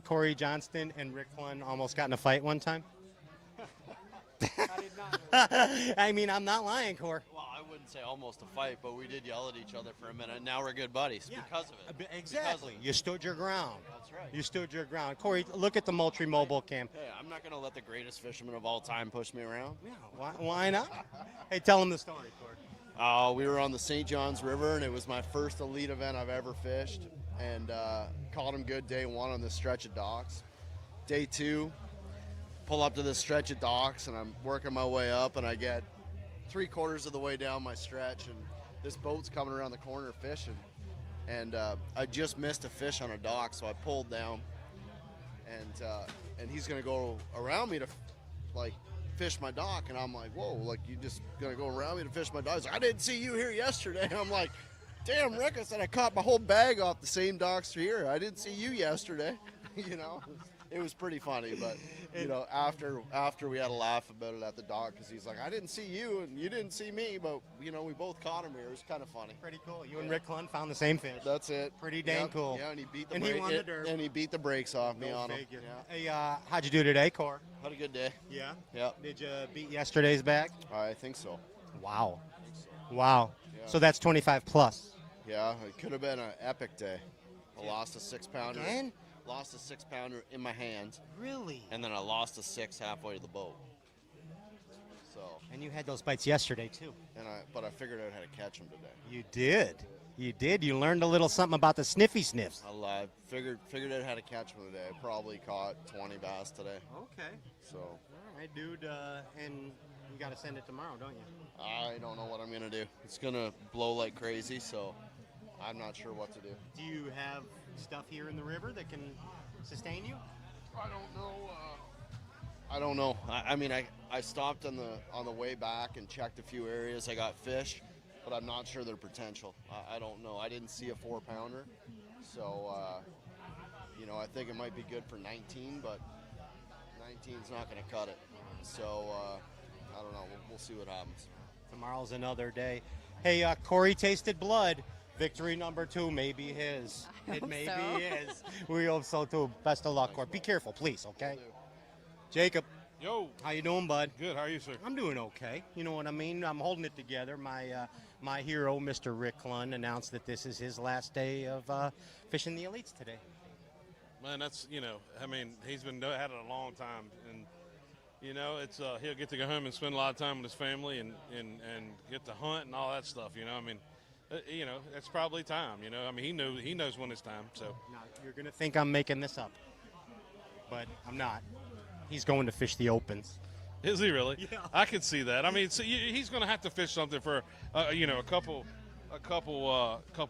Corey Johnston and Rick Clunn almost got in a fight one time? I did not know. I mean, I'm not lying, Cor. Well, I wouldn't say almost a fight, but we did yell at each other for a minute. Now we're good buddies because of it. Exactly. You stood your ground. That's right. You stood your ground. Corey, look at the Moultrie Mobile cam. Hey, I'm not going to let the greatest fisherman of all time push me around. Yeah, why not? Hey, tell him the story, Corey. We were on the St. Johns River, and it was my first elite event I've ever fished, and caught him good day 1 on this stretch of docks. Day 2, pull up to this stretch of docks, and I'm working my way up, and I get 3/4 of the way down my stretch, and this boat's coming around the corner fishing, and I just missed a fish on a dock, so I pulled down, and he's gonna go around me to fish my dock, and I'm like, whoa, like, you just gonna go around me to fish my dock? He's like, I didn't see you here yesterday. And I'm like, damn, Rick, I said I caught my whole bag off the same docks here. I didn't see you yesterday. You know, it was pretty funny, but you know, after we had a laugh about it at the dock, because he's like, I didn't see you and you didn't see me, but you know, we both caught him here. It was kind of funny. Pretty cool. You and Rick Clunn found the same fish. That's it. Pretty dang cool. Yeah, and he beat the And he won the derby. and he beat the brakes off me Go on him. figure. Yeah. Hey, how'd you do today, Cor? Had a good day. Yeah? Yeah. Did you beat yesterday's bag? I think so. Wow. Wow. Yeah. So that's 25 plus. Yeah, it could have been an epic day. I lost a 6-pounder. Again? Lost a 6-pounder in my hand. Really? And then I lost a 6 halfway to the boat. So. And you had those bites yesterday too. But I figured out how to catch them today. You did. You did. You learned a little something about the sniffy sniffs. I figured out how to catch them today. I probably caught 20 bass today. Okay. So. All right, dude. And you got to send it tomorrow, don't you? I don't know what I'm gonna do. It's gonna blow like crazy, so I'm not sure what to do. Do you have stuff here in the river that can sustain you? I don't know. I don't know. I mean, I stopped on the way back and checked a few areas. I got fish, but I'm not sure their potential. I don't know. I didn't see a 4-pounder, so You know, I think it might be good for 19, but 19's not going to cut it. So I don't know. We'll see what happens. Tomorrow's another day. Hey, Corey tasted blood. Victory number 2 may be his. It may be his. We hope so too. Best of luck, Corey. Be careful, please, okay? Jacob. Yo. How you doing, bud? Good. How are you, sir? I'm doing okay. You know what I mean? I'm holding it together. My hero, Mr. Rick Clunn, announced that this is his last day of fishing the elites today. Man, that's, you know, I mean, he's been had it a long time, and you know, it's he'll get to go home and spend a lot of time with his family and get to hunt and all that stuff. You know, I mean, you know, it's probably time. You know, I mean, he knows when it's time. So now, you're gonna think I'm making this up, but I'm not. He's going to fish the opens. Is he really? Yeah. I could see that. I mean, so he's going to have to fish something for you know, a couple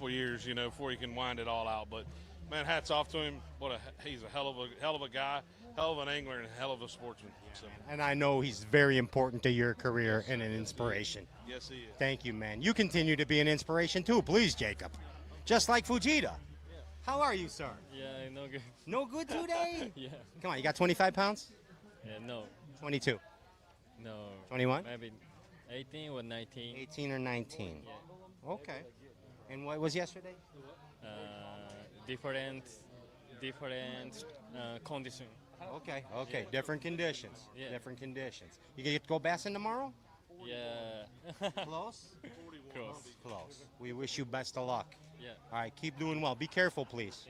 years, you know, before he can wind it all out. But man, hats off to him. He's a hell of a guy, hell of an angler, and a hell of a sportsman. So. And I know he's very important to your career and an inspiration. Yes, he is. Thank you, man. You continue to be an inspiration too, please, Jacob. Just like Fujita. How are you, sir? Yeah, no good. No good today? Yeah. Come on, you got 25 pounds? Yeah, no. 22. No. 21? Maybe 18 or 19. 18 or 19. Yeah. Okay. And what was yesterday? Different condition. Okay. Yeah. Different conditions. Yeah. Different conditions. You get to go bassing tomorrow? Yeah. Close? Close. Close. We wish you best of luck. Yeah. All right, keep doing well. Be careful, please.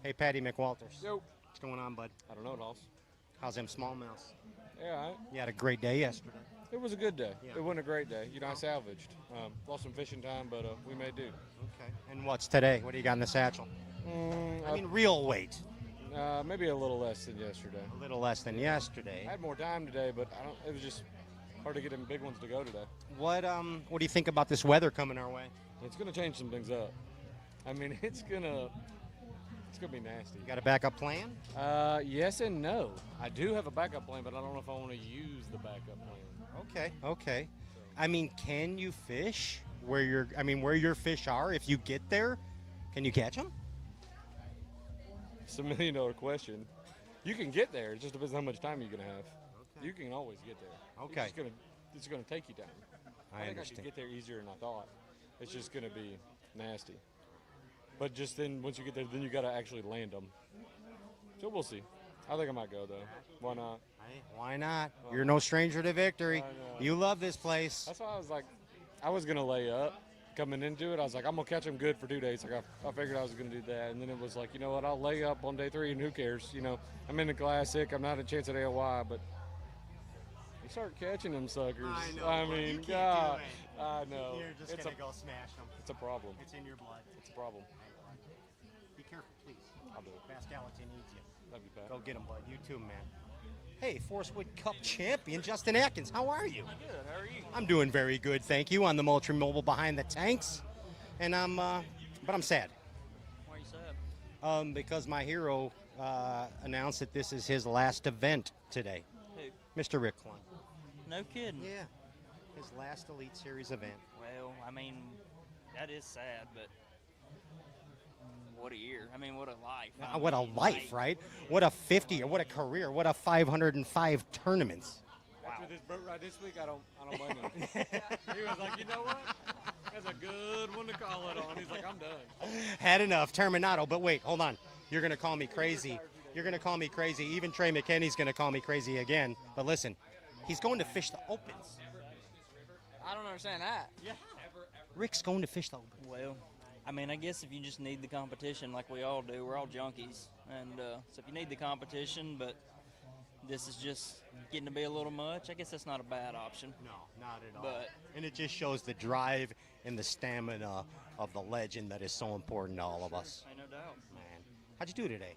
Hey, Patty McWalters. Yo. What's going on, bud? I don't know, Dolls. How's them smallmouths? Yeah, You had a great day yesterday. it was a good day. Yeah. It wasn't a great day. You know, I salvaged. Lost some fishing time, but we made do. Okay. And what's today? What do you got in the satchel? I mean, real weight. Maybe a little less than yesterday. A little less than yesterday. I had more time today, but it was just hard to get them big ones to go today. What do you think about this weather coming our way? It's going to change some things up. I mean, it's gonna be nasty. You got a backup plan? Yes and no. I do have a backup plan, but I don't know if I want to use the backup plan. Okay. I mean, can you fish where your fish are? If you get there, can you catch them? It's $1 million question. You can get there. It just depends on how much time you're gonna have. You can always get there. Okay. It's gonna take you time. I think understand. I could get there easier than I thought. It's just gonna be nasty. But just then, once you get there, then you gotta actually land them. So we'll see. I think I might go though. Why not? Hey, why not? You're no stranger to victory. You love this place. That's why I was like, I was gonna lay up coming into it. I was like, I'm gonna catch them good for 2 days. Like I figured I was gonna do that, and then it was like, you know what? I'll lay up on day 3, and who cares? You know, I'm in the Classic. I'm not a chance at AOY, but you start catching them suckers. I know. I but mean, you can't God, do it. I know. You're just It's gonna go smash them. It's a problem. It's in your blood. It's a problem. Be careful, please. I'll do it. Bass Gallatin needs you. Love you, Pat. Go get him, bud. You too, man. Hey, Forest Wood Cup champion Justin Atkins. How are you? Good. How are you? I'm doing very good, thank you. On the Moultrie Mobile behind the tanks, and but I'm sad. Why are you sad? Because my hero announced that this is his last event today. Who? Mr. Rick Clunn. No kidding. Yeah. His last Elite Series event. Well, I mean, that is sad, but what a year. I mean, what a life. What a life, right? What a 50, or what a career, what a 505 tournaments. After this boat ride this week, I don't blame him. He was like, you know what? That's a good one to call it on. He's like, I'm done. Had enough, Terminato. But wait, hold on. You're going to call me crazy. You're going to call me crazy. Even Trey McKinney's going to call me crazy again. But listen, he's going to fish the opens. I don't understand that. Yeah. Rick's going to fish the opens. Well, I mean, I guess if you just need the competition like we all do, we're all junkies. And so if you need the competition, but this is just getting to be a little much, I guess that's not a bad option. No, not at all. But and it just shows the drive and the stamina of the legend that is so important to all of us. Ain't no doubt. Man, how'd you do today?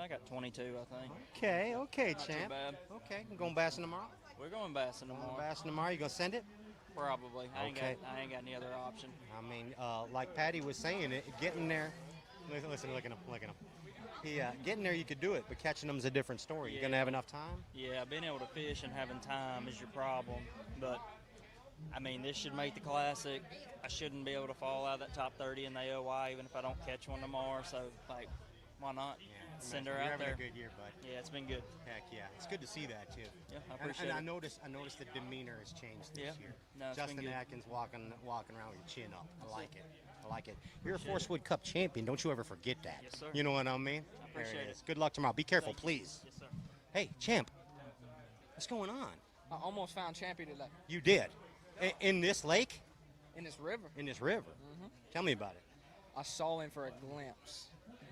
I got 22, I think. Okay, Not too champ. bad. Okay, you going bassing tomorrow? We're going bassing tomorrow. Bassing tomorrow, you gonna send it? Probably. I Okay. ain't got any other option. I mean, like Patty was saying, getting there. Listen, look at him. He getting there, you could do it, but catching them is a different story. You gonna have enough time? Yeah, being able to fish and having time is your problem. But I mean, this should make the Classic. I shouldn't be able to fall out of that top 30 in the AOY, even if I don't catch one tomorrow. So, like, Why not? Yeah, Send you're her out having there. a good year, bud. Yeah, it's been good. Heck yeah, it's good to see that too. Yeah, I And- appreciate and I it. noticed the demeanor has changed this Yeah. year. No, it's been Justin good. Atkins walking around with your chin up. I like it. I like it. You're a Force Wood Cup champion. Don't you ever forget that. Yes, sir. You know what I mean? I appreciate There it. is. Good luck tomorrow. Be careful, Thank you. please. Yes, sir. Hey, champ. What's going on? I almost found champion today You did. In this lake? in this river. In this river? Tell me about it. I saw him for a glimpse,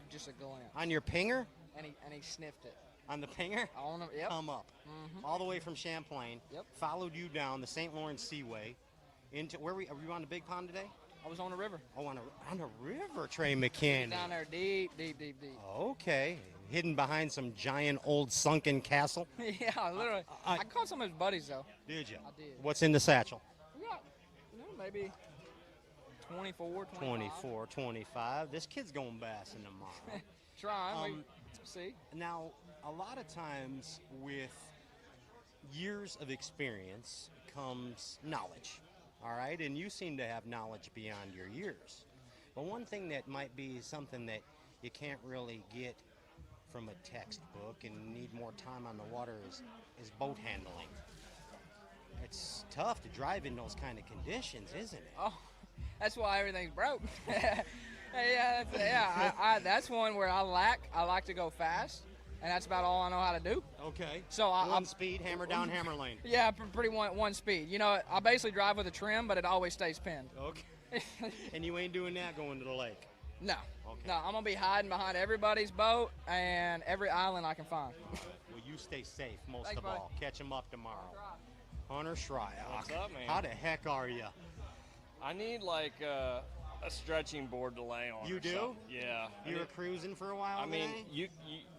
just a glimpse. On your pinger? And he sniffed it. On the pinger? On him, yep. Come up. All the way from Champlain. Yep. Followed you down the St. Lawrence Seaway into are you on the big pond today? I was on the river. Oh, on a river, Trey McKinney. Down there deep, deep, deep, deep. Okay. Hidden behind some giant old sunken castle. Yeah, literally. I caught some of his buddies though. Did you? I did. What's in the satchel? We got, maybe 24, 25. 24, 25. This kid's going bassing tomorrow. Trying. We see. Now, a lot of times with years of experience comes knowledge, all right? And you seem to have knowledge beyond your years. But one thing that might be something that you can't really get from a textbook and need more time on the water is boat handling. It's tough to drive in those kind of conditions, isn't it? Oh, that's why everything's broke. That's one where I like to go fast, and that's about all I know how to do. Okay. So I'm speed, hammer down, hammer lane. Yeah, pretty one speed. You know, I basically drive with a trim, but it always stays pinned. Okay. And you ain't doing that going to the lake? No. Okay. No, I'm gonna be hiding behind everybody's boat and every island I can find. Well, you stay safe most Thanks, of buddy. all. Catch him up tomorrow. Hunter Shryock. What's up, man? How the heck are you? I need like a stretching board to lay on. You or do? something. Yeah. You were cruising for a while I mean, today? you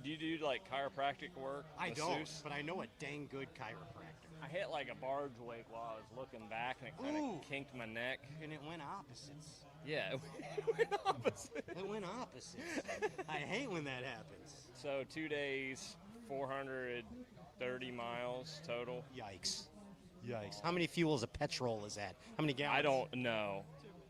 do you do like chiropractic work? I don't, masseuse? but I know a dang good chiropractor. I hit like a barge wake while I was looking back, and it kind Ooh. of kinked my neck. And it went opposites. Yeah, it went opposite. It went opposites. I hate when that happens. So 2 days, 430 miles total. Yikes. Yikes. How many fuels of petrol is that? How many gallons? I don't know.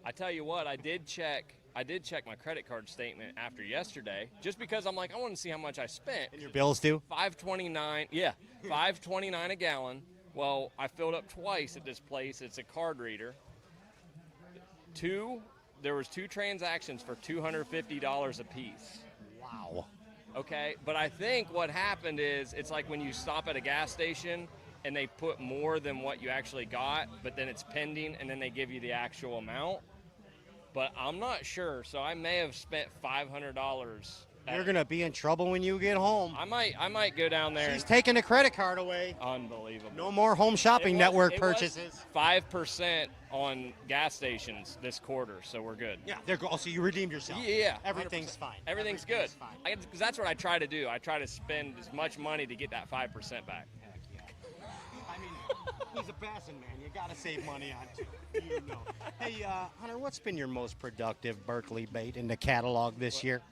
I tell you what, I did check my credit card statement after yesterday, just because I'm like, I want to see how much I spent. And your bills do? $5.29. Yeah, $5.29 a gallon. Well, I filled up twice at this place. It's a card reader. There was 2 transactions for $250 a piece. Wow. Okay, but I think what happened is it's like when you stop at a gas station and they put more than what you actually got, but then it's pending and then they give you the actual amount. But I'm not sure, so I may have spent $500. You're going to be in trouble when you get home. I might go down there. She's taking the credit card away. Unbelievable. No more home shopping network purchases. 5% on gas stations this quarter, so we're good. Yeah, they're go. So you redeemed yourself. Yeah, Everything's 100%. fine. Everything's good. Because that's what I try to do. I try to spend as much money to get that 5% back. I mean, he's a passing man. You got to save money on it. You know. Hey, Hunter, what's been your most productive Berkeley bait in the catalog this year?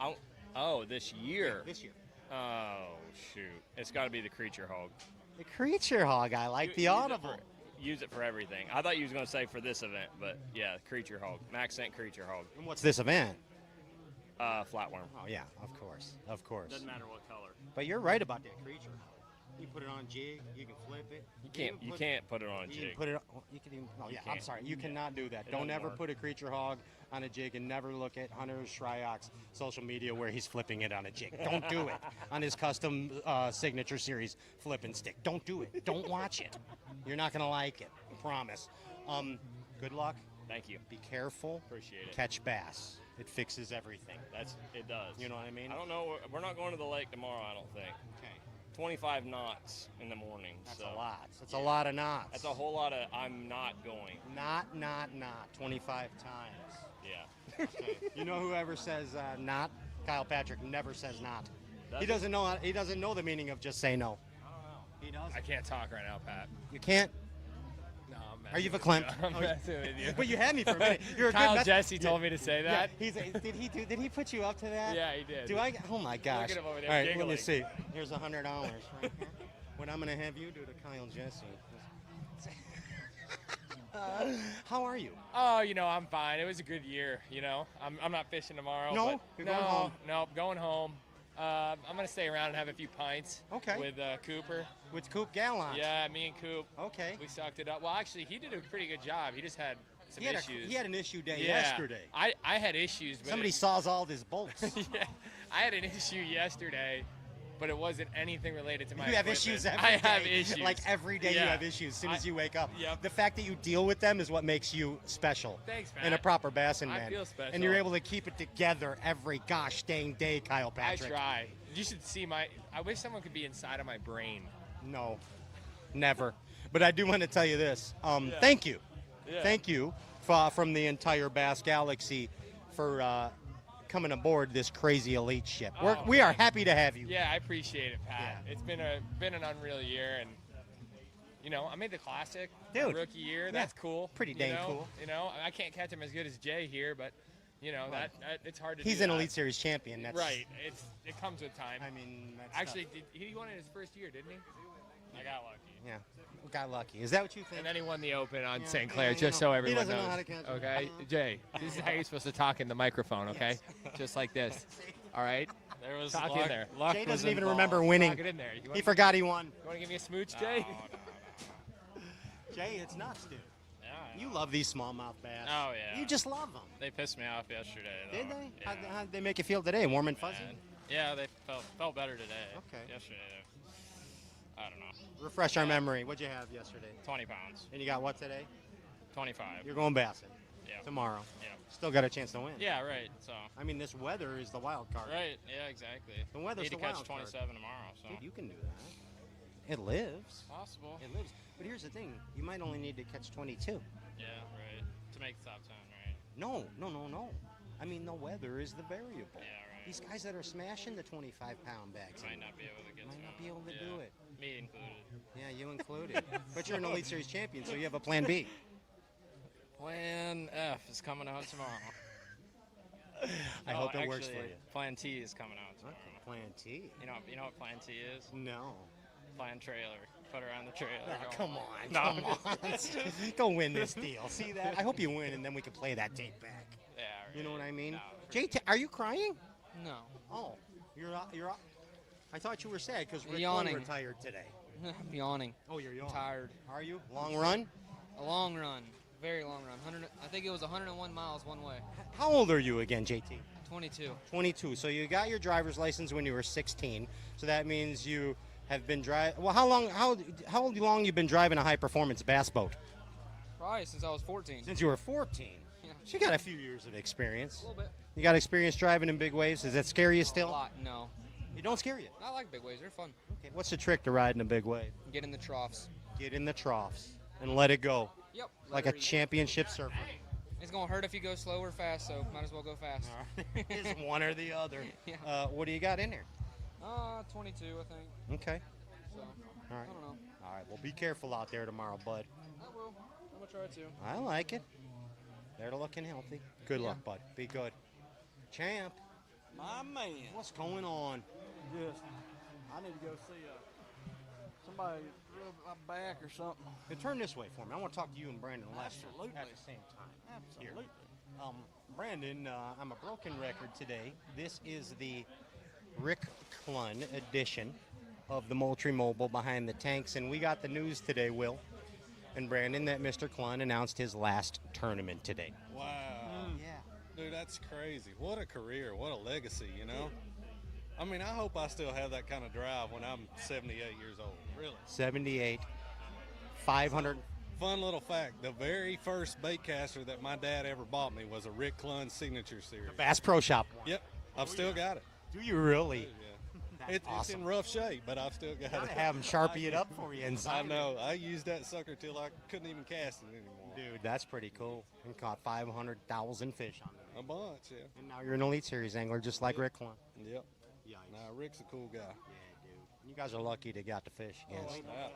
This year? This year. Oh, shoot. It's got to be the Creature Hog. The Creature Hog. I like the audible. Use it for everything. I thought you was going to say for this event, but yeah, Creature Hog. Max Scent Creature Hog. And what's this event? Flatworm. Oh, yeah, of course. Of course. Doesn't matter what color. But you're right about that Creature Hog. You put it on jig, you can flip it. You can't put it on a You jig. can put it. You can even. Oh yeah, I'm can't. sorry. You cannot do that. It Don't doesn't ever work. put a Creature Hog on a jig, and never look at Hunter Shryock's social media where he's flipping it on a jig. Don't do it on his custom signature series flip and stick. Don't do it. Don't watch it. You're not gonna like it. I promise. Good luck. Thank you. Be careful. Appreciate it. Catch bass. It fixes everything. It does. You know what I mean? I don't know. We're not going to the lake tomorrow, I don't think. Okay. 25 knots in the morning. That's so. a lot. That's a lot of knots. That's a whole lot of I'm not going. Not. 25 times. Yeah. Okay. You know whoever says not? Kyle Patrick never says not. Does He he? doesn't know. He doesn't know the meaning of just say no. I don't know. He does. I can't talk right now, Pat. You can't. No, I'm messing Are you with verklempt? I'm messing with you. But you had me for a minute. You're a Kyle good Jesse told me to say that. Yeah, did he put you up to that? Yeah, he did. Do I? Oh my gosh! Look at him over there All right, let giggling. me see. Here's $100 right here. What I'm gonna have you do to Kyle Jesse. How are you? Oh, I'm fine. It was a good year. I'm not fishing tomorrow. No? but You're going home? No, going home. I'm gonna stay around and have a few pints. Okay. With Cooper. With Coop Gallant. Yeah, me and Coop. Okay. We sucked it up. Well, actually, he did a pretty good job. He just had some issues. He had an issue day Yeah. yesterday. I had issues. But Somebody sawzalled his bolts. Yeah, I had an issue yesterday, but it wasn't anything related to my You have equipment. issues every I day. have issues. Like every day you Yeah. have issues as soon as you wake up. Yep. The fact that you deal with them is what makes you special. Thanks, And a Matt. proper bassin' I man. feel special. And you're able to keep it together every gosh dang day, Kyle Patrick. I try. You should see my. I wish someone could be inside of my brain. No, never. But I do want to tell you this. Yeah. Thank you. Yeah. Thank you from the entire Bass Galaxy for coming aboard this crazy elite ship. We are happy to have you. Yeah, I appreciate it, Pat. It's been an unreal year, and you know, I made the classic Dude. rookie year. Yeah. That's cool. Pretty you dang know? cool. You know, I can't catch him as good as Jay here, but you know that it's hard to. He's do an that. Elite Series champion. That's Right. It comes with time. I mean, that's actually, he won it his first year, didn't he? I got lucky. Yeah, got lucky. Is that what you think? And then he won the Open on Yeah. St. Clair, Yeah, just no. so He everyone doesn't know knows. how to catch it. Okay, Jay, this is how you're supposed to talk in the microphone. Okay, just like this. All right. There was talk luck- in there. luck Jay was doesn't even involved. remember winning. Talk it in there. He forgot he won. You want to give me a smooch, Jay? Jay, it's nuts, dude. Yeah, I You know. love these smallmouth bass. Oh yeah. You just love them. They pissed me off yesterday. Though. Did they? Yeah. How'd they make you feel today? Warm and fuzzy? Yeah, they felt better today. Okay. Yesterday, I don't know. Refresh our memory. What'd you have yesterday? 20 pounds. And you got what today? 25. You're going bassing. Yeah. Tomorrow. Yeah. Still got a chance to win. Yeah, right. So. I mean, this weather is the wild card. Right. Yeah, exactly. The weather's Need to the catch wild card. 27 tomorrow. So. Dude, you can do that. It lives. Possible. It lives. But here's the thing. You might only need to catch 22. Yeah, right. To make the top 10, right? No. I mean, the weather is the variable. Yeah, right. These guys that are smashing the 25-pound bags Might not be able to get might to not them. be able to Yeah. do it. Me included. Yeah, you included. But you're an Elite Series champion, so you have a plan B. Plan F is coming out tomorrow. I hope it works for actually, you. Plan T is coming out tomorrow. Plan T? You know what Plan T is? No. Plan trailer. Put her on the trailer. Oh, Go come on. on. Go win this deal. See that? I hope you win, and then we can play that tape back. Yeah, right. You know what I mean? No, Jay, are you crying? No. Oh, you're. I thought you were sad because Rick Yawning. Clunn retired today. I'm yawning. Oh, you're yawning. Tired. Are you? Long run? A long run. Very long run. I think it was 101 miles one way. How old are you again, JT? 22. 22. So you got your driver's license when you were 16. So that means you have been driving. Well, how long you been driving a high performance bass boat? Probably since I was 14. Since you were 14. Yeah. So you got a few years of experience. A little bit. You got experience driving in big waves. Does that scare you still? A lot. No. It don't scare you. I like big waves. They're fun. Okay. What's the trick to riding a big wave? Get in the troughs. Get in the troughs and let it go. Yep. Like a championship surfer. It's gonna hurt if you go slow or fast, so might as well go fast. It's one or the other. Yeah. What do you got in there? 22, I think. Okay. So. All right. I don't know. All right. Well, be careful out there tomorrow, bud. I will. I'm gonna try to. I like it. They're looking healthy. Good luck, bud. Be good. Champ. My man. What's going on? Just, I need to go see somebody rub my back or something. Hey, turn this way for me. I want to talk to you and Brandon Lester Absolutely. at the same time. Absolutely. Here. Brandon, I'm a broken record today. This is the Rick Clunn edition of the Moultrie Mobile Behind the Tanks, and we got the news today, Will and Brandon, that Mr. Clunn announced his last tournament today. Wow. Yeah. Dude, that's crazy. What a career. What a legacy, you know? I mean, I hope I still have that kind of drive when I'm 78 years old. Really. 78, 500. Fun little fact, the very first bait caster that my dad ever bought me was a Rick Clunn Signature Series. Bass Pro Shop one. Yep. I've still got it. Do you really? Yeah. That's It's awesome. in rough shape, but I've still got Gotta it. have 'em sharpie it up for you inside. I know. I used that sucker till I couldn't even cast it anymore. Dude, that's pretty cool. And caught 500,000 fish on it. A bunch, yeah. And now you're an Elite Series angler just like Rick Clunn. Yep. Yikes. Nah, Rick's a cool guy. Yeah, dude. You guys are lucky to got to fish against. No doubt.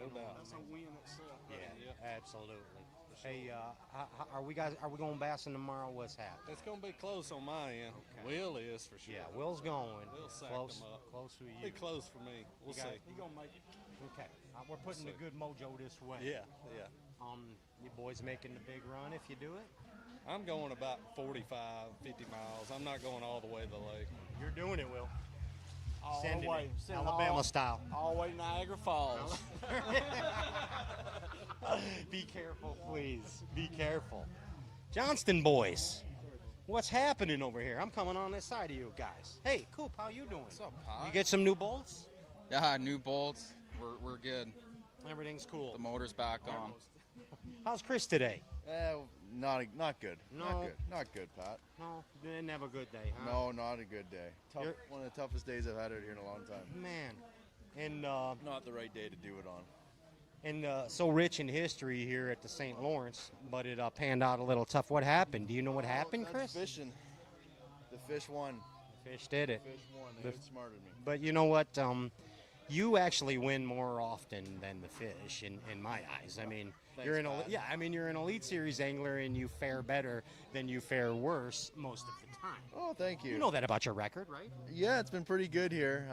No doubt. That's a win itself. Yeah, absolutely. Hey, are we going bassing tomorrow? What's happening? It's gonna be close on my end. Will is for sure. Yeah, Will's going. We'll sack Close, them up. close for you. Be close for me. We'll You see. got- He gonna make it. Okay, we're putting the good mojo this way. Yeah, yeah. You boys making the big run if you do it? I'm going about 45, 50 miles. I'm not going all the way to the lake. You're doing it, Will. All Sending the way. it. Send Alabama style. All the way to Niagara Falls. Be careful, please. Be careful. Johnston boys, what's happening over here? I'm coming on this side of you guys. Hey, Coop, how you doing? What's up, Pop? You get some new bolts? Yeah, new bolts. We're good. Everything's cool. The motor's back on. How's Chris today? Not good. No. Not good, Pat. No, didn't have a good day, huh? No, not a good day. One of the toughest days I've had out here in a long time. Man, and not the right day to do it on. And so rich in history here at the St. Lawrence, but it panned out a little tough. What happened? Do you know what happened, Chris? Fishing. The fish won. The fish did it. The fish won. They outsmarted me. But you know what? You actually win more often than the fish, in my eyes. I mean, Thanks, you're an Pat. you're an Elite Series angler, and you fare better than you fare worse most of the time. Oh, thank you. You know that about your record, right? Yeah, it's been pretty good here.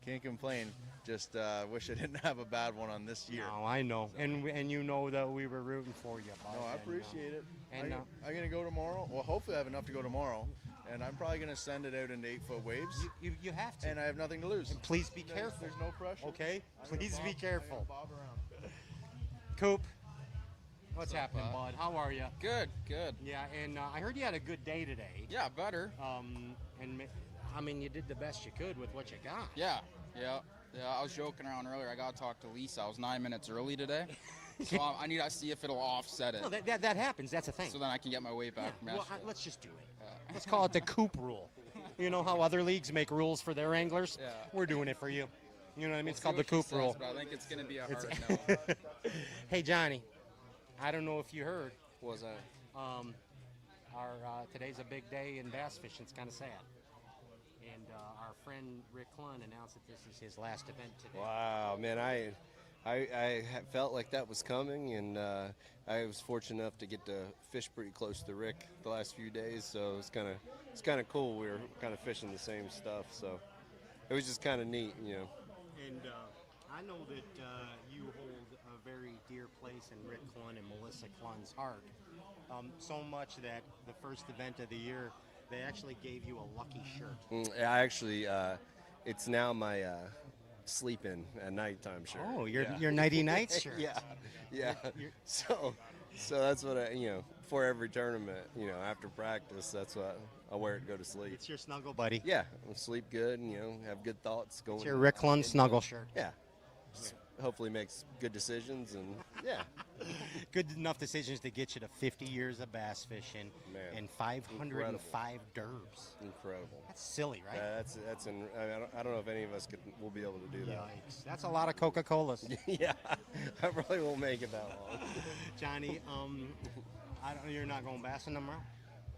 Can't complain. Just wish I didn't have a bad one on this year. No, I know, and you know that we were rooting for you. No, I appreciate it. And I'm going to go tomorrow. Well, hopefully I have enough to go tomorrow. And I'm probably going to send it out into 8-foot waves. You have to. And I have nothing to lose. And please be careful. There's no pressure. Okay? I'm Please gonna be bob- careful. I'm gonna bob around. Coop, what's What's up, happening, bud? bud? How are you? Good. Yeah, and I heard you had a good day today. Yeah, better. I mean, you did the best you could with what you got. Yeah. I was joking around earlier. I got to talk to Lisa. I was 9 minutes early today. So I need to see if it'll offset it. No, that happens. That's a thing. So then I can get my weight back from Well, yesterday. let's just do it. Let's call it the Coop rule. You know how other leagues make rules for their anglers? Yeah. We're doing it for you. You know what I mean? We'll it's see called the what she Coop says, rule. But I think it's going to be a It's- hard no. Hey, Johnny, I don't know if you heard. What was that? Today's a big day in bass fishing. It's kind of sad. And our friend Rick Clunn announced that this is his last event today. Wow, man, I felt like that was coming, and I was fortunate enough to get to fish pretty close to Rick the last few days, so it's kind of cool. We were kind of fishing the same stuff, so it was just kind of neat, you know. And I know that you hold a very dear place in Rick Clunn and Melissa Clunn's heart, so much that the first event of the year, they actually gave you a lucky shirt. I actually, it's now my sleep-in at nighttime shirt. Oh, your nighty night shirt. Yeah. So that's what for every tournament, after practice, that's what I wear it to go to sleep. It's your snuggle buddy. Yeah, I'll sleep good and have good thoughts going. It's your Rick Clunn snuggle shirt. Yeah. Hopefully makes good decisions and yeah. Good enough decisions to get you to 50 years of bass fishing and 505 derbs. Incredible. That's silly, right? I don't know if any of us will be able to do that. Yikes. That's a lot of Coca-Colas. Yeah, I probably won't make it that long. Johnny, you're not going bassing tomorrow?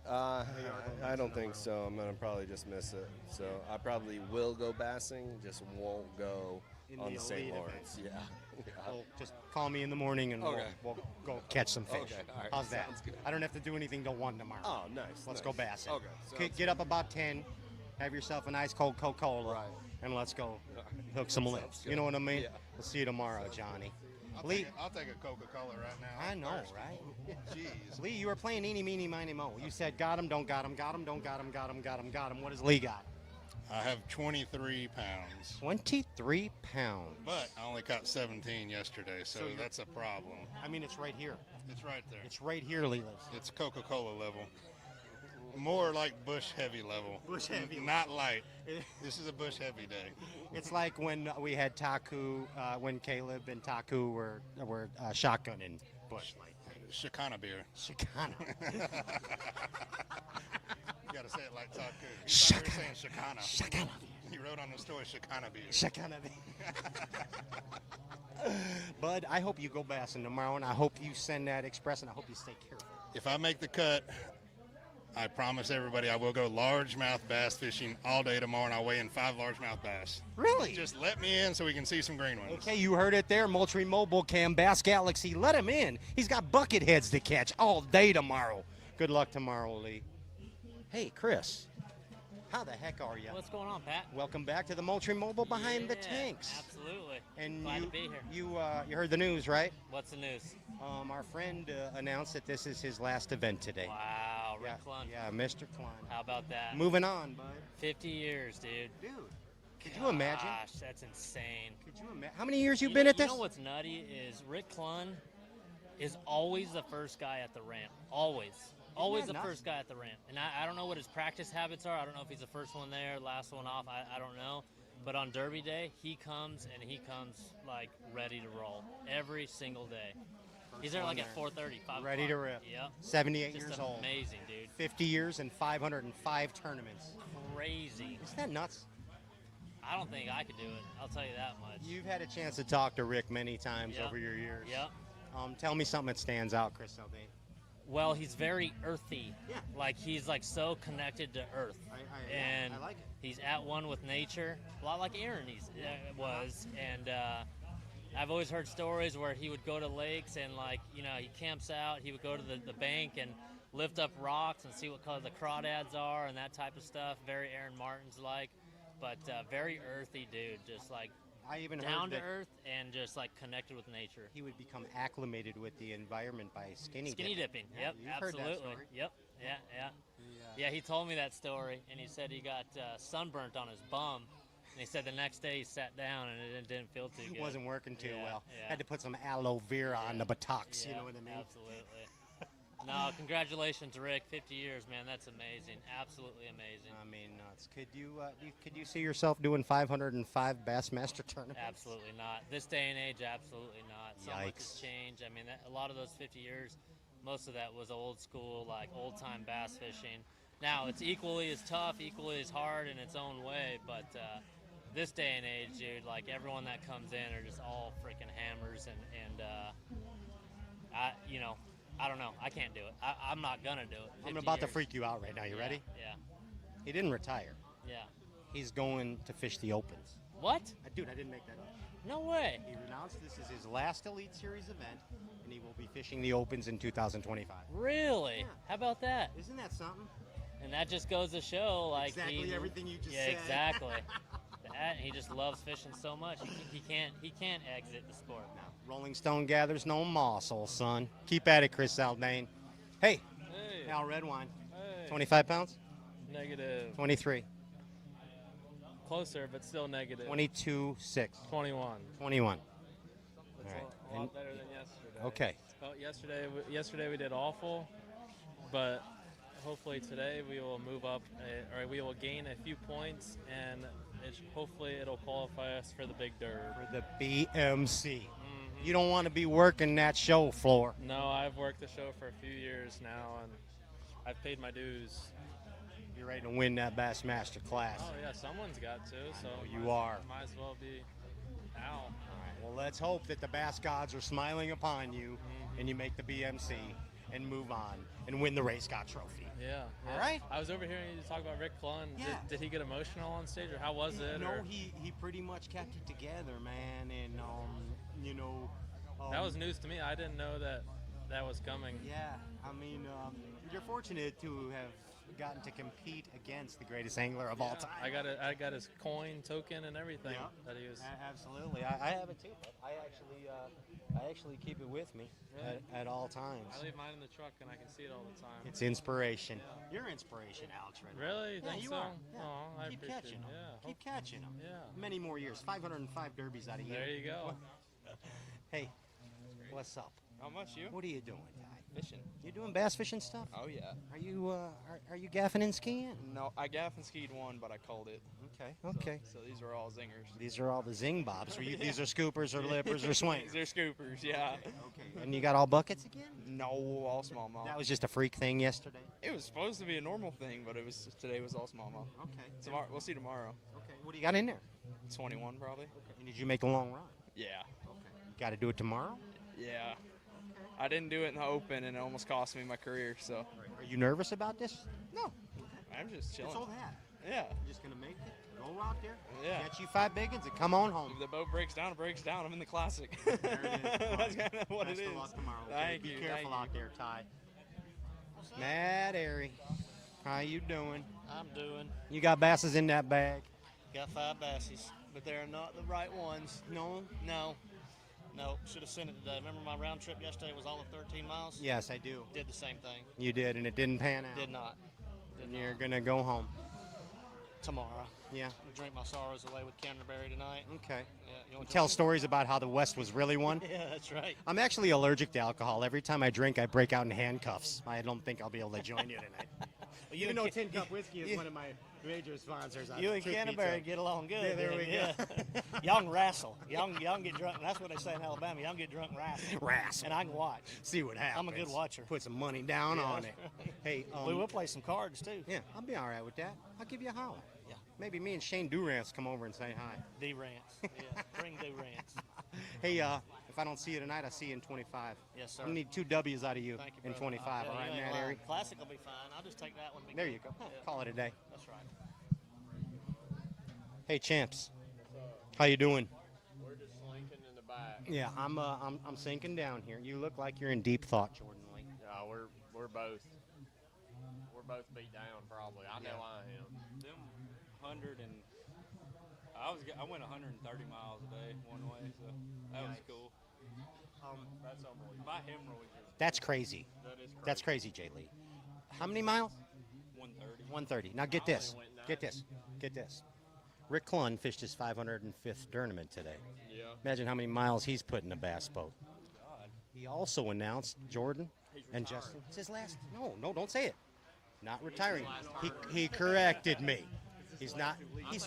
I don't think so. I'm gonna probably just miss it. So I probably will go bassing, just won't go on the St. Lawrence. Yeah. Well, just call me in the morning and we'll go catch some fish. Okay, all right. How's that? Sounds good. I don't have to do anything till 1 tomorrow. Oh, nice. Let's nice. go bassing. Okay. sounds Get up about 10, have yourself a nice cold Coca-Cola, and let's go hook some Sounds lips. good. You know what I mean? Yeah. We'll see you tomorrow, Johnny. Lee, I'll take a Coca-Cola right now. I know, Thirsty. right? Jeez. Lee, you were playing eeny, meeny, miny, mo. You said got him, don't got him, got him, don't got him, got him, got him, got him. What does Lee got? I have 23 pounds. 23 pounds. But I only caught 17 yesterday, so So you're- that's a problem. I mean, it's right here. It's right there. It's right here, Lee lives. It's Coca-Cola level. More like Bush Heavy level. Bush Heavy. Not light. This is a Bush Heavy day. It's like when we had Taku, when Caleb and Taku were shotgunning Bush Light. Shakana beer. Shakana. You gotta say it like Taku. He thought we were saying Shakana. Shakana. He wrote on the story Shakana beer. Shakana beer. Bud, I hope you go bassing tomorrow, and I hope you send that express, and I hope you stay careful. If I make the cut, I promise everybody I will go largemouth bass fishing all day tomorrow, and I'll weigh in 5 largemouth bass. Really? Just let me in so we can see some green ones. Okay, you heard it there. Moultrie Mobile Cam, Bass Galaxy. Let him in. He's got bucket heads to catch all day tomorrow. Good luck tomorrow, Lee. Hey, Chris. How the heck are you? What's going on, Pat? Welcome back to the Moultrie Mobile Behind the Tanks. Absolutely. And Glad to be here. You heard the news, right? What's the news? Our friend announced that this is his last event today. Wow, Rick Clunn. Yeah, Mr. Clunn. How about that? Moving on, bud. 50 years, dude. Dude. Could you imagine? Gosh, that's insane. Could you imagine? How many years you been at this? You know what's nutty is Rick Clunn is always the first guy at the ramp. Always. Always the nuts? first guy at the ramp. And I don't know what his practice habits are. I don't know if he's the first one there, last one off. I don't know. But on Derby Day, he comes like ready to roll every single day. He's there like at 4:30, 5 Ready to o'clock. rip. Yep. 78 Just years old. amazing, dude. 50 years and 505 tournaments. Crazy. Isn't that nuts? I don't think I could do it. I'll tell you that much. You've had a chance to talk to Rick many times Yep. over your years. Yep. Tell me something that stands out, Chris Zaldane. Well, he's very earthy. Yeah. Like he's like so connected to earth. And I like it. he's at one with nature, a lot like Aaron was. And I've always heard stories where he would go to lakes and he camps out. He would go to the bank and lift up rocks and see what color the crawdads are and that type of stuff. Very Aaron Martin's like, but very earthy dude, just like I even down heard to that earth and just like connected with nature. he would become acclimated with the environment by skinny dipping. Yep, you've heard absolutely. that story. Yep, yeah. Yeah, he told me that story, and he said he got sunburnt on his bum. And he said the next day he sat down and it didn't feel too good. It wasn't working too well. Yeah. Had to put some aloe vera on the buttocks, you know what I mean? Absolutely. No, congratulations, Rick. 50 years, man. That's amazing. Absolutely amazing. I mean, nuts. Could you see yourself doing 505 Bassmaster tournaments? Absolutely not. This day and age, absolutely not. So much has Yikes. changed. I mean, a lot of those 50 years, most of that was old school, like old-time bass fishing. Now, it's equally as tough, equally as hard in its own way, but this day and age, dude, like everyone that comes in are just all freaking hammers, and I don't know. I can't do it. I'm not gonna do it. I'm 50 about to years. freak you out right now. You ready? Yeah. He didn't retire. Yeah. He's going to fish the Opens. What? Dude, I didn't make that up. No way. He announced this is his last Elite Series event, and he will be fishing the Opens in 2025. Really? Yeah. How about that? Isn't that something? And that just goes to show, like Exactly everything you just yeah, said. exactly. That he just loves fishing so much. He can't exit the sport now. Rolling Stone gathers no moss, old son. Keep at it, Chris Zaldane. Hey, Al Red Wine. Hey. 25 pounds? Negative. 23. Closer, but still negative. 22.6. 21. 21. That's All right. a lot better than yesterday. Okay. Well, yesterday we did awful, but hopefully today we will move up, or we will gain a few points, and hopefully it'll qualify us for the big derb. For the BMC. You don't want to be working that show floor. No, I've worked the show for a few years now, and I've paid my dues. You're ready to win that Bassmaster class. Oh yeah, someone's got to. So you are. Might as well be out. All right. Well, let's hope that the bass gods are smiling upon you, and you make the BMC and move on and win the Race God Trophy. Yeah. All right. I was overhearing you talk about Rick Clunn. Yeah. Did he get emotional on stage, or how was it? No, or? he pretty much kept it together, man, and That was news to me. I didn't know that was coming. Yeah, I mean, you're fortunate to have gotten to compete against the greatest angler of all time. I got his coin, token, and everything that he was. Absolutely, I have it too. I actually keep it with me at all times. I leave mine in the truck and I can see it all the time. It's inspiration. You're inspiration, Alex. Right now. Really? Yeah, Think you so? are. Yeah. Oh, I Keep appreciate catching it. them. Yeah. Keep catching them. Yeah. Many more years. 505 derbies out of you. There you go. Hey, what's up? Not much, you? What are you doing, Ty? Fishing. You doing bass fishing stuff? Oh yeah. Are you are you gaffing and skiing? No, I gaff and skied one, but I called it. Okay. So these are all zingers. These are all the zing bobs. These are scoopers or lippers or swings. They're scoopers, yeah. Okay. And you got all buckets again? No, all smallmouth. That was just a freak thing yesterday. It was supposed to be a normal thing, but today was all smallmouth. Okay. Tomorrow, we'll see tomorrow. Okay. What do you got in there? 21 probably. Okay. And did you make the long run? Yeah. Okay. You got to do it tomorrow? Yeah. I didn't do it in the open, and it almost cost me my career. So. Are you nervous about this? No. I'm just chilling. It's old hat. Yeah. You're just gonna make it. Go out there. Yeah. Catch you 5 big ones and come on home. If the boat breaks down, it breaks down. I'm in the classic. There it is. That's kind of what Best it of is. luck tomorrow. Thank Be you. careful thank out you. there, Ty. Matt Airy, how you doing? I'm doing. You got basses in that bag? Got 5 bassies, but they're not the right ones. No? No, should have sent it today. Remember my round trip yesterday was all of 13 miles? Yes, I do. Did the same thing. You did, and it didn't pan out. Did not. And you're gonna go home. tomorrow. Yeah. I'm gonna drink my sorrows away with Canterbury tonight. Okay. Yeah. You want to Tell stories about how the West was really won. Yeah, that's right. I'm actually allergic to alcohol. Every time I drink, I break out in handcuffs. I don't think I'll be able to join you tonight. You Even and though Tin Cup Whiskey is you- one of my major sponsors. You and Canterbury get along good. Yeah, there we yeah. go. Y'all can wrestle. Y'all can get drunk. That's what they say in Alabama. Y'all can get drunk and wrestle. Wrestle. And I can watch. See what happens. I'm a good watcher. Put some money down Yeah, on that's it. right. Hey, we will play some cards too. Yeah, I'll be all right with that. I'll give you a holler. Yeah. Maybe me and Shane Durance come over and say hi. D-Rance. Yeah. Bring D-Rance. Hey, if I don't see you tonight, I'll see you in 25. Yes, sir. I need 2 W's out of you, Thank you, in brother. 25. Yeah, All right, you ain't Matt lying. Airy? Classic will be fine. I'll just take that one. There you go. Yeah. Call it a day. That's right. Hey, champs. How you doing? We're just slinking in the back. Yeah, I'm sinking down here. You look like you're in deep thought, Jordan Lee. Yeah, we're both beat down probably. I know I am. Them 100 and I went 130 miles a day one way, so that was cool. That's unbelievable. My hemorrhoids are That's crazy. That is crazy. That's crazy, Jay Lee. How many miles? 130. 130. Now get this. Get this. Get this. Rick Clunn fished his 505th tournament today. Yeah. Imagine how many miles he's put in a bass boat. God. He also announced Jordan and Justin. It's his last. No, don't say it. Not retiring. He corrected me. He's not. I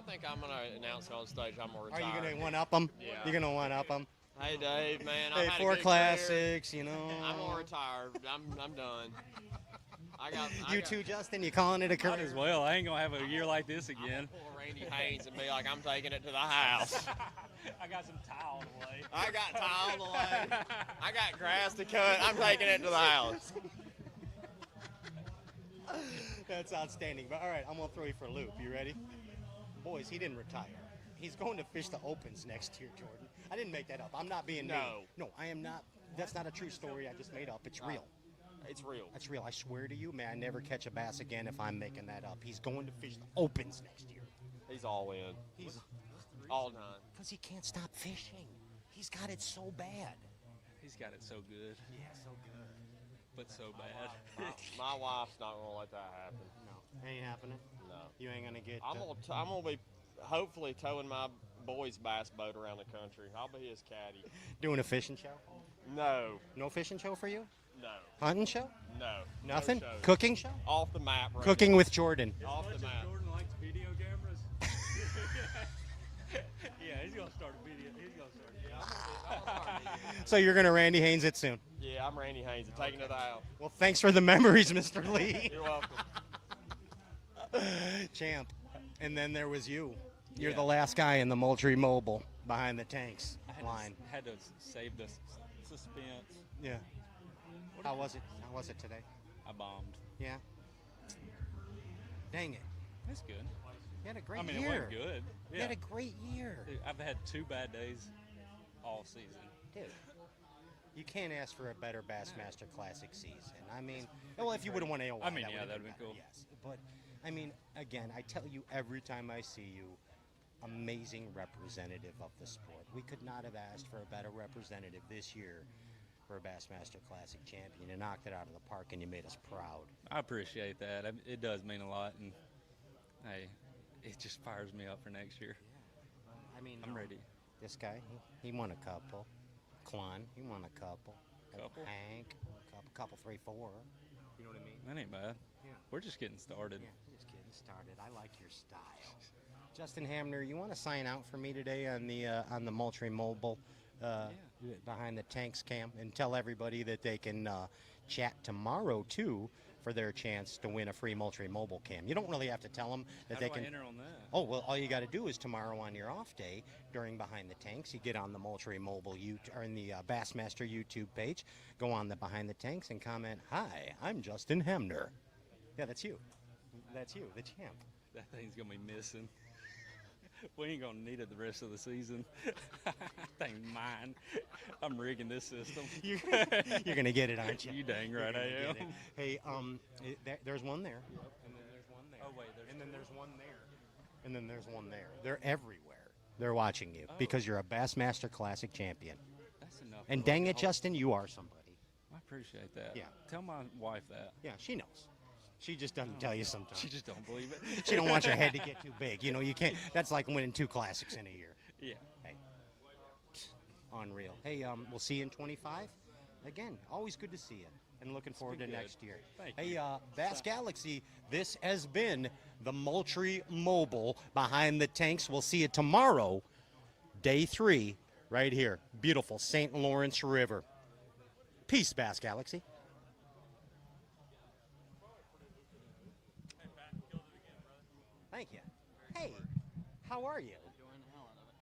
think I'm gonna announce on stage I'm gonna Are retire. you gonna one up him? Yeah. You're gonna one up him. Hey Dave, man. Hey, I've had a 4 good classics, career. you know. I'm gonna retire. I'm done. You too, Justin. You calling it a career? Might as well. I ain't gonna have a year like this again. Pull Randy Haynes and be like, I'm taking it to the house. I got some tile away. I got tile away. I got grass to cut. I'm taking it to the house. That's outstanding. But all right, I'm gonna throw you for a loop. You ready? Boys, he didn't retire. He's going to fish the Opens next year, Jordan. I didn't make that up. I'm not being mean. No, I am not. That's not a true story I just made up. It's real. It's real. That's real. I swear to you, may I never catch a bass again if I'm making that up. He's going to fish the Opens next year. He's all in. He's all time. Because he can't stop fishing. He's got it so bad. He's got it so good. Yeah, so good. But so bad. My wife's not gonna let that happen. No, ain't happening. No. You ain't gonna get. I'm gonna be hopefully towing my boy's bass boat around the country. I'll be his caddy. Doing a fishing show? No. No fishing show for you? No. Hunting show? No. Nothing? No shows. Cooking show? Off the map. Right Cooking now. with Jordan. Off the map. Jordan likes video cameras. Yeah, he's gonna start a video. He's gonna start. So you're gonna Randy Haynes it soon. Yeah, I'm Randy Haynes. I'm taking it to the house. Well, thanks for the memories, Mr. Lee. You're welcome. Champ. And then there was you. You're Yeah. the last guy in the Moultrie Mobile behind the tanks line. Had to save the suspense. Yeah. How was it? How was it today? I bombed. Yeah. Dang it. That's good. You had a great I mean, year. it wasn't good. You Yeah. had a great year. Dude, I've had 2 bad days all season. Dude, you can't ask for a better Bassmaster Classic season. I mean, well, if you would have won AOY, I mean, that yeah, would that'd have been been cool. Yes, but I mean, again, I tell you every time I see you, amazing representative of the sport. We could not have asked for a better representative this year for a Bassmaster Classic champion. You knocked it out of the park, and you made us proud. I appreciate that. It does mean a lot, and hey, it just fires me up for next year. I mean, I'm ready. This guy, he won a couple. Clunn, he won a couple. Couple? Hank, couple 3, 4. You know what I mean? That ain't bad. Yeah. We're just getting started. Yeah, just getting started. I like your style. Justin Hamner, you want to sign out for me today on the Moultrie Mobile behind the tanks cam, and tell everybody that they can chat tomorrow too for their chance to win a free Moultrie Mobile cam. You don't really have to tell them that How they do can I enter on that? Oh, well, all you got to do is tomorrow on your off day during Behind the Tanks, you get on the Moultrie Mobile or in the Bassmaster YouTube page, go on the Behind the Tanks and comment, "Hi, I'm Justin Hamner." Yeah, that's you. That's you, the champ. That thing's gonna be missing. We ain't gonna need it the rest of the season. That thing's mine. I'm rigging this system. You're gonna get it, aren't you? You dang right I am. Hey, there's one there, and then there's one there. Oh wait, and then there's one there, and then there's one there. They're everywhere. They're watching you because you're a Bassmaster Classic champion. That's enough. And dang it, Justin, you are somebody. I appreciate that. Yeah. Tell my wife that. Yeah, she knows. She just doesn't tell you sometimes. She just don't believe it. She don't want your head to get too big. You know, you can't. That's like winning 2 classics in a year. Yeah. Hey, unreal. Hey, we'll see you in 25. Again, always good to see you, and looking forward to good. next year. Thank Hey, you. Bass Galaxy, this has been the Moultrie Mobile behind the tanks. We'll see you tomorrow, day 3, right here. Beautiful St. Lawrence River. Peace, Bass Galaxy. Thank you. Hey, how are you?